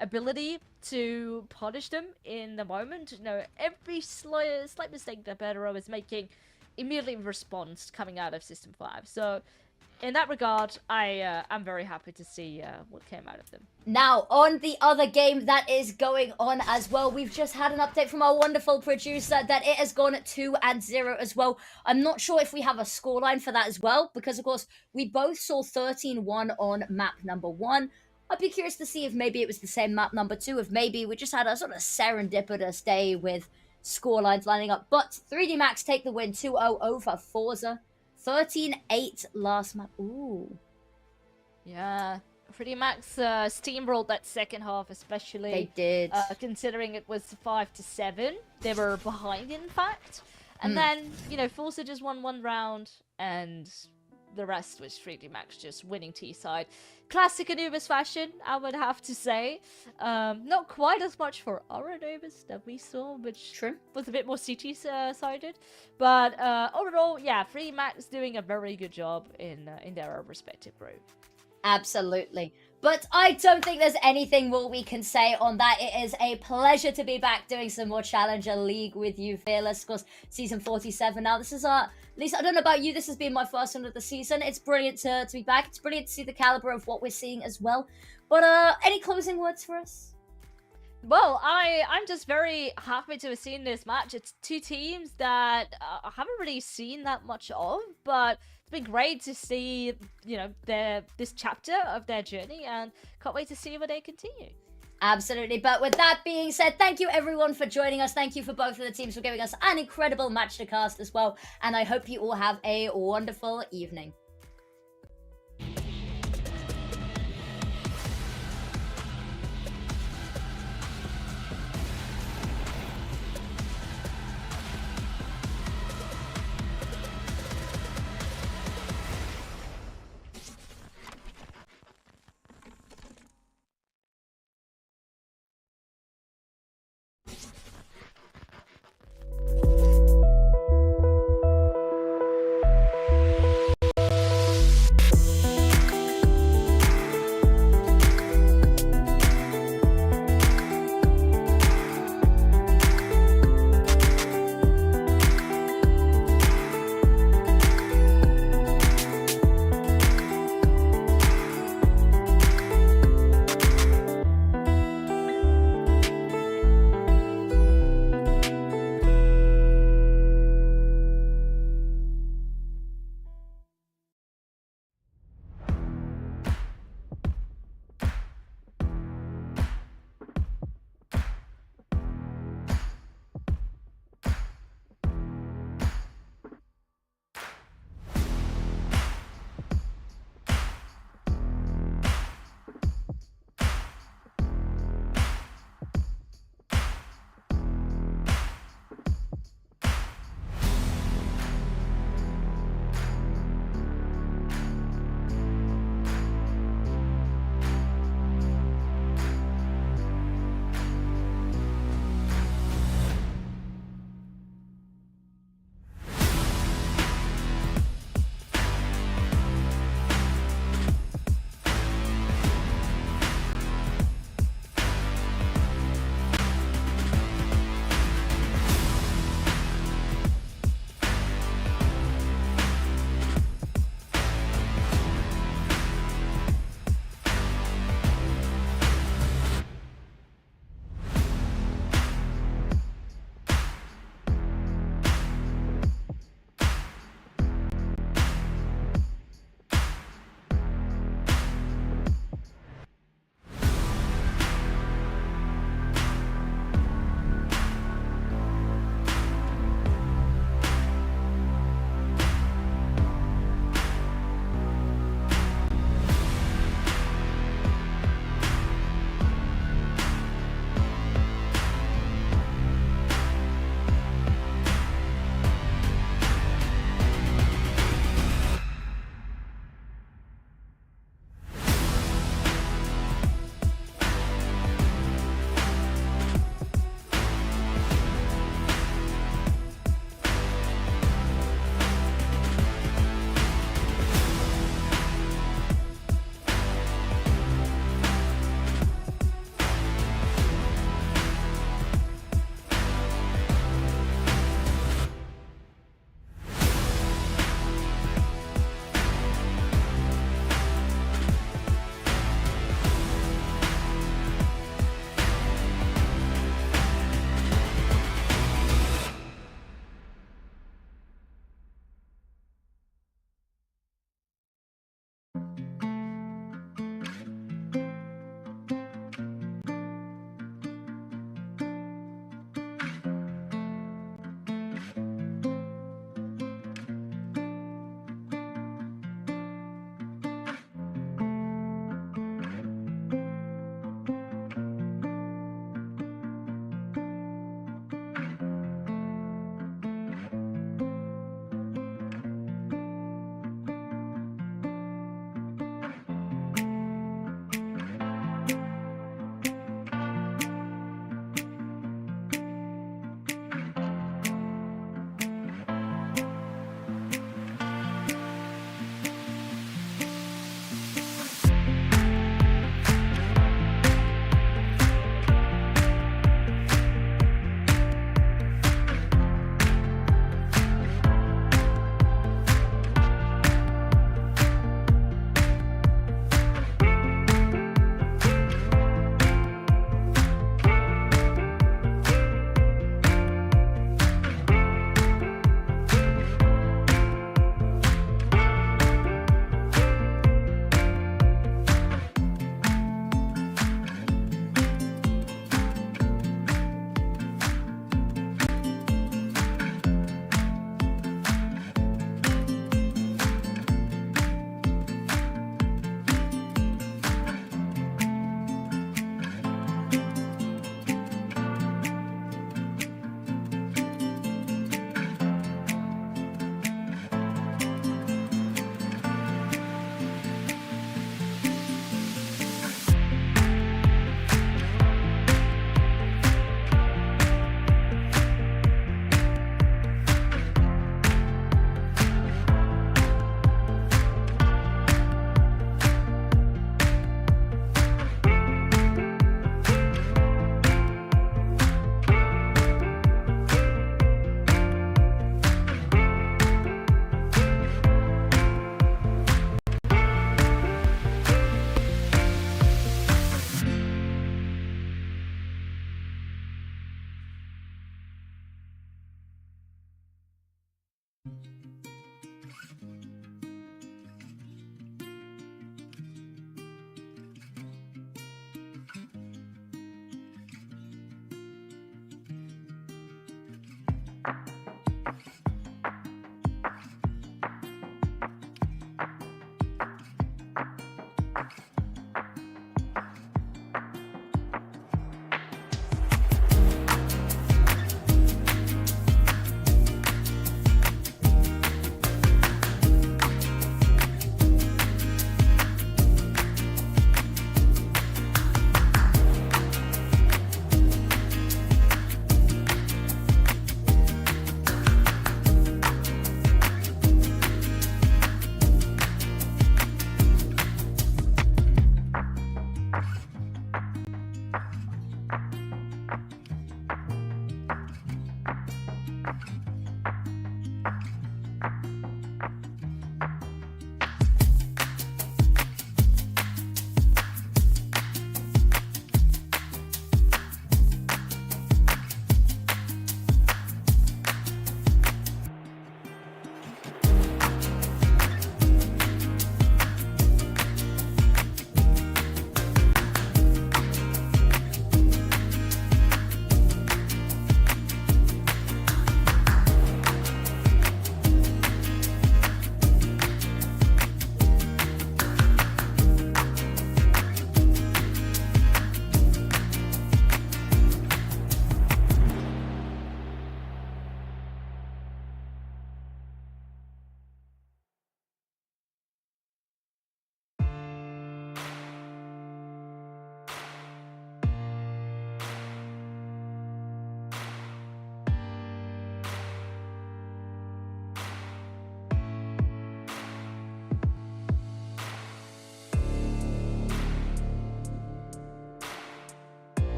ability to punish them in the moment. You know, every slight mistake that Betera was making immediately response coming out of System 5. So in that regard, I'm very happy to see what came out of them. Now, on the other game that is going on as well, we've just had an update from our wonderful producer that it has gone 2-0 as well. I'm not sure if we have a scoreline for that as well, because of course, we both saw 13-1 on map number 1. I'd be curious to see if maybe it was the same map number 2, if maybe we just had a sort of serendipitous day with scorelines lining up. But 3D Max take the win 2-0 over Forza. 13-8 last map. Ooh. Yeah. 3D Max steamrolled that second half, especially. They did. Considering it was 5-7. They were behind, in fact. And then, you know, Forza just won one round, and the rest was 3D Max just winning T-side. Classic Anubis fashion, I would have to say. Not quite as much for our Anubis that we saw, which was a bit more CT-sided. But overall, yeah, 3D Max doing a very good job in their respective group. Absolutely. But I don't think there's anything more we can say on that. It is a pleasure to be back doing some more Challenger League with you, Fearless. Of course, season 47 now. This is at least, I don't know about you, this has been my first one of the season. It's brilliant to be back. It's brilliant to see the caliber of what we're seeing as well. But any closing words for us? Well, I'm just very happy to have seen this match. It's two teams that I haven't really seen that much of, but it's been great to see, you know, this chapter of their journey, and can't wait to see where they continue. Absolutely. But with that being said, thank you everyone for joining us. Thank you for both of the teams for giving us an incredible match to cast as well. And I hope you all have a wonderful evening.